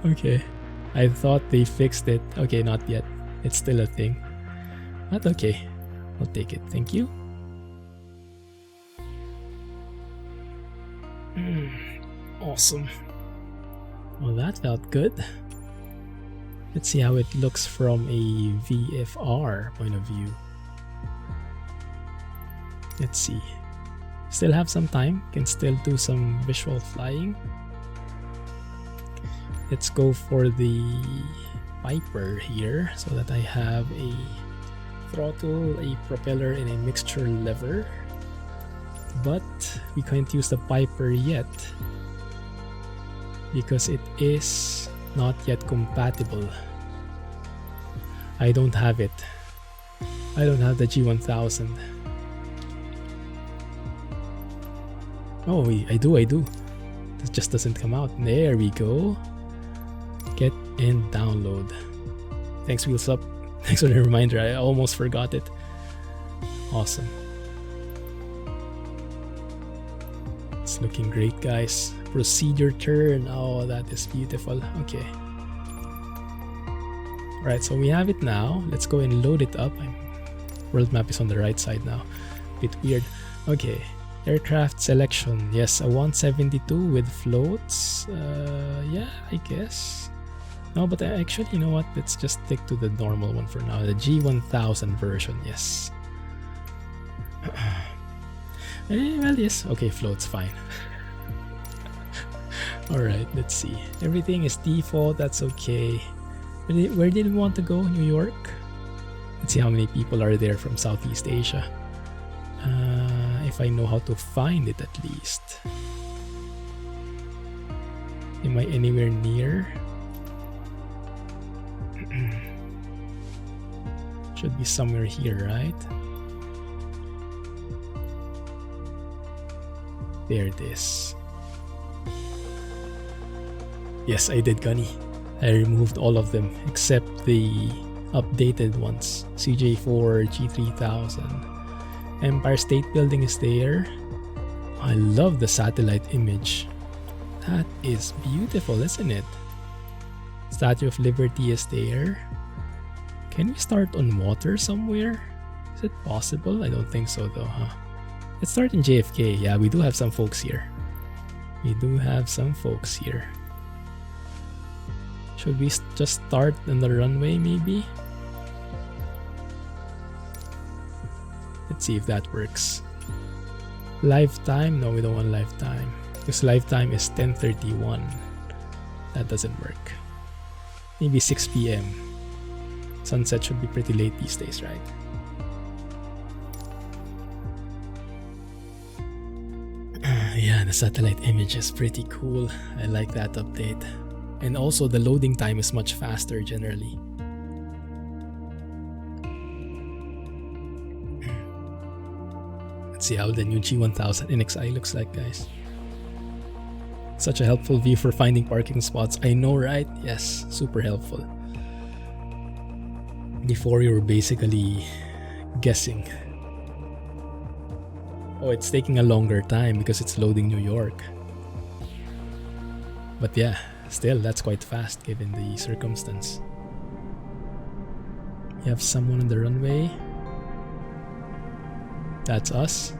Okay. I thought they fixed it. Okay, not yet. It's still a thing. But okay. I'll take it. Thank you. Awesome. Well, that felt good. Let's see how it looks from a VFR point of view. Let's see. Still have some time. Can still do some visual flying. Let's go for the Piper here so that I have a throttle, a propeller, and a mixture lever. But we can't use the Piper yet because it is not yet compatible. I don't have it. I don't have the G1000. Oh, I do. It just doesn't come out. There we go. Get and download. Thanks, Wheels Up. Thanks for the reminder. I almost forgot it. Awesome. It's looking great, guys. Proceed your turn. Oh, that is beautiful. Okay. Right, so we have it now. Let's go and load it up. World map is on the right side now. Bit weird. Okay. Aircraft selection. Yes, a 172 with floats. Yeah, I guess. No, but actually, you know what? Let's just stick to the normal one for now. The G1000 version. Yes. Well, yes. Okay, floats, fine. Alright, let's see. Everything is default. That's okay. Where did we want to go? New York? Let's see how many people are there from Southeast Asia. If I know how to find it at least. Am I anywhere near? Should be somewhere here, right? There it is. Yes, I did, Gunny. I removed all of them except the updated ones. CJ4 G3000. Empire State Building is there. I love the satellite image. That is beautiful, isn't it? Statue of Liberty is there. Can we start on water somewhere? Is it possible? I don't think so though, huh? Let's start in JFK. Yeah, we do have some folks here. Should we just start on the runway maybe? Let's see if that works. Lifetime? No, we don't want lifetime. Because lifetime is 10:31. That doesn't work. Maybe 6 p.m. Sunset should be pretty late these days, right? Yeah, the satellite image is pretty cool. I like that update. And also the loading time is much faster generally. Let's see how the new G1000 NXI looks like, guys. It's Such a helpful view for finding parking spots. I know, right? Yes, super helpful. Before you were basically guessing. Oh, it's taking a longer time because it's loading New York. But yeah, still, that's quite fast given the circumstance. You have someone on the runway. That's us.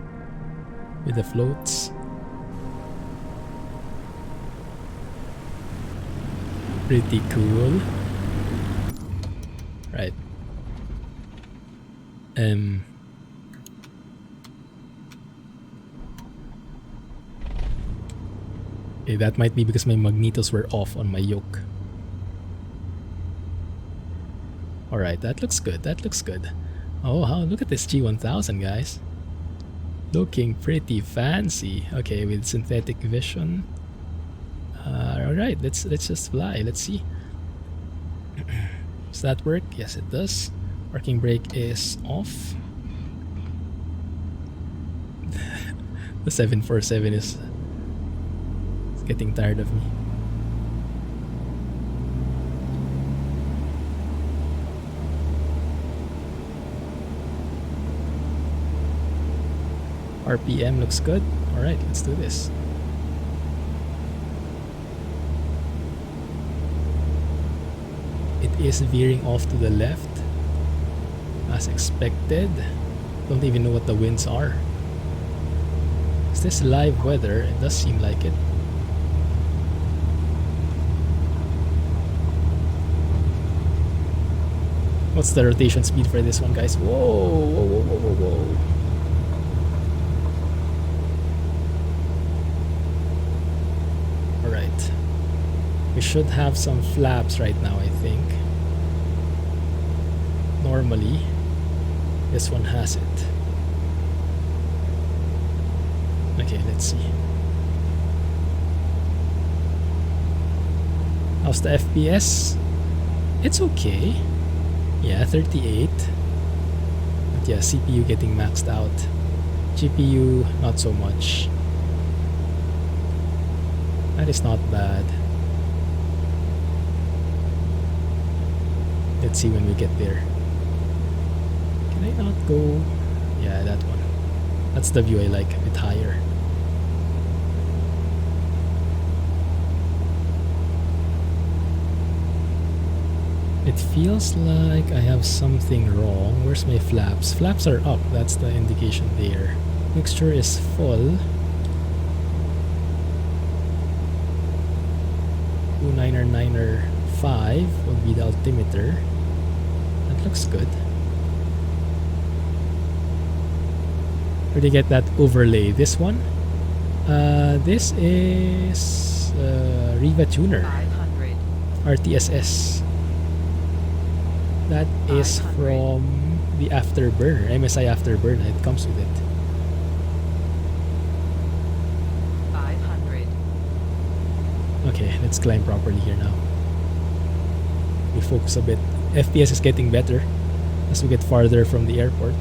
With the floats. Pretty cool. Right. Okay, that might be because my magnetos were off on my yoke. Alright, that looks good. That looks good. Oh, look at this G1000, guys. Looking pretty fancy. Okay, with synthetic vision. Alright, let's just fly. Let's see. Does that work? Yes, it does. Parking brake is off. The 747 is getting tired of me. RPM looks good. Alright, let's do this. It is veering off to the left as expected. Don't even know what the winds are. Is this live weather? It does seem like it. What's the rotation speed for this one, guys? Whoa, whoa, whoa, whoa, whoa, whoa. Alright. We should have some flaps right now, I think. Normally, this one has it. Okay, let's see. How's the FPS? It's okay. Yeah, 38. But yeah, CPU getting maxed out. GPU, not so much. That is not bad. Let's see when we get there. Can I not go? Yeah, that one. That's the view I like, a bit higher. It feels like I have something wrong. Where's my flaps? Flaps are up, that's the indication there. Mixture is full. 299er5 would be the altimeter. That looks good. Where do you get that overlay? This one? This is Riva Tuner. 500. RTSS. That is 500. from the Afterburner, MSI Afterburner. It comes with it. 500. Okay, let's climb properly here now. We focus a bit. FPS is getting better as we get farther from the airport.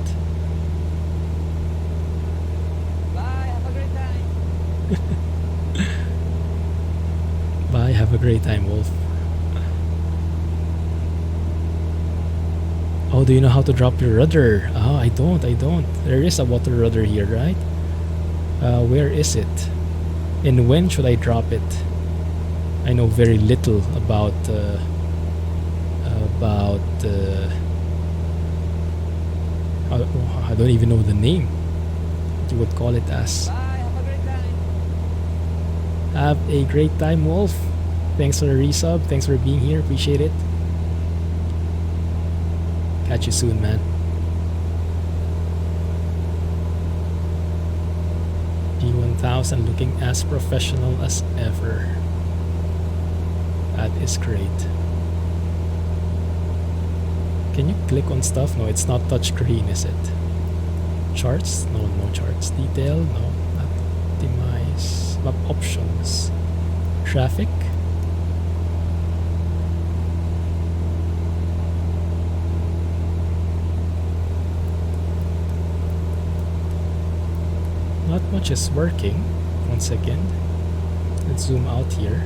Bye, have a great time. Bye, have a great time, Wolf. Oh, do you know how to drop your rudder? Oh, I don't. There is a water rudder here, right? Where is it? And when should I drop it? I know very little about I don't even know the name. What you would call it as. Bye, have a great time. Have a great time, Wolf. Thanks for the resub. Thanks for being here. Appreciate it. Catch you soon, man. G1000 looking as professional as ever. That is great. Can you click on stuff? No, it's not touchscreen, is it? Charts? No, no charts. Detail? No. Not optimize. Map options. Traffic? Not much is working. 1 second. Let's zoom out here.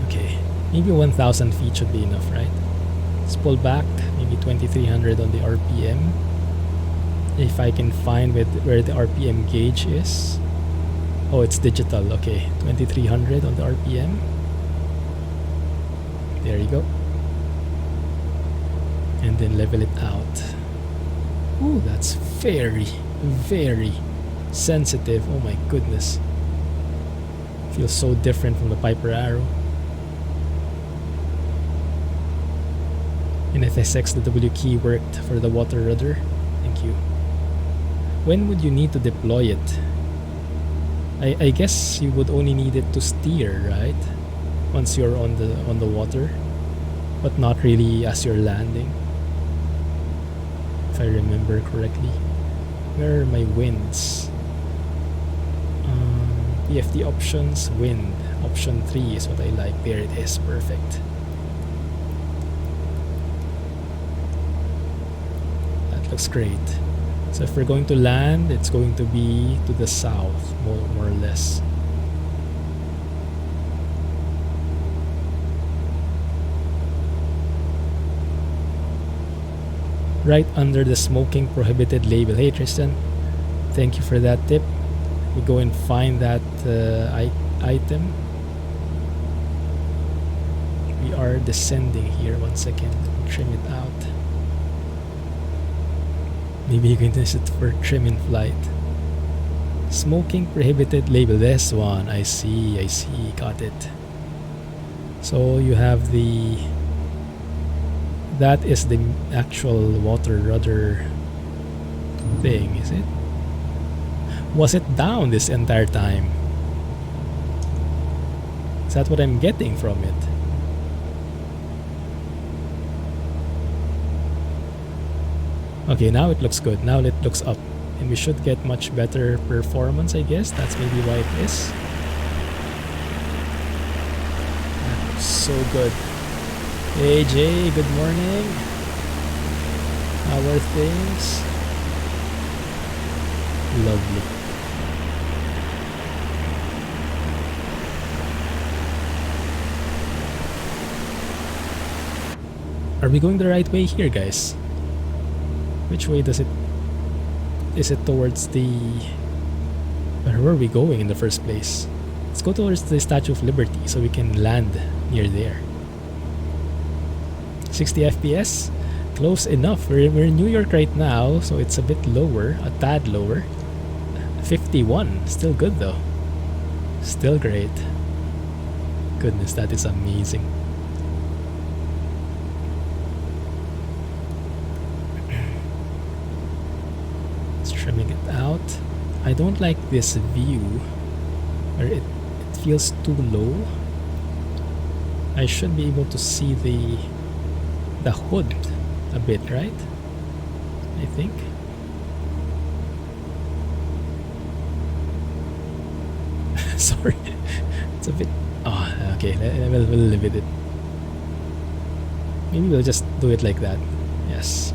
Okay, maybe 1,000 feet should be enough, right? Let's pull back, maybe 2,300 on the RPM. If I can find where the RPM gauge is. Oh, it's digital. Okay, 2,300 on the RPM. There you go. And then level it out. Ooh, that's very, very sensitive. Oh my goodness. Feels so different from the Piper Arrow. In FSX, the W key worked for the water rudder. Thank you. When would you need to deploy it? I guess you would only need it to steer, right? Once you're on the water, but not really as you're landing. If I remember correctly. Where are my winds? PFD options, wind. Option 3 is what I like. There it is, perfect. That looks great. So if we're going to land, it's going to be to the south, more or less. Right under the smoking prohibited label. Hey Tristan, thank you for that tip. We go and find that item. We are descending here. 1 second, let me trim it out. Maybe you can use it for trim in flight. Smoking prohibited label. This one. I see. Got it. So you have the... That is the actual water rudder thing, is it? Was it down this entire time? Is that what I'm getting from it? Okay, now it looks good. Now it looks up. And we should get much better performance, I guess. That's maybe why it is. That looks so good. Hey Jay, good morning. How are things? Lovely. Are we going the right way here, guys? Which way does it... Is it towards the... Where were we going in the first place? Let's go towards the Statue of Liberty so we can land near there. 60 FPS? Close enough. We're in New York right now, so it's a bit lower, a tad lower. 51. Still good though. Still great. Goodness, that is amazing. Trimming it out. I don't like this view where it feels too low. I should be able to see the hood a bit, right? I think. Sorry. It's a bit... Oh, okay. We'll live with it. Maybe we'll just do it like that. Yes.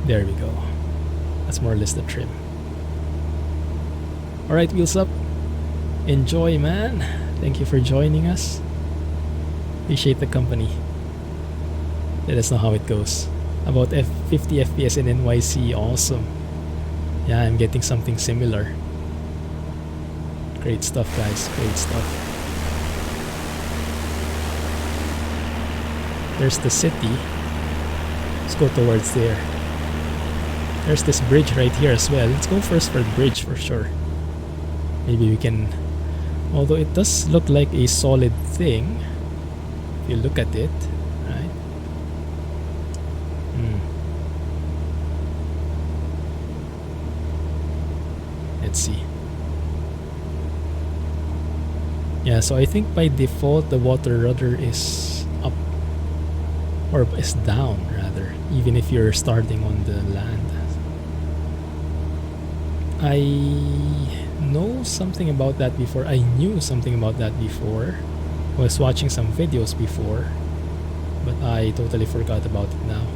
There we go. That's more or less the trim. Alright, wheels up. Enjoy, man. Thank you for joining us. Appreciate the company. Let us know how it goes. About 50 FPS in NYC. Awesome. Yeah, I'm getting something similar. Great stuff, guys. Great stuff. There's the city. Let's go towards there. There's this bridge right here as well. Let's go first for the bridge for sure. Maybe we can... Although it does look like a solid thing. If you look at it. Right? Let's see. Yeah, so I think by default the water rudder is up. Or is down rather. Even if you're starting on the land. I know something about that before. I knew something about that before. I was watching some videos before, but I totally forgot about it now.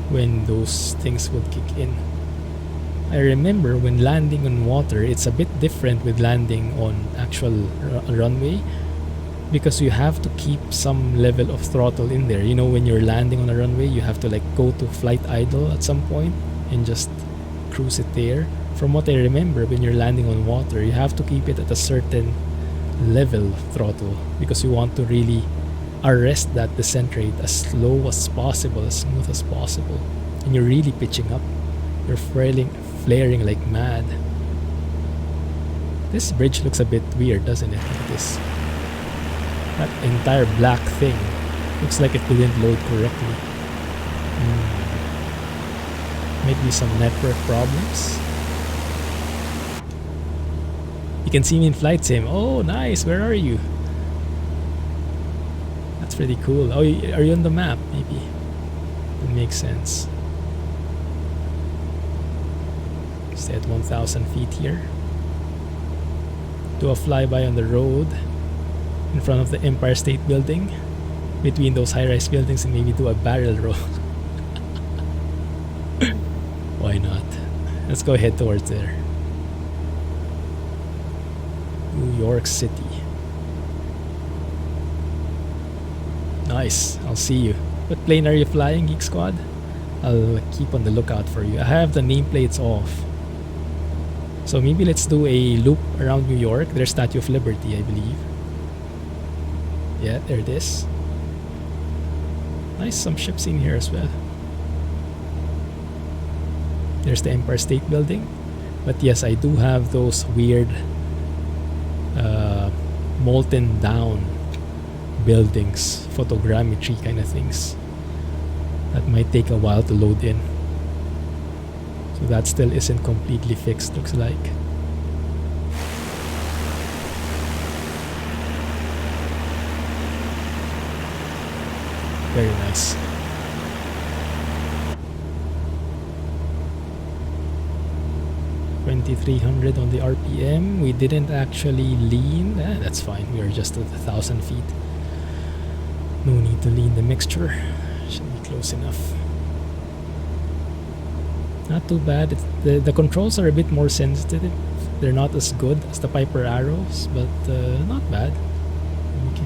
When those things would kick in. I remember when landing on water, it's a bit different with landing on actual runway, because you have to keep some level of throttle in there. You know, when you're landing on a runway, you have to like go to flight idle at some point and just cruise it there. From what I remember, when you're landing on water, you have to keep it at a certain level of throttle because you want to really arrest that descent rate as slow as possible, as smooth as possible. And you're really pitching up. You're flaring like mad. This bridge looks a bit weird, doesn't it? Look at this. That entire black thing looks like it didn't load correctly. Might be some network problems. You can see me in flight sim. Oh, nice. Where are you? That's pretty cool. Oh, are you on the map? Maybe. It makes sense. Stay at 1,000 feet here. Do a flyby on the road in front of the Empire State Building, between those high-rise buildings, and maybe do a barrel roll. Why not? Let's go head towards there. New York City. Nice. I'll see you. What plane are you flying, Geek Squad? I'll keep on the lookout for you. I have the nameplates off. So maybe let's do a loop around New York. There's Statue of Liberty, I believe. Yeah, there it is. Nice, some ships in here as well. There's the Empire State Building. But yes, I do have those weird molten down buildings, photogrammetry kind of things. That might take a while to load in. So that still isn't completely fixed, looks like. Very nice. $2,300 on the RPM. We didn't actually lean. That's fine. We are just at 1,000 feet. No need to lean the mixture. Should be close enough. Not too bad. The controls are a bit more sensitive. They're not as good as the Piper Arrows, but not bad.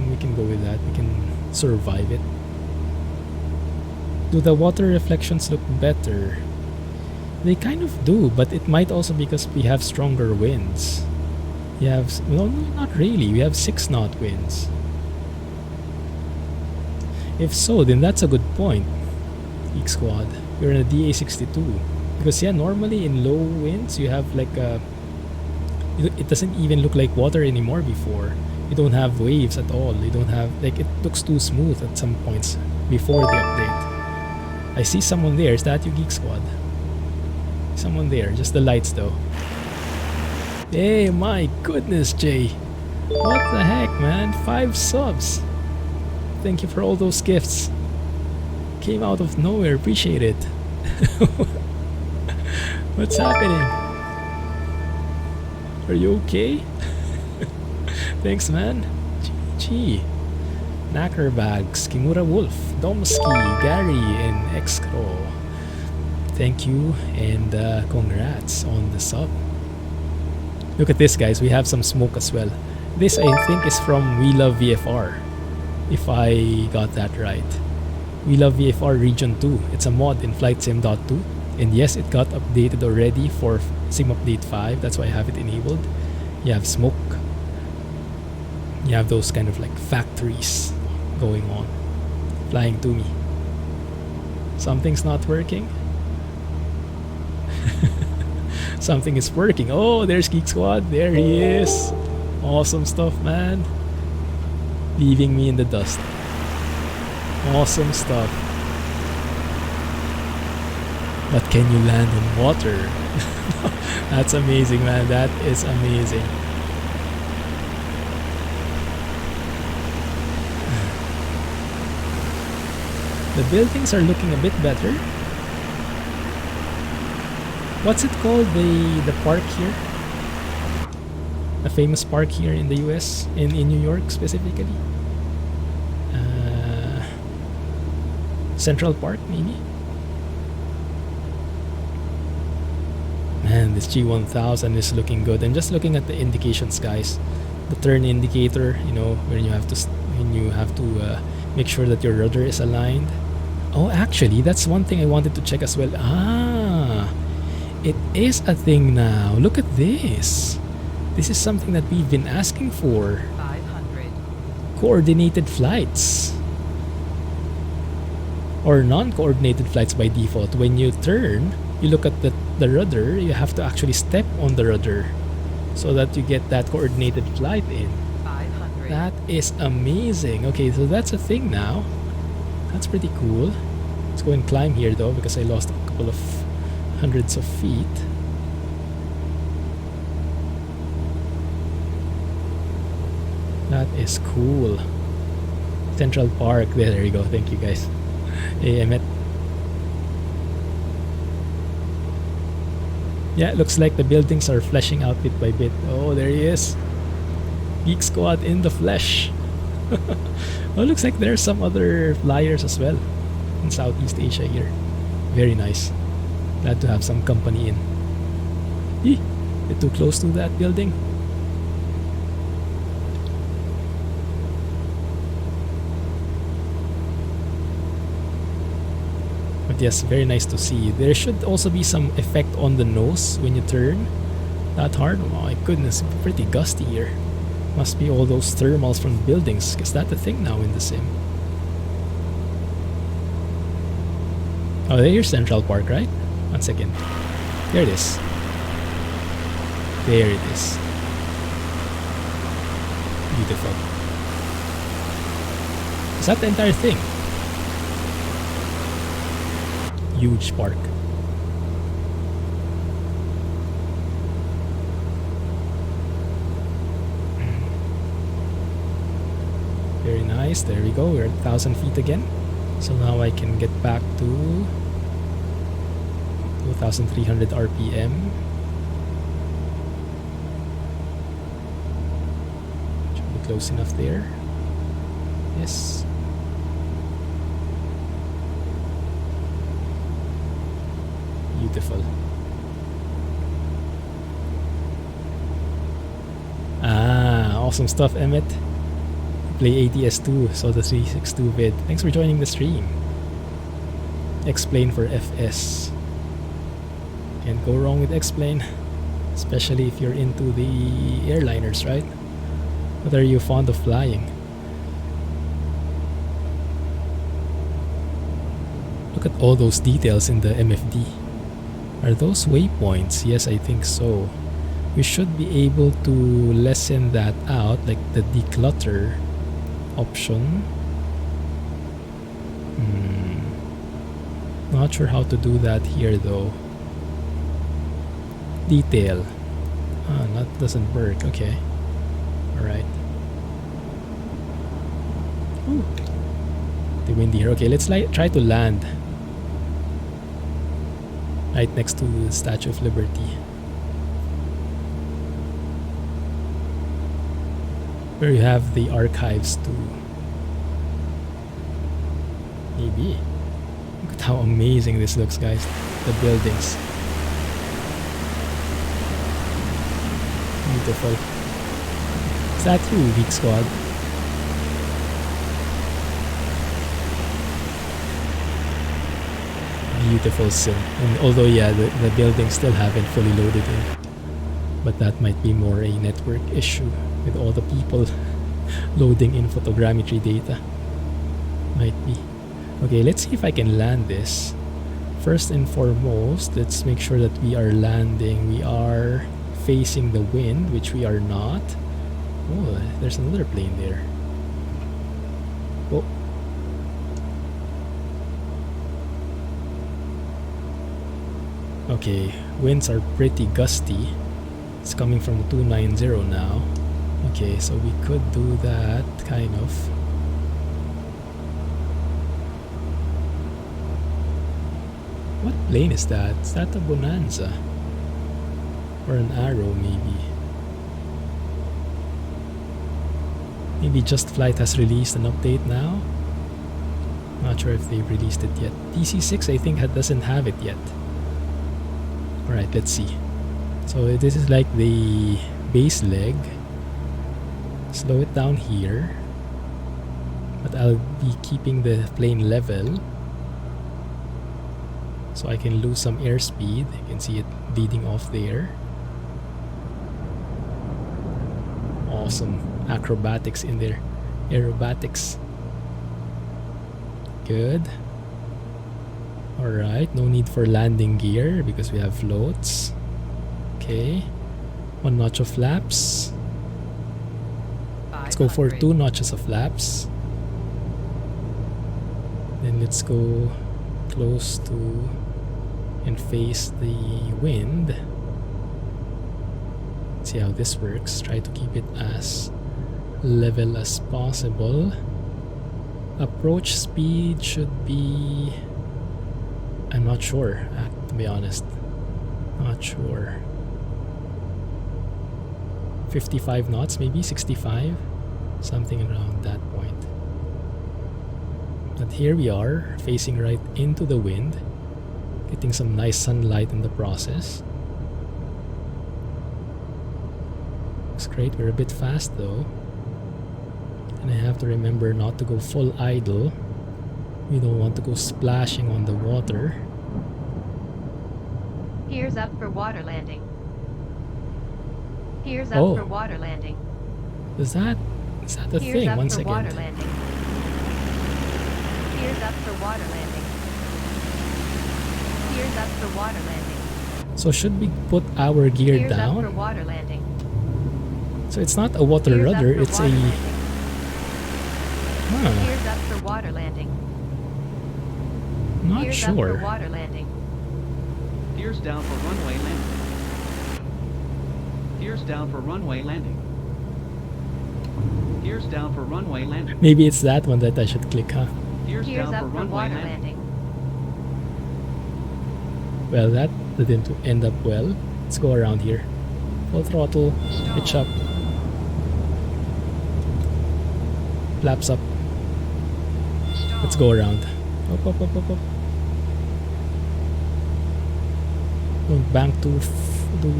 We can go with that. We can survive it. Do the water reflections look better? They kind of do, but it might also be because we have stronger winds. You have, well, no, not really. We have 6 knot winds. If so, then that's a good point, Geek Squad. You're in a DA62. Because yeah, normally in low winds, you have like a... It doesn't even look like water anymore before. You don't have waves at all. You don't have... Like, it looks too smooth at some points before the update. I see someone there. Is that you, Geek Squad? Someone there. Just the lights, though. Hey, my goodness, Jay. What the heck, man? 5 subs. Thank you for all those gifts. Came out of nowhere. Appreciate it. What's happening? Are you okay? Thanks, man. GG. Knackerbags, Kimura Wolf, Domsky, Gary, and Excro. Thank you, and congrats on the sub. Look at this, guys. We have some smoke as well. This, I think, is from We Love VFR, if I got that right. We Love VFR Region 2. It's a mod in Flight Sim 2. And yes, it got updated already for Sim Update 5. That's why I have it enabled. You have smoke. You have those kind of like factories going on, flying to me. Something's not working. Something is working. Oh, there's Geek Squad. There he is. Awesome stuff, man. Leaving me in the dust. Awesome stuff. But can you land on water? That's amazing, man. That is amazing. The buildings are looking a bit better. What's it called? The park here? a famous park here in the US, in New York specifically. Central Park, maybe? Man, this G1000 is looking good. And just looking at the indications, guys, the turn indicator, you know, when you have to make sure that your rudder is aligned. Oh, actually, that's one thing I wanted to check as well. Ah, it is a thing now. Look at this. This is something that we've been asking for. 500. Coordinated flights. Or non-coordinated flights by default. When you turn, you look at the rudder, you have to actually step on the rudder so that you get that coordinated flight in. 500. That is amazing. Okay, so that's a thing now. That's pretty cool. Let's go and climb here though, because I lost a couple of hundreds of feet. That is cool. Central Park. There you go. Thank you guys. Hey, Emmett. Yeah, it looks like the buildings are fleshing out bit by bit. Oh, there he is. Geek Squad in the flesh. Oh, looks like there's some other flyers as well in Southeast Asia here. Very nice. Glad to have some company in. Eeh, bit too close to that building. But yes, very nice to see. There should also be some effect on the nose when you turn that hard. Oh my goodness, pretty gusty here. Must be all those thermals from buildings. Is that the thing now in the sim? Oh, here's Central Park, right? 1 second. There it is. There it is. Beautiful. Is that the entire thing? Huge park. Very nice. There we go. We're at 1,000 feet again. So now I can get back to 2,300 RPM. Should be close enough there. Yes. Beautiful. Ah, awesome stuff, Emmett. Play ATS2, saw the 362 vid. Thanks for joining the stream. Explain for FS. Can't go wrong with Explain, especially if you're into the airliners, right? What are you fond of flying? Look at all those details in the MFD. Are those waypoints? Yes, I think so. We should be able to lessen that out, like the declutter option. Not sure how to do that here though. Detail. Ah, that doesn't work. Okay. Alright. The windy here. Okay, let's try to land right next to the Statue of Liberty, where you have the archives too. Maybe. Look at how amazing this looks, guys. The buildings. Beautiful. Is that you, Geek Squad? Beautiful sim. And although yeah, the buildings still haven't fully loaded in, but that might be more a network issue with all the people loading in photogrammetry data. Might be. Okay, let's see if I can land this. First and foremost, let's make sure that we are landing. We are facing the wind, which we are not. Oh, there's another plane there. Oh. Okay, winds are pretty gusty. It's coming from the 290 now. Okay, so we could do that, kind of. What plane is that? Is that a Bonanza? Or an Arrow, maybe? Maybe Just Flight has released an update now. Not sure if they've released it yet. DC6 I think doesn't have it yet. Alright, let's see. So this is like the base leg. Slow it down here. But I'll be keeping the plane level, so I can lose some airspeed. You can see it bleeding off there. Awesome. Acrobatics in there. Aerobatics. Good. Alright, no need for landing gear because we have floats. Okay. 1 notch of flaps. Let's go for 2 notches of flaps. Then let's go close to and face the wind. See how this works. Try to keep it as level as possible. Approach speed should be... I'm not sure, to be honest. Not sure. 55 knots, maybe 65, something around that point. But here we are, facing right into the wind, getting some nice sunlight in the process. Looks great. We're a bit fast though, and I have to remember not to go full idle. We don't want to go splashing on the water. Gears up for water landing. Gears up for water landing. Is that a Gears thing? up 1 for second. water landing. Gears up for water landing. Gears up for water landing. So should we put our gear Gears up for down? water landing. So it's not a water Gears up rudder, for it's a... water landing. Huh, Gears up for water landing. not Gears up for sure. water landing. Gears down for runway landing. Gears down for runway landing. Gears down for runway landing. Maybe it's that one that I should click, huh? Gears Gears down up for for runway water landing. landing. Well, that didn't end up well. Let's go around here. Full throttle, pitch up. Flaps up. Let's go around. Up, up, up, up, up. Don't bank too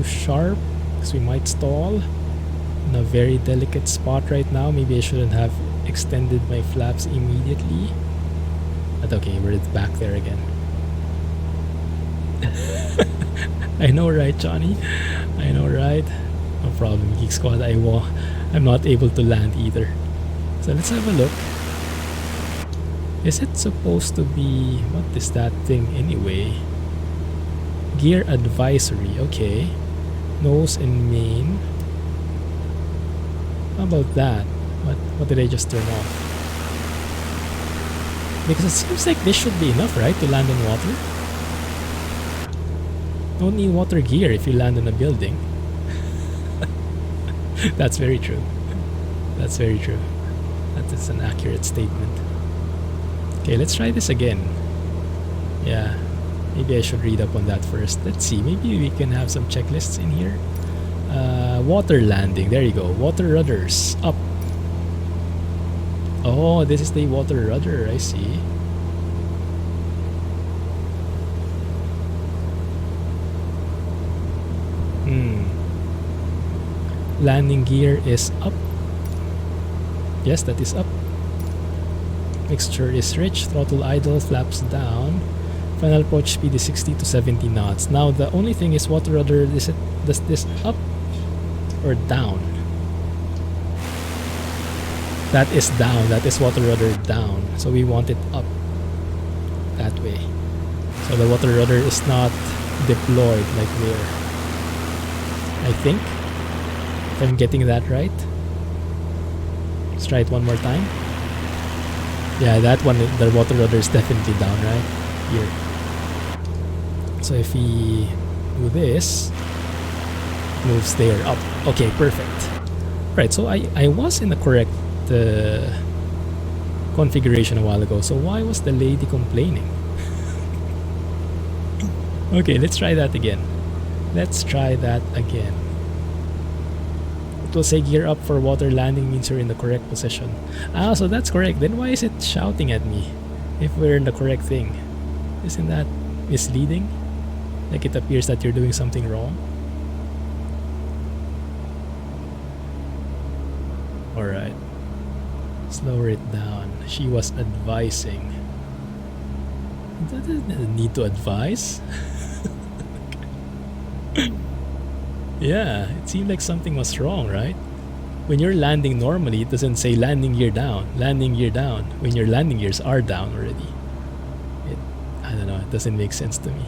sharp, because we might stall. In a very delicate spot right now. Maybe I shouldn't have extended my flaps immediately. But okay, we're back there again. I know, right, Johnny? I know, right? No problem, Geek Squad. I'm not able to land either. So let's have a look. Is it supposed to be... What is that thing anyway? Gear advisory. Okay. Nose and main. How about that? What did I just turn off? Because it seems like this should be enough, right? To land on water. Don't need water gear if you land on a building. That's very true. That's very true. That is an accurate statement. Okay, let's try this again. Yeah, maybe I should read up on that first. Let's see, maybe we can have some checklists in here. Water landing, there you go. Water rudders, up. Oh, this is the water rudder, I see. Landing gear is up. Yes, that is up. Mixture is rich, throttle idle, flaps down. Final approach speed is 60 to 70 knots. Now the only thing is water rudder, does this up or down? That is down, that is water rudder down. So we want it up that way. So the water rudder is not deployed like there. I think. If I'm getting that right. Let's try it one more time. Yeah, that one, the water rudder is definitely down, right? Here. So if we do this, it moves there up. Okay, perfect. Right, so I was in the correct configuration a while ago. So why was the lady complaining? Okay, let's try that again. Let's try that again. will say gear up for water landing means you're in the correct position. Ah, so that's correct. Then why is it shouting at me if we're in the correct thing? Isn't that misleading? Like it appears that you're doing something wrong. Alright. Slower it down. She was advising. Doesn't need to advise. Yeah, it seemed like something was wrong, right? When you're landing normally, it doesn't say landing gear down, landing gear down. When your landing gears are down already. I don't know, it doesn't make sense to me.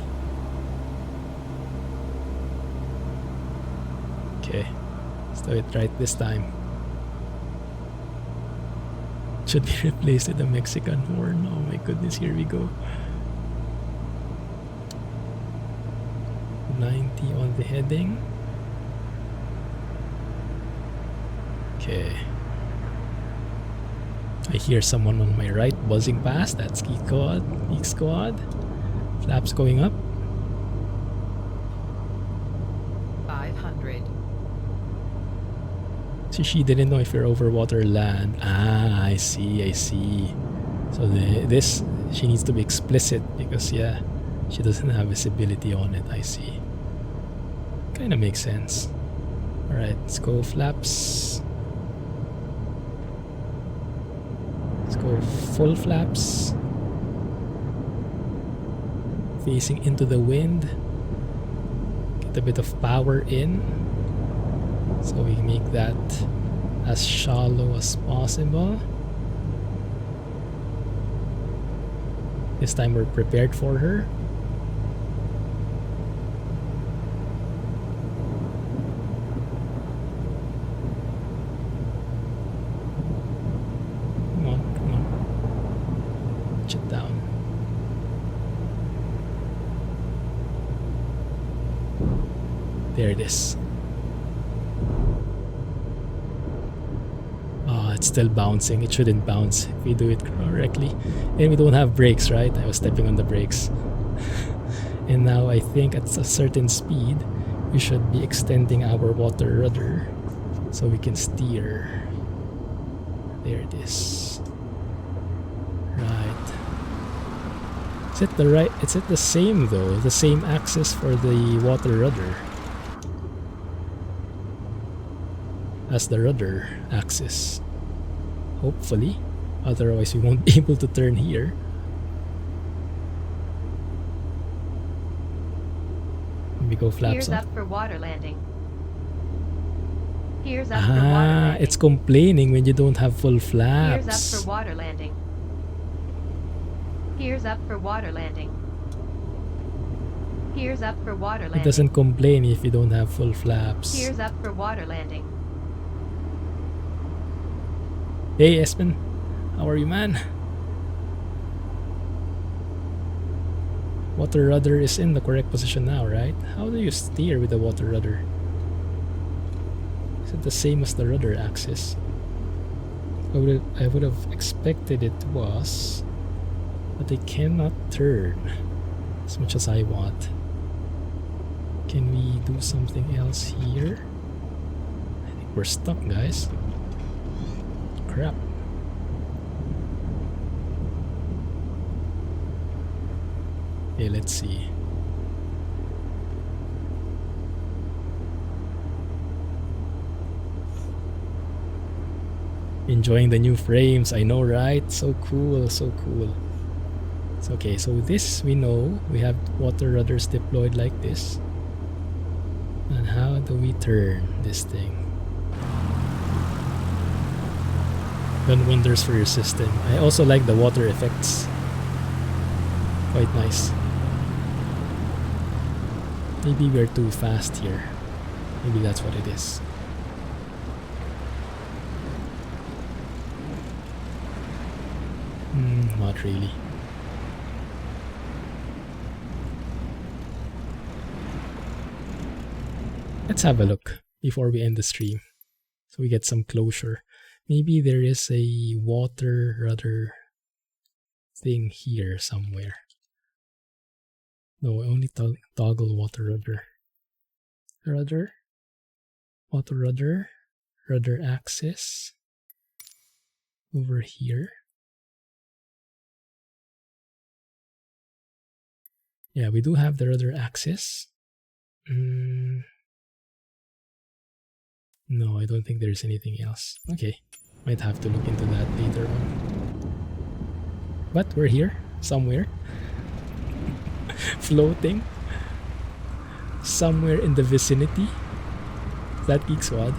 Okay, let's do it right this time. Should be replaced with a Mexican horn. Oh my goodness, here we go. 90 on the heading. Okay. I hear someone on my right buzzing past. That's Geek Squad. Flaps going up. 500. So she didn't know if you're over water or land. Ah, I see. So this, she needs to be explicit because yeah, she doesn't have visibility on it. I see. Kind of makes sense. Alright, let's go flaps. Let's go full flaps. Facing into the wind. Get a bit of power in. So we make that as shallow as possible. This time we're prepared for her. Come on. Pitch it down. There it is. It's still bouncing. It shouldn't bounce if we do it correctly. And we don't have brakes, right? I was stepping on the brakes. And now I think at a certain speed, we should be extending our water rudder so we can steer. There it is. Right. Is it the right? Is it the same though? The same axis for the water rudder as the rudder axis. Hopefully, otherwise we won't be able to turn here. We go flaps Gears up. up for water landing. Gears up for water landing. It's complaining when you don't have full Gears flaps. up for water landing. Gears up for water landing. Gears up for water landing. It doesn't complain if you don't have full flaps. Gears up for water landing. Hey Espen, how are you, man? Water rudder is in the correct position now, right? How do you steer with the water rudder? Is it the same as the rudder axis? I would have expected it was, but I cannot turn as much as I want. Can we do something else here? I think we're stuck, guys. Crap. Okay, let's see. Enjoying the new frames, I know, right? So cool, so cool. It's okay, so this we know, we have water rudders deployed like this. And how do we turn this thing? Done wonders for your system. I also like the water effects. Quite nice. Maybe we're too fast here. Maybe that's what it is. Not really. Let's have a look before we end the stream so we get some closure. Maybe there is a water rudder thing here somewhere. No, only toggle water rudder. Water rudder, rudder axis over here. Yeah, we do have the rudder axis. No, I don't think there's anything else. Okay, might have to look into that later on. But we're here, somewhere. Floating. Somewhere in the vicinity. Is that Geek Squad?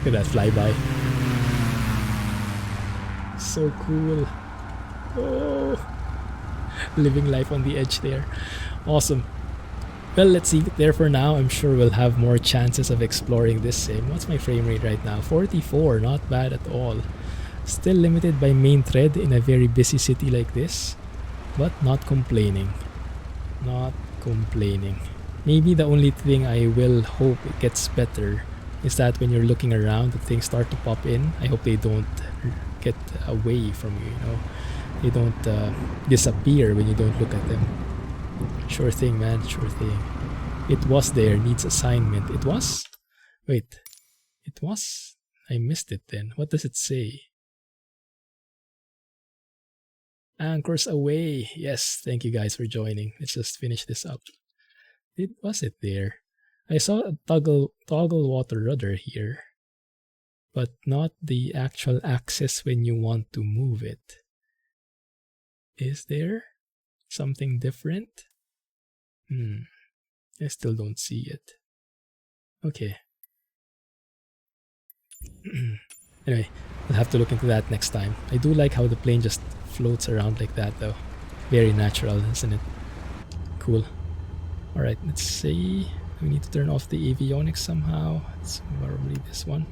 Look at that flyby. So cool. Oh, living life on the edge there. Awesome. Well, let's leave it there for now. I'm sure we'll have more chances of exploring this sim. What's my frame rate right now? 44, not bad at all. Still limited by main thread in a very busy city like this, but not complaining. Not complaining. Maybe the only thing I will hope it gets better is that when you're looking around, the things start to pop in. I hope they don't get away from you, you know. They don't disappear when you don't look at them. Sure thing, man. Sure thing. It was there. Needs assignment. It was? Wait. It was? I missed it then. What does it say? Anchors away. Yes. Thank you guys for joining. Let's just finish this up. Was it there? I saw a toggle water rudder here, but not the actual axis when you want to move it. Is there something different? I still don't see it. Okay. Anyway, we'll have to look into that next time. I do like how the plane just floats around like that though. Very natural, isn't it? Cool. Alright, let's see. We need to turn off the avionics somehow. It's probably this one.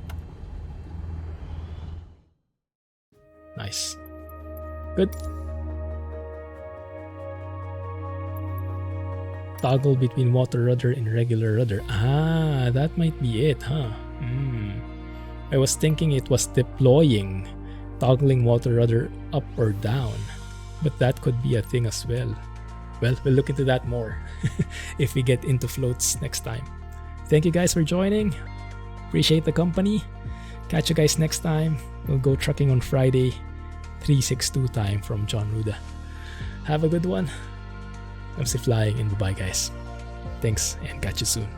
Nice. Good. Toggle between water rudder and regular rudder. Ah, that might be it, huh? I was thinking it was deploying, toggling water rudder up or down, but that could be a thing as well. Well, we'll look into that more if we get into floats next time. Thank you guys for joining. Appreciate the company. Catch you guys next time. We'll go trucking on Friday, 362 time from John Ruda. Have a good one. Clumsy flying and bye-bye guys. Thanks and catch you soon.